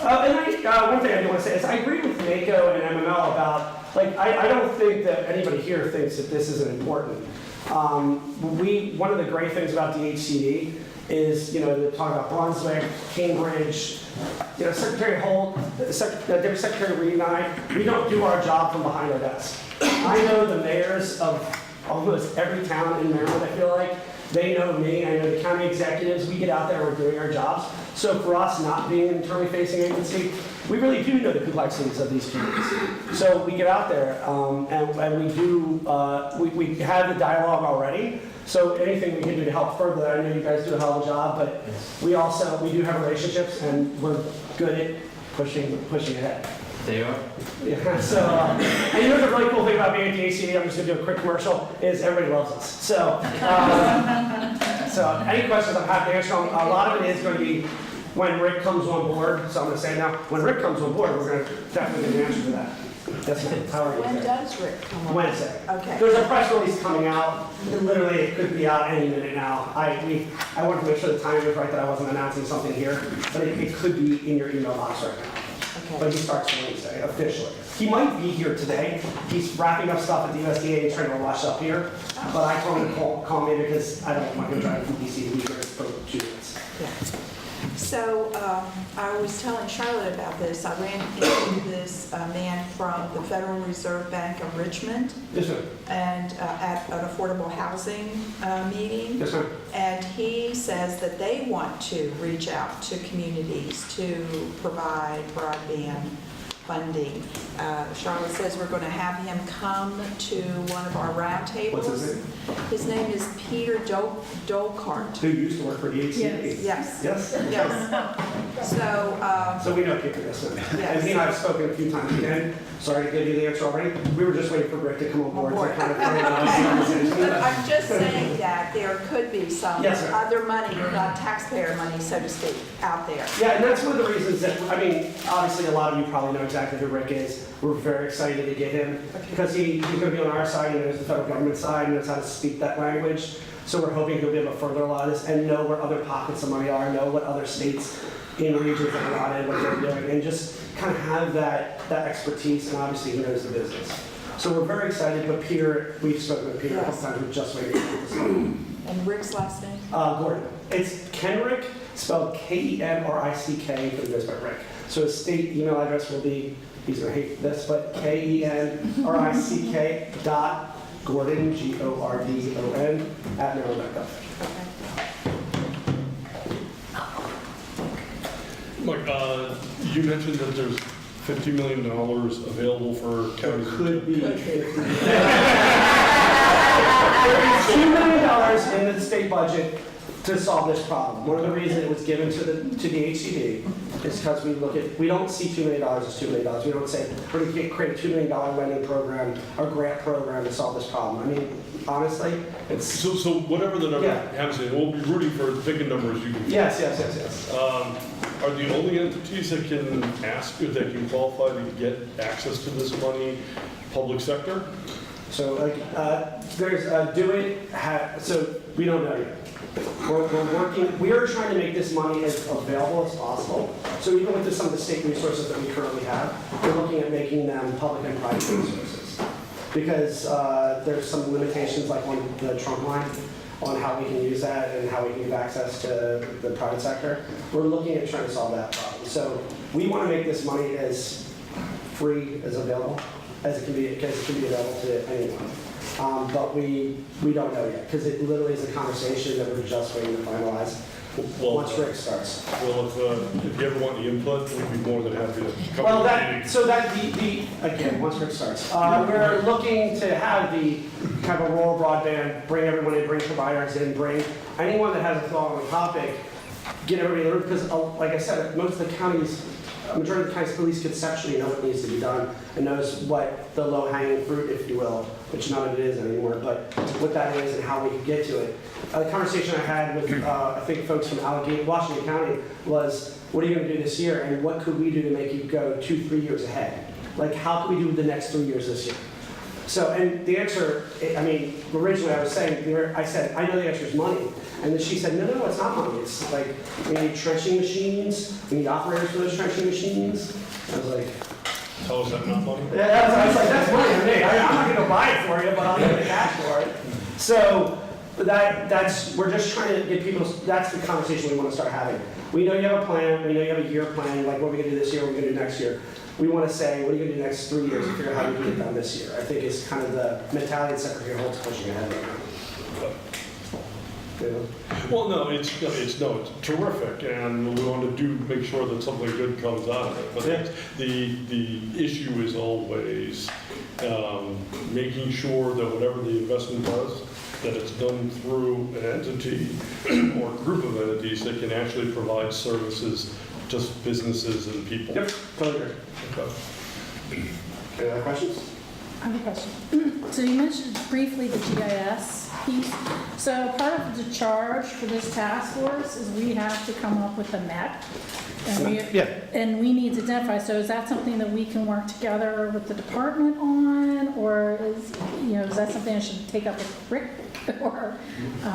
One thing I do want to say is I agree with NACO and MML about, like, I don't think that anybody here thinks that this isn't important. One of the great things about DHCD is, you know, they talk about Brunswick, Cambridge, you know, Secretary Holt, Deputy Secretary Reed and I, we don't do our job from behind our desk. I know the mayors of almost every town in Maryland, I feel like. They know me, I know the county executives, we get out there, we're doing our jobs. So for us not being an internally facing agency, we really do know the complexities of these communities. So we get out there and we do, we have the dialogue already. So anything we can do to help further that, I know you guys do a hell of a job, but we do have relationships and we're good at pushing ahead. They are. Yeah, so, and you know the really cool thing about being at the ACD, I'm just gonna do a quick commercial, is everybody loves us. So, so any questions I'm happy to answer. A lot of it is gonna be when Rick comes on board, so I'm gonna say now, when Rick comes on board, we're gonna definitely get an answer to that. That's not how we're When gonna does Rick come on? Wednesday. Okay. There's a press release coming out, literally it could be out any minute now. I wanted to make sure the timing was right, that I wasn't announcing something here, but it could be in your email box right now. But he starts Wednesday, officially. He might be here today. He's wrapping up stuff at the USDA and trying to rush up here. But I told him to call me because I don't want him driving from DC to be here for 2 minutes. So I was telling Charlotte about this. I ran into this man from the Federal Reserve Bank of Richmond. Yes, sir. And at an affordable housing meeting. Yes, sir. And he says that they want to reach out to communities to provide broadband funding. Charlotte says we're going to have him come to one of our roundtables. What's his name? His name is Peter Dolkart. Who used to work for the HCA. Yes. Yes? Yes. So we know Peter, yes, sir. Yes. And he and I have spoken a few times again. Sorry to give you the answer already. We were just waiting for Rick to come on board. To kind of But I'm just saying that there could be some Yes, sir. other money, not taxpayer money, so to speak, out there. Yeah, and that's one of the reasons that, I mean, obviously a lot of you probably know exactly who Rick is. We're very excited to get him because he's going to be on our side, he knows the federal government side, he knows how to speak that language. So we're hoping he'll be able to further a lot of this and know where other pockets of money are, know what other states in regions that are not in, what they're doing, and just kind of have that expertise, and obviously he knows the business. So we're very excited, but Peter, we've spoken with Peter a couple times, we're just waiting for this. And Rick's last name? Gordon. It's Kenrick, spelled Kenrick, but he goes by Rick. So his state email address will be, he's gonna hate this, but KENRICK.Gordon, GORDON, @maryland.gov. Mike, you mentioned that there's $50 million available for counties. Could be. There is $2 million in the state budget to solve this problem. One of the reasons it was given to the HCD is because we don't see $2 million as $2 million. We don't say, we're going to create a $2 million lending program or grant program to solve this problem. I mean, honestly, it's... So whatever the number happens to be, we'll be rooting for as big a number as you can. Yes. Are the only entities that can ask, if they can qualify to get access to this money, public sector? So there's so we don't know yet. We're working, we are trying to make this money as available as possible. So even with some of the state resources that we currently have, we're looking at making them public and private resources. Because there's some limitations like on the trunk line, on how we can use that and how we can give access to the private sector. We're looking at trying to solve that problem. So we want to make this money as free as available as it can be, because it can be available to anyone. But we don't know yet, because it literally is a conversation that we're just waiting to finalize once Rick starts. Well, if you ever want the input, we'd be more than happy to come Well, to the meeting. again, once Rick starts, we're looking to have the kind of a rural broadband, bring everyone in, bring providers in, bring anyone that has a thought on the topic, get everybody in, because like I said, most of the counties, majority of the counties at least conceptually know what needs to be done and knows what the low-hanging fruit, if you will, which none of it is anymore, but what that is and how we can get to it. The conversation I had with, I think, folks from Washington County was, what are you going to do this year, and what could we do to make you go 2-3 years ahead? Like, how can we do the next 3 years this year? So, and the answer, I mean, originally I was saying, I said, I know the answer is money. And then she said, no, it's not money. It's like, we need trenching machines, we need operators for those trenching machines. I was like, tell us that's not money? Yeah, I was like, that's money to me. I'm not going to buy it for you, but I'll give you the cash for it. So, But we're just trying to get people, that's the conversation we want to start having. We know you have a plan, we know you have a year plan, like what are we gonna do this year, what are we gonna do next year. We want to say, what are you gonna do next 3 years and figure out how you can get done this year. I think is kind of the mentality that Secretary Holt's pushing ahead right now. Well, no, it's terrific, and we want to make sure that something good comes out of it. But the issue is always making sure that whatever the investment does, that it's done through an entity or group of entities that can actually provide services to businesses and people. Yep, totally agree. Okay. Any other questions? I have a question. So you mentioned briefly the GIS piece. So part of the charge for this task force is we have to come up with a map. And we need to identify, so is that something that we can work together with the department on? Or is that something I should take up with Rick? Or,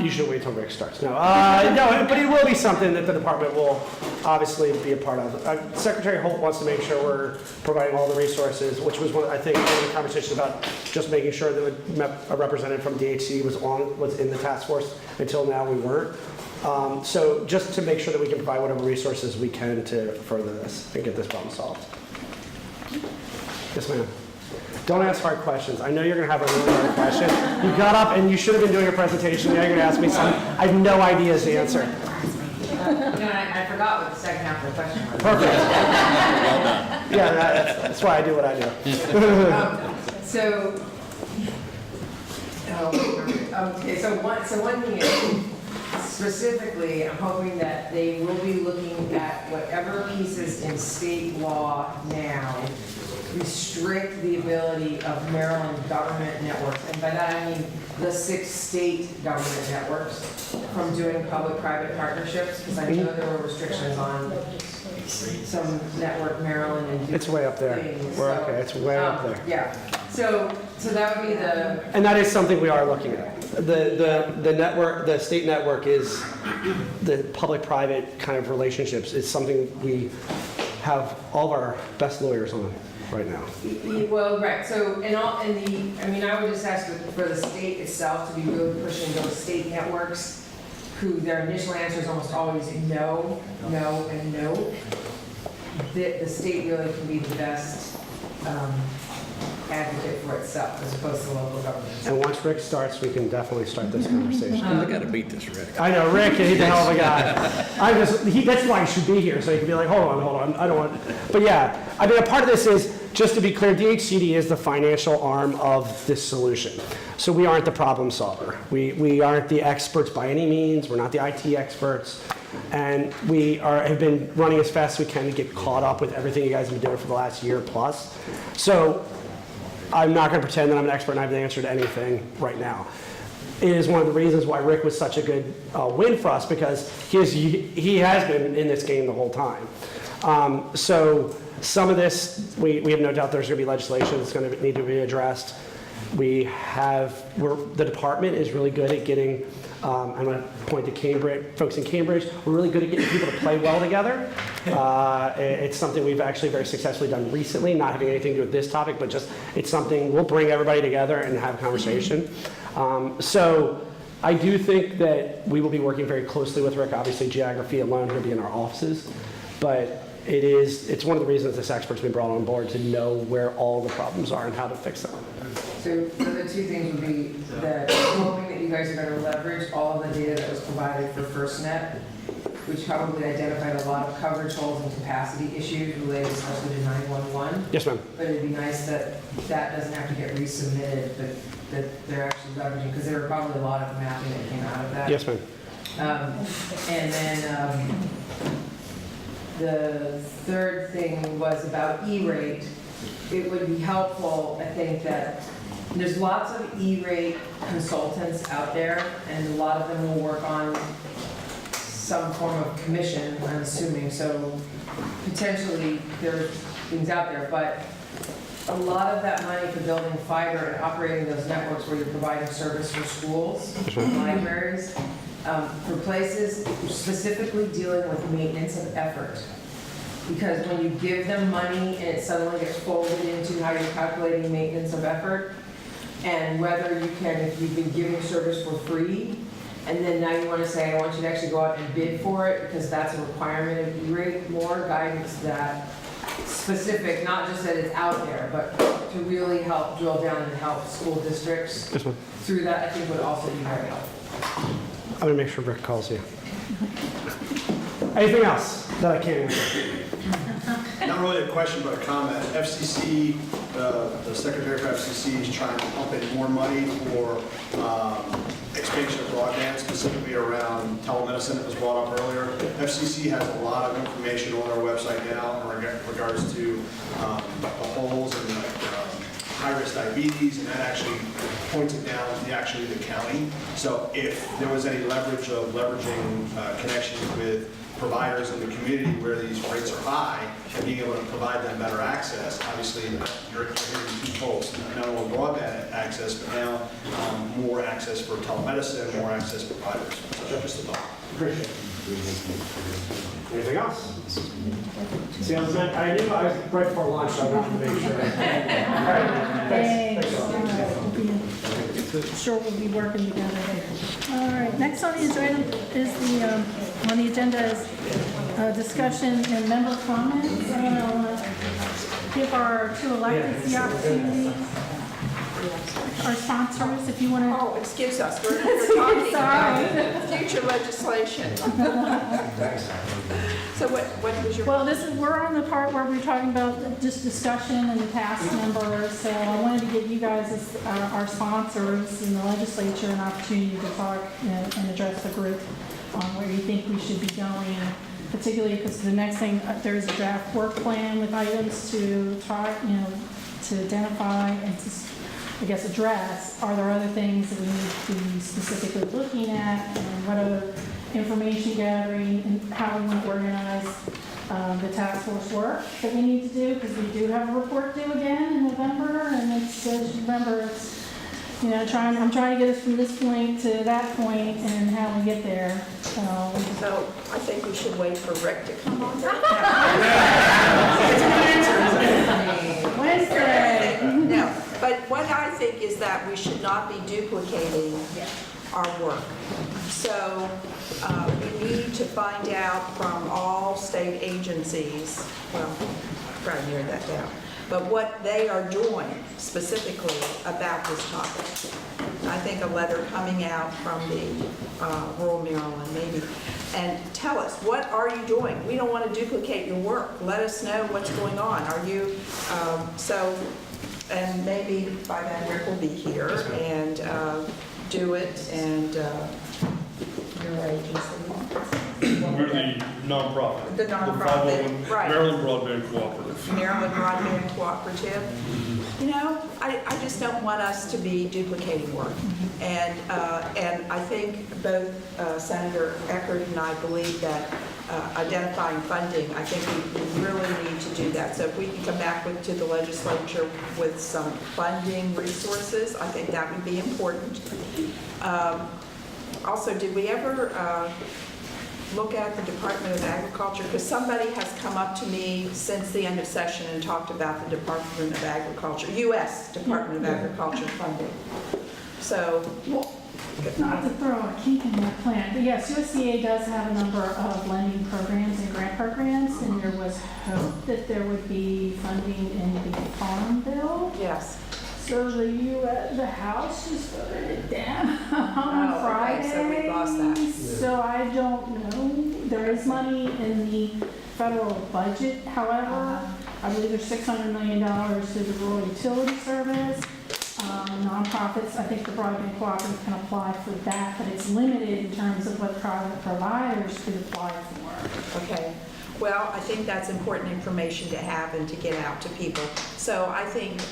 You should wait till Rick starts. No, no, but it will be something that the department will obviously be a part of. Secretary Holt wants to make sure we're providing all the resources, which was I think one of the conversations about just making sure that a representative from DHC was in the task force. Until now, we weren't. So just to make sure that we can provide whatever resources we can to further this and get this problem solved. Yes, ma'am. Don't ask hard questions. I know you're going to have a really hard question. You got up and you should have been doing a presentation. Now you're going to ask me something. I have no idea is the answer. I forgot what the second half of the question was. Perfect. Yeah, that's why I do what I do. So one thing is, specifically, I'm hoping that they will be looking at whatever pieces in state law now restrict the ability of Maryland government networks, and by that I mean the 6 state government networks, from doing public-private partnerships, because I know there were restrictions on some network Maryland and it's way up there. We're okay. It's way up there. Yeah. So that would be the. And that is something we are looking at. The network, the state network is the public-private kind of relationships. It's something we have all of our best lawyers on right now. Well, right. So I would just ask for the state itself to be really pushing those state networks, who their initial answer is almost always no, no, and no. The state really can be the best advocate for itself as opposed to local governments. And once Rick starts, we can definitely start this conversation. I got to beat this Rick. I know, Rick, he's a hell of a guy. That's why he should be here, so he can be like, hold on, I don't want. But yeah, I mean, a part of this is, just to be clear, DHCD is the financial arm of this solution. So we aren't the problem solver. We aren't the experts by any means. We're not the IT experts. And we have been running as fast as we can to get caught up with everything you guys have been doing for the last year plus. So I'm not going to pretend that I'm an expert and I have the answer to anything right now. It is one of the reasons why Rick was such a good win for us, because he has been in this game the whole time. So some of this, we have no doubt there's going to be legislation that's going to need to be addressed. The department is really good at getting, I'm going to point to Cambridge, folks in Cambridge, we're really good at getting people to play well together. It's something we've actually very successfully done recently, not having anything to do with this topic, but just it's something we'll bring everybody together and have a conversation. So I do think that we will be working very closely with Rick. Obviously, geography alone will be in our offices, but it's one of the reasons this expert's been brought on board, to know where all the problems are and how to fix them. So the 2 things would be that hoping that you guys are going to leverage all of the data that was provided for FirstNet, which probably identified a lot of coverage holes and capacity issues related especially to 911. Yes, ma'am. But it'd be nice that doesn't have to get resubmitted, but that they're actually leveraging, because there were probably a lot of mapping that came out of that. Yes, ma'am. And then the third thing was about E-rate. It would be helpful, I think, that there's lots of E-rate consultants out there, and a lot of them will work on some form of commission, I'm assuming. So potentially there's things out there, but a lot of that money for building fiber and operating those networks where you're providing service for schools, libraries, for places specifically dealing with maintenance of effort. Because when you give them money and it suddenly gets folded into how you're calculating maintenance of effort, and whether you can, if you've been giving service for free, and then now you want to say, I want you to actually go out and bid for it, because that's a requirement of E-rate, more guidance that specific, not just that it's out there, but to really help drill down and help school districts through that, I think would also be very helpful. I'm gonna make sure Rick calls you. Anything else that I can't answer? Not really a question, but a comment. FCC, the Secretary for FCC is trying to pump in more money for expansion of broadband, specifically around telemedicine that was brought up earlier. FCC has a lot of information on our website now in regards to the holes and high-risk diabetes, and that actually points it down to actually the county. So if there was any leveraging connections with providers in the community where these rates are high and being able to provide them better access, obviously you're hitting two poles, not only broadband access, but now more access for telemedicine, more access for providers. So just a thought. Appreciate it. Anything else? See, I knew I was right before lunch, so I wanted to make sure. All right, thanks. Sure, we'll be working together. All right, next on the agenda is discussion and member comments. Give our two electeds the opportunity. Our sponsors, if you want to. Oh, excuse us, we're talking about future legislation. So what was your? Well, we're on the part where we're talking about just discussion and the past members. So I wanted to give you guys, as our sponsors in the legislature, an opportunity to talk and address the group on where you think we should be going, particularly because the next thing, there's a draft work plan with items to try, to identify and to, I guess, address. Are there other things that we need to be specifically looking at, and what other information gathering and how we want to organize the task force work that we need to do, because we do have a report due again in November, and it's, remember, it's, I'm trying to get us from this point to that point and how we get there. So I think we should wait for Rick to come on. Wednesday. No, but what I think is that we should not be duplicating our work. So we need to find out from all state agencies, well, probably narrow that down, but what they are doing specifically about this topic. I think a letter coming out from the rural Maryland maybe, and tell us, what are you doing? We don't want to duplicate your work. Let us know what's going on. Are you, and maybe by then Rick will be here and do it, and your agency. We're the nonprofit. The nonprofit, The 501 right. Maryland Broadband Cooperative. Maryland Broadband Cooperative. I just don't want us to be duplicating work. And I think both Senator Eckert and I believe that identifying funding, I think we really need to do that. So if we can come back to the legislature with some funding resources, I think that would be important. Also, did we ever look at the Department of Agriculture? Because somebody has come up to me since the end of session and talked about the Department of Agriculture, U.S. Department of Agriculture funding. So, not to throw a kink in that plan, but yes, USDA does have a number of lending programs and grant programs, and there was hope that there would be funding in the Farm Bill. Yes. So the House just voted it down on Friday. Okay, so we lost that. So I don't know. There is money in the federal budget, however. I believe there's $600 million to the Rural Utility Service. Nonprofits, I think the Broadband Cooperative can apply for that, but it's limited in terms of what private providers could apply for. Okay. Well, I think that's important information to have and to get out to people. So I think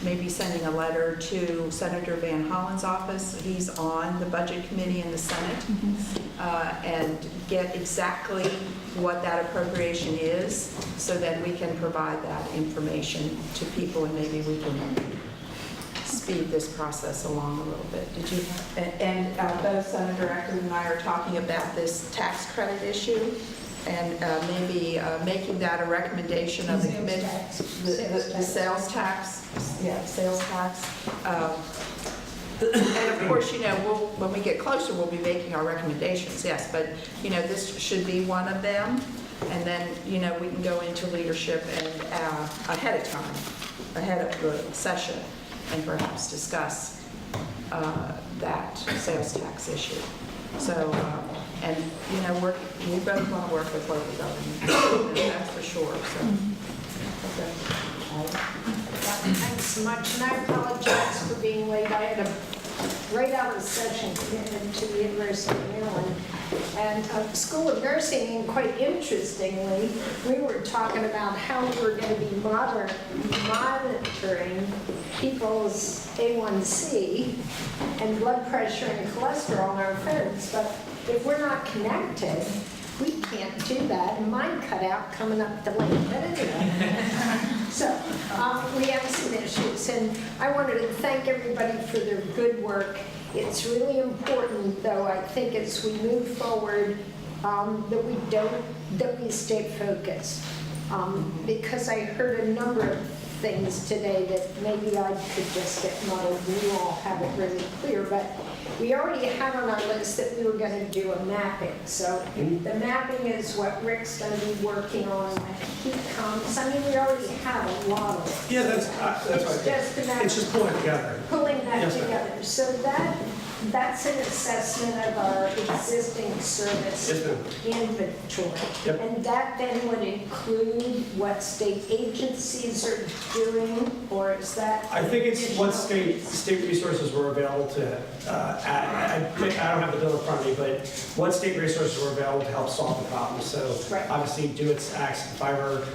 maybe sending a letter to Senator Van Hollen's office. He's on the Budget Committee in the Senate, and get exactly what that appropriation is so that we can provide that information to people, and maybe we can speed this process along a little bit. Did you? And both Senator Eckert and I are talking about this tax credit issue, and maybe making that a recommendation of the committee. The sales tax. Yeah, sales tax. And of course, when we get closer, we'll be making our recommendations, yes, but, this should be one of them. And then, we can go into leadership and ahead of time, ahead of the session, and perhaps discuss that sales tax issue. So, we both want to work with local government, that's for sure, so. Okay. Thanks so much, and I apologize for being late. I had a right out of session commitment to the University of Maryland and School of Nursing, and quite interestingly, we were talking about how we're going to be monitoring people's A1C and blood pressure and cholesterol on our phones, but if we're not connected, we can't do that, and mine cut out coming up the lane, but anyway. So, we have some issues, and I wanted to thank everybody for their good work. It's really important, though, I think as we move forward, that we stay focused. Because I heard a number of things today that maybe I could just get muddled, and you all have it really clear, but we already had on our list that we were going to do a mapping. So the mapping is what Rick's going to be working on when he comes. I mean, we already have a lot of it. Yeah, that's right. It's just pulling it together. Pulling that Yes, ma'am. together. So that's an assessment of our existing service Yes, ma'am. inventory. Yep. And that then would include what state agencies are doing, or is that? I think it's what state resources were available to, I don't have the bill in front of me, but what state resources were available to help solve the problem. So obviously DeWitt's Axe, Fiber,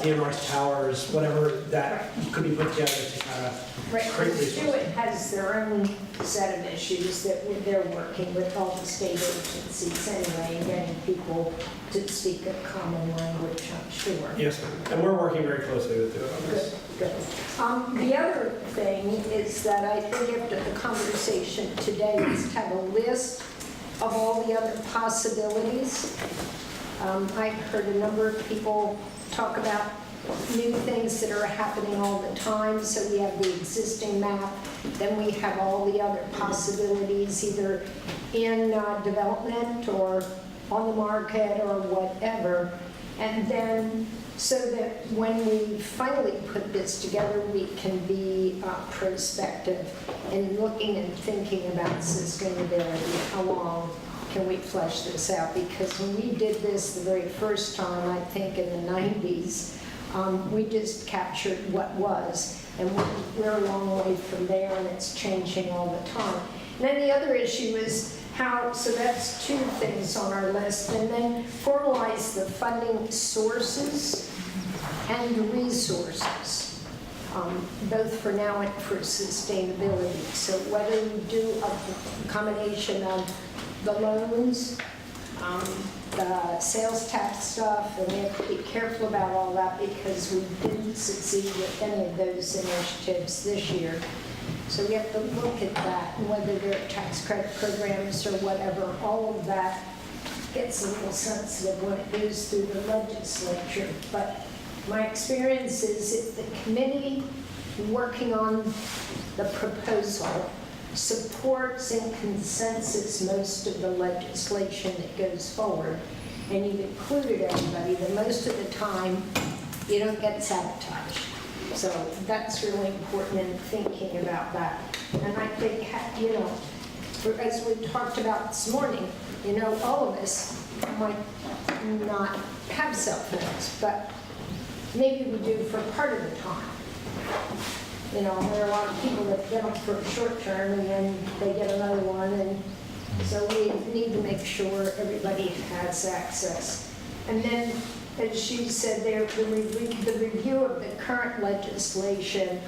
DMR's Towers, whatever that could be put together to kind of create resources. DeWitt has their own set of issues that they're working with all the state agencies anyway, and getting people to speak a common language, I'm sure. Yes, ma'am. And we're working very closely with DeWitt on this. Good. The other thing is that I think after the conversation today is to have a list of all the other possibilities. I've heard a number of people talk about new things that are happening all the time. So we have the existing map, then we have all the other possibilities either in development or on the market or whatever. And then so that when we finally put this together, we can be prospective in looking and thinking about sustainability. How long can we flesh this out? Because when we did this the very first time, I think in the 90s, we just captured what was, and we're a long way from there, and it's changing all the time. And then the other issue is how, so that's two things on our list, and then formalize the funding sources and the resources, both for now and for sustainability. So whether we do a combination of the loans, the sales tax stuff, and we have to be careful about all that because we didn't succeed with any of those initiatives this year. So we have to look at that, and whether they're tax credit programs or whatever, all of that gets a little sensitive when it goes through the legislature. But my experience is if the committee working on the proposal supports in consensus most of the legislation that goes forward, and you've included everybody, then most of the time you don't get sabotaged. So that's really important in thinking about that. And I think, as we talked about this morning, all of us might not have cell phones, but maybe we do for part of the time. There are a lot of people that get them for a short term and then they get another one, and so we need to make sure everybody has access. And then, as she said there, the review of the current legislation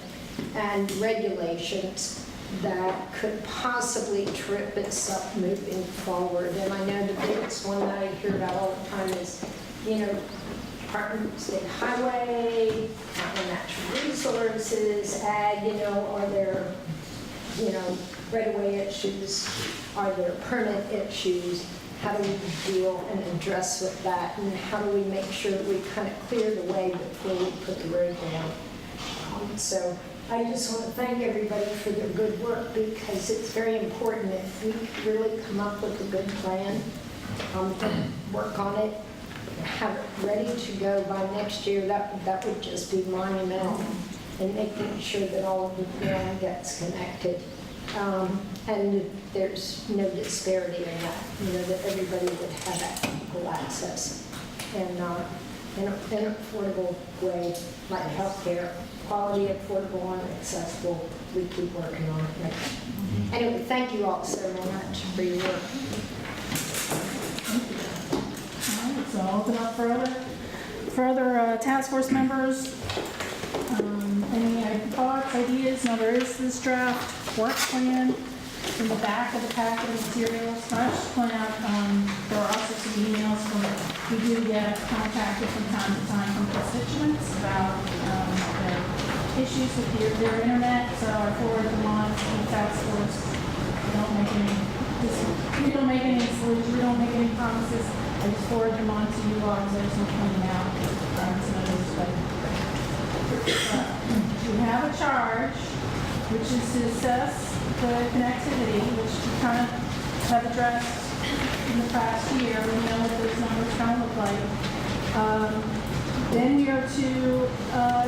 and regulations that could possibly trip us up moving forward. And I know the biggest one that I hear about all the time is, Department of State Highway, Natural Resources, Ag, are there, right-of-way issues? Are there permit issues? How do we deal and address with that? And how do we make sure that we kind of clear the way before we put the road down? So I just want to thank everybody for their good work because it's very important if we really come up with a good plan, and work on it, have it ready to go by next year, that would just be monumental in making sure that all of the ground gets connected. And there's no disparity in that, that everybody would have equal access and in an affordable way, like healthcare, quality, affordable, and accessible. We keep working on it. Anyway, thank you all so much for your work. All right, so I'll open up for other task force members. Any thoughts, ideas? Now, there is this draft work plan in the back of the packet of materials. I just point out, there are also some emails we do get contacted from time to time from constituents about their issues with their internet. So I forward them on to the task force. We don't make any solutions, we don't make any promises. I just forward them on to you all, so there's no coming out. You have a charge, which is to assess the connectivity, which we kind of have addressed in the past year. We know what those numbers kind of look like. Then we are to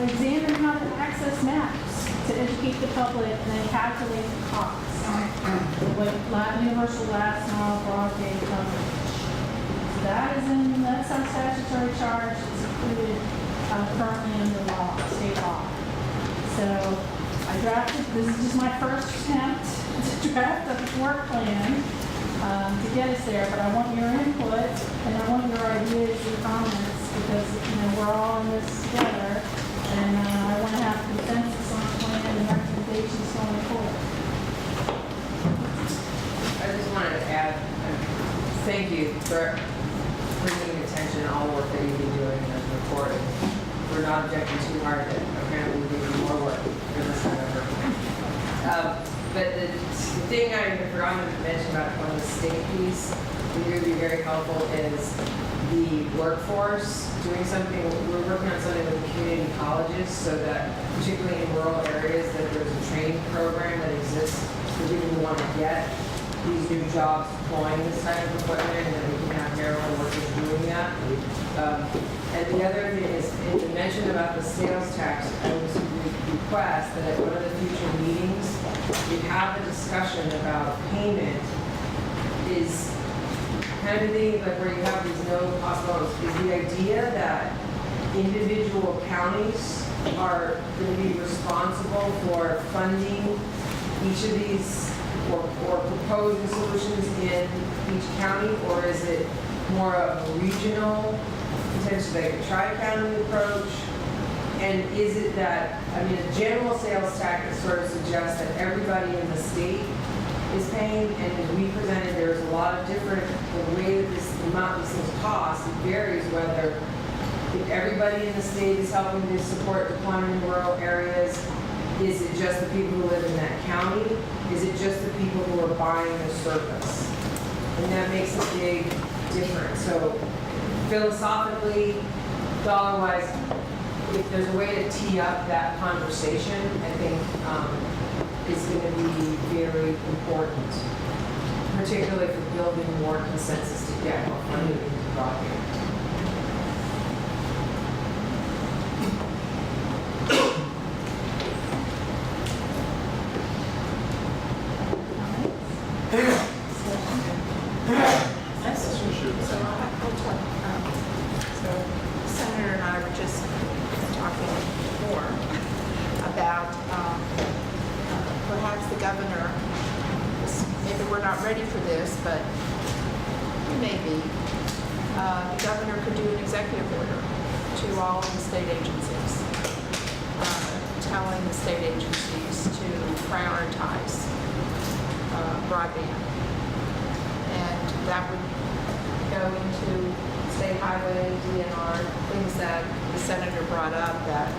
examine how to access maps to educate the public and then calculate the costs. What universal last mile broadband coverage. So that's our statutory charge. It's included currently under law, state law. So I drafted, this is just my first attempt to draft a work plan to get us there, but I want your input and I want your ideas and comments because, we're all in this together and I want to have consensus on the plan and recommendations going forward. I just wanted to add, thank you for bringing attention to all the work that you've been doing in this report. We're not objecting too hard that apparently we're doing more work for this November. But the thing I forgot to mention about on the state piece, that would be very helpful is the workforce doing something. We're working on something with the community colleges so that, particularly in rural areas, that there's a training program that exists for people who want to get these new jobs deploying this type of equipment, and that we can have Maryland workers doing that. And the other thing is, in the mention about the sales tax, I would request that at one of the future meetings, we have a discussion about payment is kind of thing like where you have these no possibilities. Is the idea that individual counties are going to be responsible for funding each of these or proposing solutions in each county, or is it more of a regional, potentially like a tri-county approach? And is it that, a general sales tax sort of suggests that everybody in the state is paying, and as we presented, there's a lot of different, the way that the amount these things cost, it varies whether if everybody in the state is helping to support deployment in rural areas. Is it just the people who live in that county? Is it just the people who are buying the service? And that makes a big difference. So philosophically, dollar-wise, if there's a way to tee up that conversation, I think is going to be very important, particularly for building more consensus to get more funding into broadband. So Senator and I were just talking more about perhaps the governor, maybe we're not ready for this, but maybe the governor could do an executive order to all of the state agencies, telling the state agencies to prioritize broadband. And that would go into state highway, DNR, things that the senator brought up that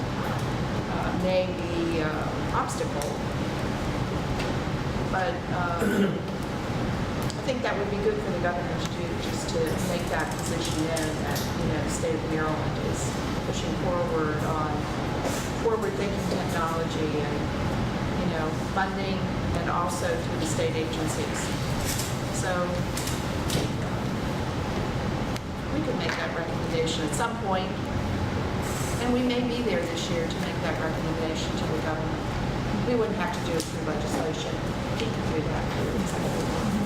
may be obstacle. But I think that would be good for the governors too, just to make that position known that, the state of Maryland is pushing forward on forward-thinking technology and, funding, and also through the state agencies. So we could make that recommendation at some point, and we may be there this year to make that recommendation to the government. We wouldn't have to do it through legislation. We could do that through executive order.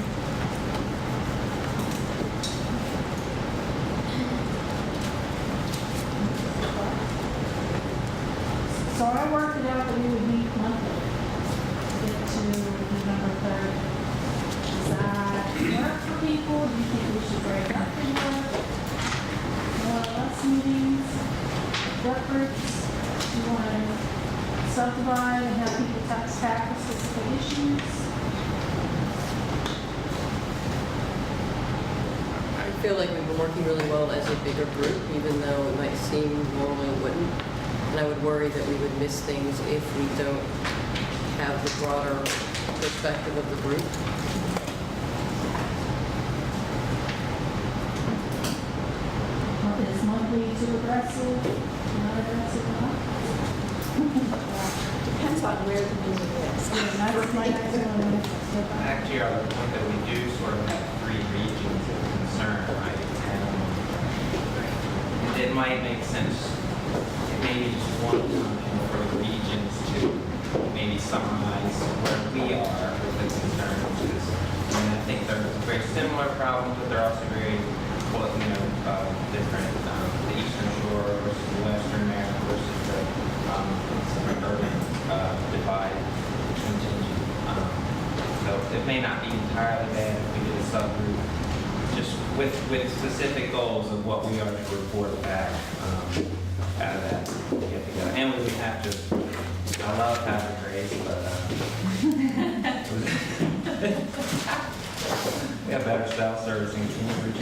So I worked it out that we would meet monthly to get to November 3rd. Does that work for people? Do you think we should break up in less meetings, work groups? Do you want to subdivide and have people tackle specific issues? I feel like we've been working really well as a bigger group, even though it might seem normally it wouldn't. And I would worry that we would miss things if we don't have the broader perspective of the group. Is monthly too aggressive, not aggressive enough? Depends on where the meeting is. That's my next one. Actually, our point that we do sort of have 3 regions of concern, right? And it might make sense, maybe just one time for the regions to maybe summarize where we are with the concerns, because I think they're very similar problems, but they're also very, different. The Eastern Shore versus the Western Maryland versus the urban divide contingent. So it may not be entirely bad if we did a subgroup, just with specific goals of what we are to report back out of that get together. And we would have to, I love having Grace, but we have better cell service in Cambridge.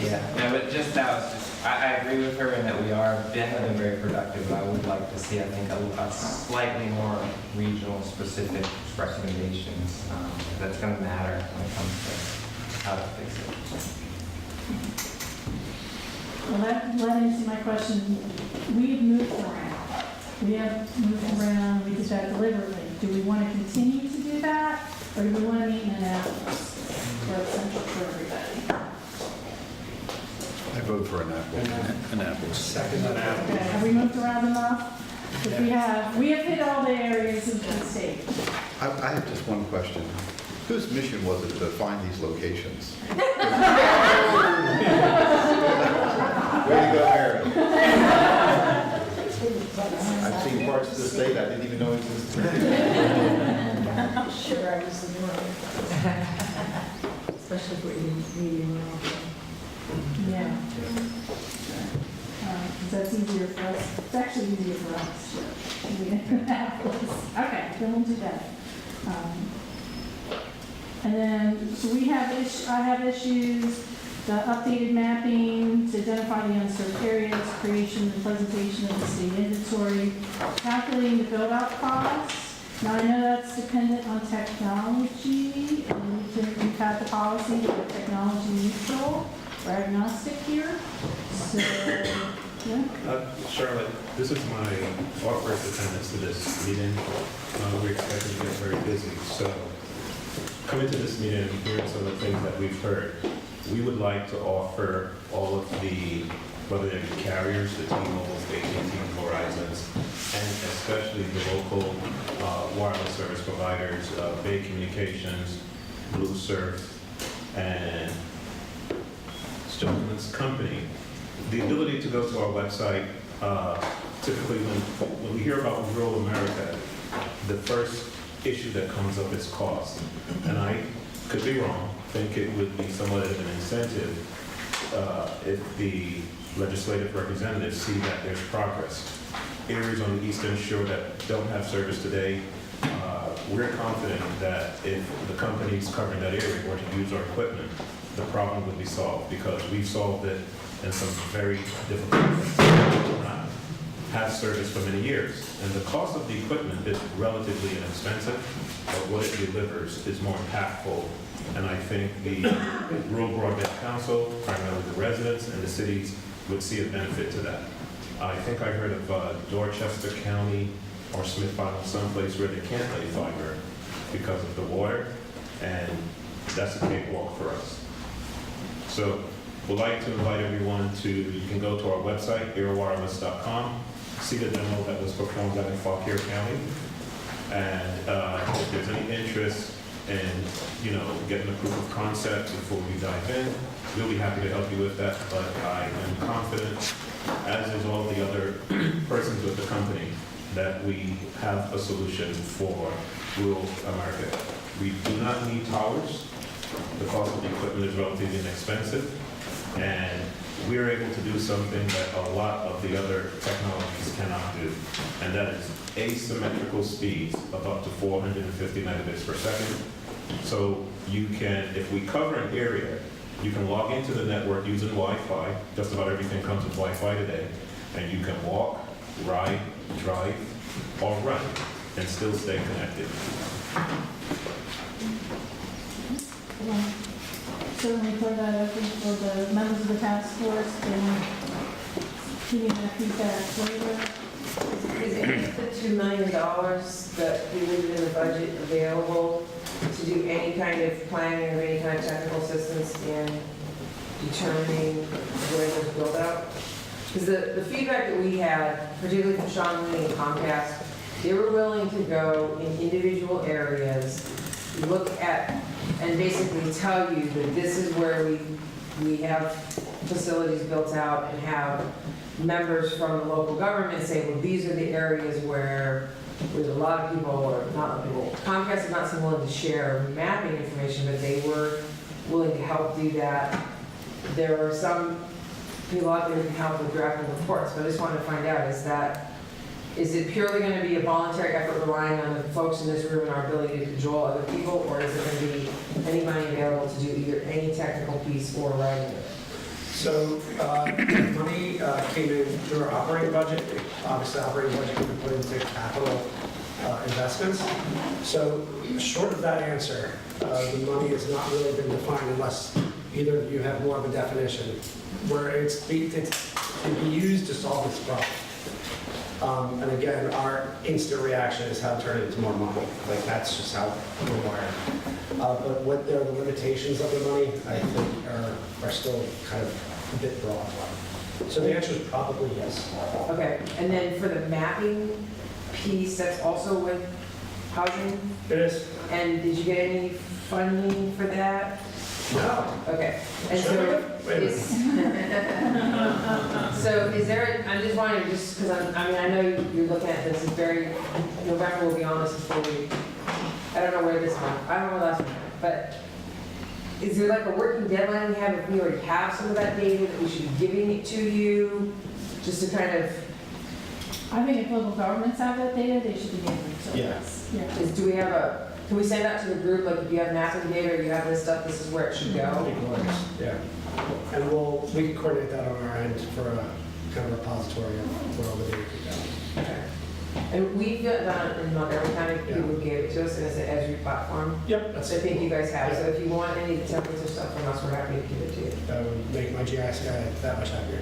Yeah, no, but just that was just, I agree with her in that we have been very productive, but I would like to see, I think, a slightly more regional specific recommendations. That's going to matter when it comes to how to fix it. Well, that led into my question. We've moved around. We have moved around, we did that deliberately. Do we want to continue to do that? Or do we want to meet in Annapolis for essential for everybody? I vote for Annapolis. Second Annapolis. Okay, have we moved around enough? Because we have hit all the areas of the state. I have just one question. Whose mission was it to find these locations? Way to go, Aaron. I've seen parts of the state I didn't even know existed. Sure, I was the one. Especially for meeting. Yeah. Because that's easier for us. It's actually easier for us to be in Annapolis. Okay, then we'll do that. And then, so we have, I have issues, the updated mapping to identify the unserved areas, creation and presentation of the state inventory, calculating the build-out costs. Now, I know that's dependent on technology, and we've had the policy that we're technology neutral, we're agnostic here. So, yeah. Charlotte, this is our first attendance to this meeting. We're expecting to get very busy, so coming to this meeting and hearing some of the things that we've heard, we would like to offer all of the, whether they're the carriers, the T-Mobiles, the AT&T, Verizons, and especially the local wireless service providers, Bay Communications, Blue Surf, and Gentleman's Company, the ability to go to our website. Typically, when we hear about rural America, the first issue that comes up is cost. And I could be wrong, think it would be somewhat of an incentive if the legislative representatives see that there's progress. Areas on the Eastern Shore that don't have service today, we're confident that if the companies covering that area were to use our equipment, the problem would be solved, because we've solved it in some very difficult places that do not have service for many years. And the cost of the equipment is relatively inexpensive, but what it delivers is more impactful And I think the Rural Broadband Council, primarily the residents and the cities, would see a benefit to that. I think I heard of Dorchester County or Smith Island, someplace where they can't lay fiber because of the water, and that's a cakewalk for us. So we'd like to invite everyone to, you can go to our website, airwireless.com, see the demo that was performed out in Fauquier County. And if there's any interest in, getting a proof of concept before we dive in, we'll be happy to help you with that. But I am confident, as is all the other persons with the company, that we have a solution for rural America. We do not need towers. The cost of the equipment is relatively inexpensive. And we're able to do something that a lot of the other technologies cannot do. And that is asymmetrical speeds of up to 450 megabits per second. So you can, if we cover an area, you can log into the network using Wi-Fi. Just about everything comes with Wi-Fi today. And you can walk, ride, drive, or run and still stay connected. Certainly put that open for the members of the task force and giving that feedback later. Is any of the $2 million that we leave in the budget available to do any kind of planning or any kind of technical assistance in determining where there's build out? Because the feedback that we had, particularly from Sean Lee and Comcast, they were willing to go in individual areas, look at, and basically tell you that this is where we have facilities built out, and have members from the local government say, well, these are the areas where there's a lot of people, or not a lot of people. Comcast is not so willing to share mapping information, but they were willing to help do that. There were some people out there who can help with drafting reports, but I just wanted to find out, is it purely going to be a voluntary effort relying on the folks in this room and our ability to control other people, or is it going to be any money available to do either any technical piece or writing it? So money came in through our operating budget. Obviously, the operating budget can be put into capital investments. So short of that answer, the money has not really been defined unless either of you have more of a definition where it's to be used to solve this problem. And again, our instant reaction is how to turn it into more money. Like, that's just how we're wired. But what are the limitations of the money, I think, are still kind of a bit broad. So the answer is probably yes. Okay, and then for the mapping piece, that's also with housing? It is. And did you get any funding for that? No. Okay. And so is there, I'm just wondering, just because I know you're looking at this, it's very, November will be on this before I don't know where this one, I don't know where last one, but is there like a working deadline we have if we already have some of that data that we should be giving it to you? Just to kind of. I think if local governments have that data, they should be giving it to Yeah. us. Yeah. Do we have can we send out to the group, like if you have mapping data or you have this stuff, this is where it should go? Yeah. And we can coordinate that on our end for a kind of repository of where all the data can go. Okay. And we've got done in Montgomery County, people gave it to us, and it's an Esri platform. Yep. I think you guys have. So if you want any templates or stuff from us, we're happy to give it to you. That would make my GIS guy that much happier.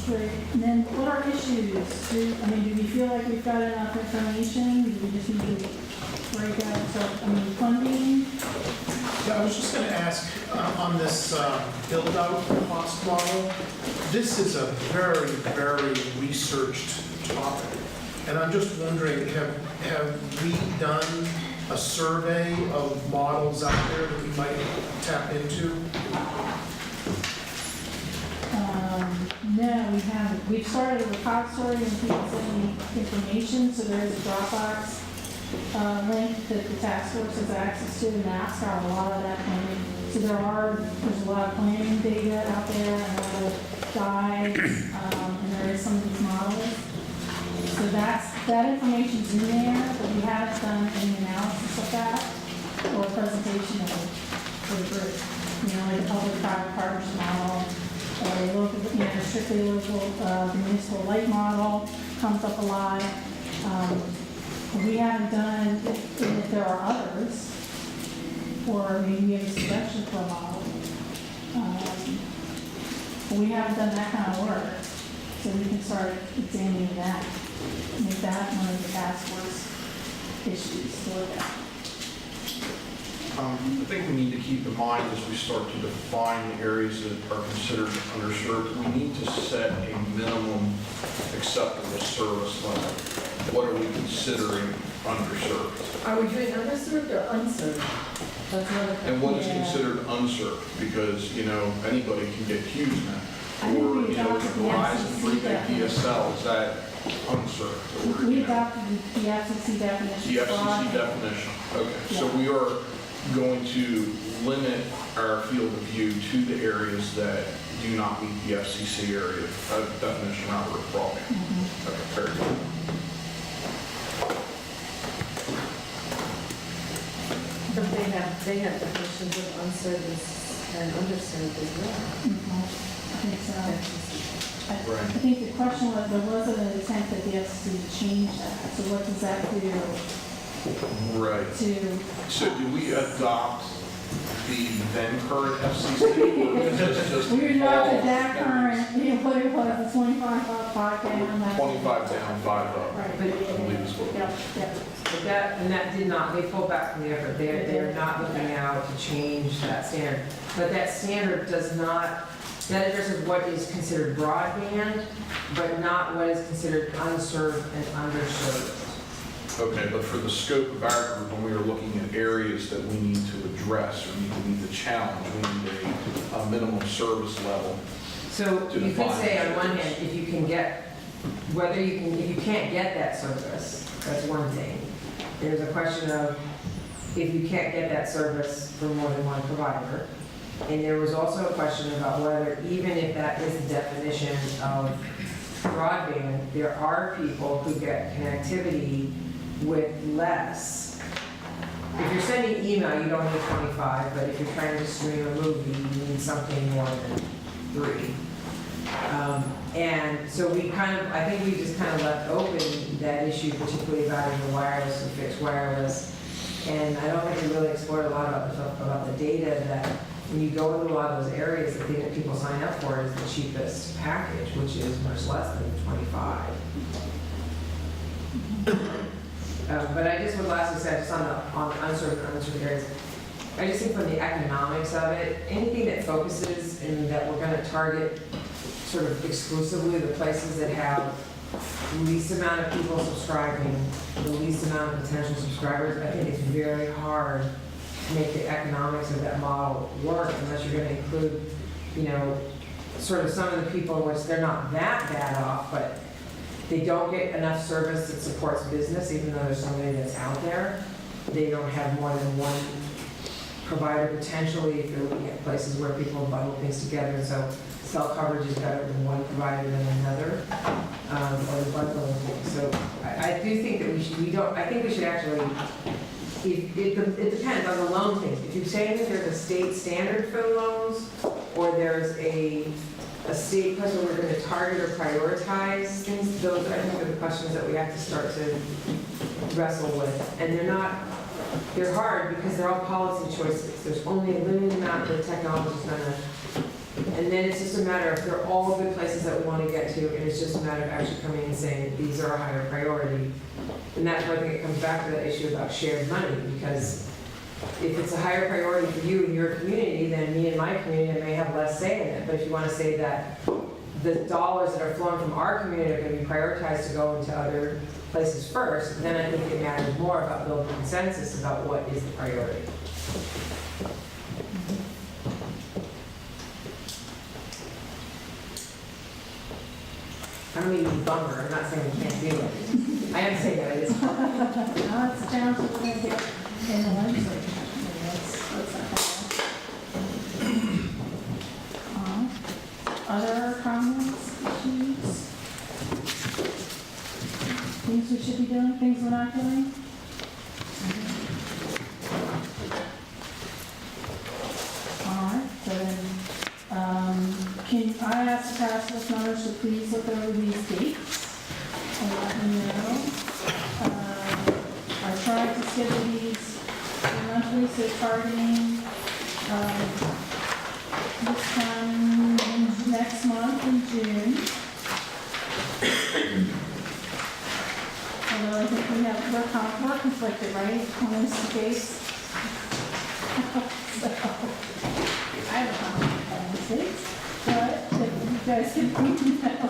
Great. And then what are issues? Do we feel like we've got enough information? Do we just need to break out, funding? Yeah, I was just going to ask, on this build-out cost model, this is a very, very researched topic. And I'm just wondering, have we done a survey of models out there that we might tap into? No, we haven't. We've started a repository and people send me information, so there is a Dropbox link that the task force has access to, and that's got a lot of that planning. So there's a lot of planning data out there, and a lot of guides, and there is some of these models. So that information's in there, but we haven't done any analysis of that or presentation of it for the group. like a public-private partnership model, or a local, strictly local, the municipal light model comes up a lot. We haven't done, if there are others, or maybe we have a suggestion for a model. We haven't done that kind of work, so we can start examining that, make that one of the task force issues to look at. I think we need to keep in mind as we start to define the areas that are considered underserved, we need to set a minimum acceptable service level. What are we considering underserved? Are we doing underserved or unserved? That's another question. And what is considered unserved? Because, anybody can get Q's now. I think Or, we adopted the Verizon FCC prepaid definition. DSL, is that unserved? Or, We adopted the FCC definition. The FCC definition, okay. So we are going to limit our field of view to the areas that do not meet the FCC area definition around broadband. Okay, very good. But they have definitions of unserved and underserved as well. I think so. I Right. think the question was, there wasn't an attempt at the FCC to change that, so what does that do Right. to? So do we adopt the then current FCC? Or is this just We adopted all that current, what it was, the 25 up, 5 down. 25 down, 5 up? Right. I believe is what. Yep, yep. But that did not, they pulled back from the effort. They're not looking out to change that standard. But that standard does not, that addresses what is considered broadband, but not what is considered unserved and underserved. Okay, but for the scope of our group, when we are looking at areas that we need to address or need to meet the challenge, we need a minimum service level. So To you could define say on it. one hand, if you can get, if you can't get that service, that's one thing. There's a question of if you can't get that service from more than one provider. And there was also a question about whether, even if that is the definition of broadband, there are people who get connectivity with less. If you're sending email, you don't need 25, but if you're trying to stream a movie, you need something more than 3. And so I think we just kind of left open that issue, particularly about the wireless and fixed wireless. And I don't think we really explored a lot about the data that when you go into a lot of those areas, the thing that people sign up for is the cheapest package, which is much less than 25. But I just would lastly say, just on unserved and underserved areas, I just think from the economics of it, anything that focuses and that we're going to target sort of exclusively the places that have the least amount of people subscribing, the least amount of potential subscribers, I think it's very hard to make the economics of that model work unless you're going to include, sort of some of the people in which they're not that bad off, but they don't get enough service that supports business, even though there's somebody that's out there. They don't have more than one provider potentially if you're looking at places where people bundle things together. And so cell coverage is better than one provider than another, or the bundling thing. So I do think that I think we should actually, it depends on the loan thing. If you're saying that there's a state standard for the loans, or there's a state place where we're going to target or prioritize things, those I think are the questions that we have to start to wrestle with. And they're hard because they're all policy choices. There's only a limited amount that technology's going to, and then it's just a matter of, they're all good places that we want to get to, and it's just a matter of actually coming and saying, these are a higher priority. And that's why I think it comes back to that issue about shared money, because if it's a higher priority for you and your community, then me and my community may have less say in it. But if you want to say that the dollars that are flowing from our community are going to be prioritized to go into other places first, then I think it matters more about building consensus about what is the priority. I don't mean to be bummer, I'm not saying we can't do it. I am saying that it is hard. No, it's a challenge we're going to get in the legislature. Other comments, issues? Things we should be doing, things we're not doing? All right. ask the task force members to please look over these dates and let me know. I tried to schedule these monthly, so targeting this time next month in June. Although I think we're conflicted, right, on this case? So, I have a conflict on this case, but if you guys can let me know.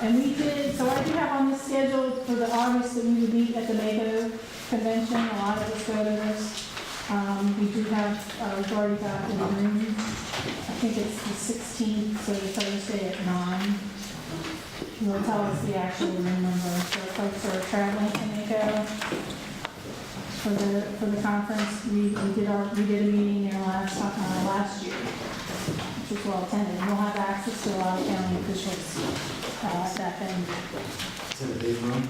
And we did, so I do have on the schedule for the August that we would meet at the NACO convention, a lot of us go to this. We do have, we've already got the room, I think it's the 16th, so Thursday at 9. They'll tell us the actual room number, so folks are traveling to NACO for the conference. We did a meeting there last year, which was well attended. We'll have access to a lot of county officials that then. Is it a big room?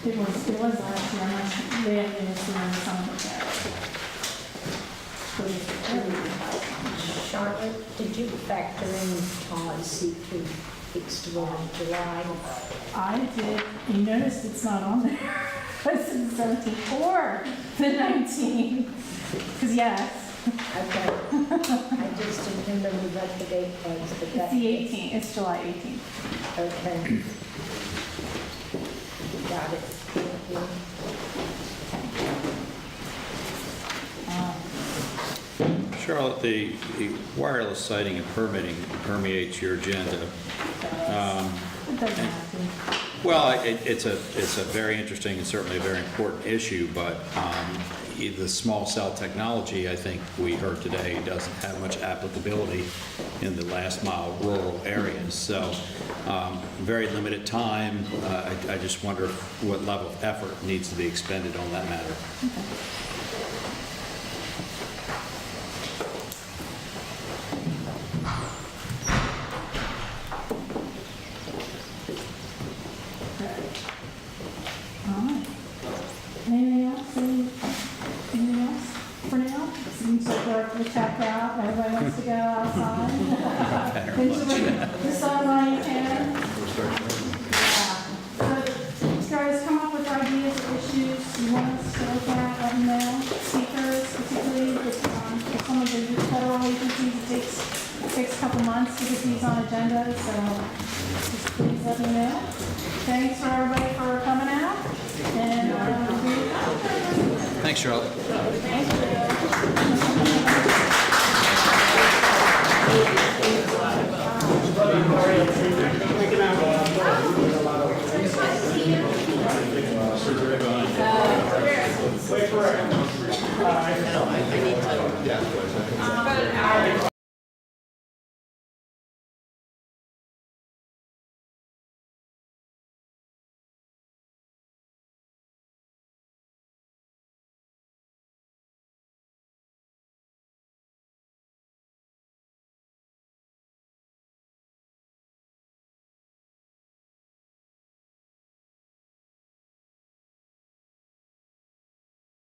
It was last year, I'm not sure, they haven't been assuming some of that. So it's really Charlotte, did you factor in Todd Seafood Festival in July? I did, you noticed it's not on there. It's the 17th or the 19th, because yes. Okay. I just didn't remember what the date was, but It's that. the 18th, it's July 18th. Okay. Got it. Thank you. Charlotte, the wireless siting and permitting permeates your agenda. It doesn't have to. Well, it's a very interesting and certainly a very important issue, but the small cell technology, I think we heard today, doesn't have much applicability in the last mile rural areas. So very limited time. I just wonder what level of effort needs to be expended on that matter. Anything else? Anything else for now? Seems like we're tapped out. Everybody wants to go outside. Enjoy the sunlight and. So, guys, come up with ideas or issues you want us to look at, let me know. Speakers, particularly with some of the federal agencies, it takes a couple months to get these on agenda, so just please let me know. Thanks for everybody for coming out. And Thanks, Charlotte. Wait for it.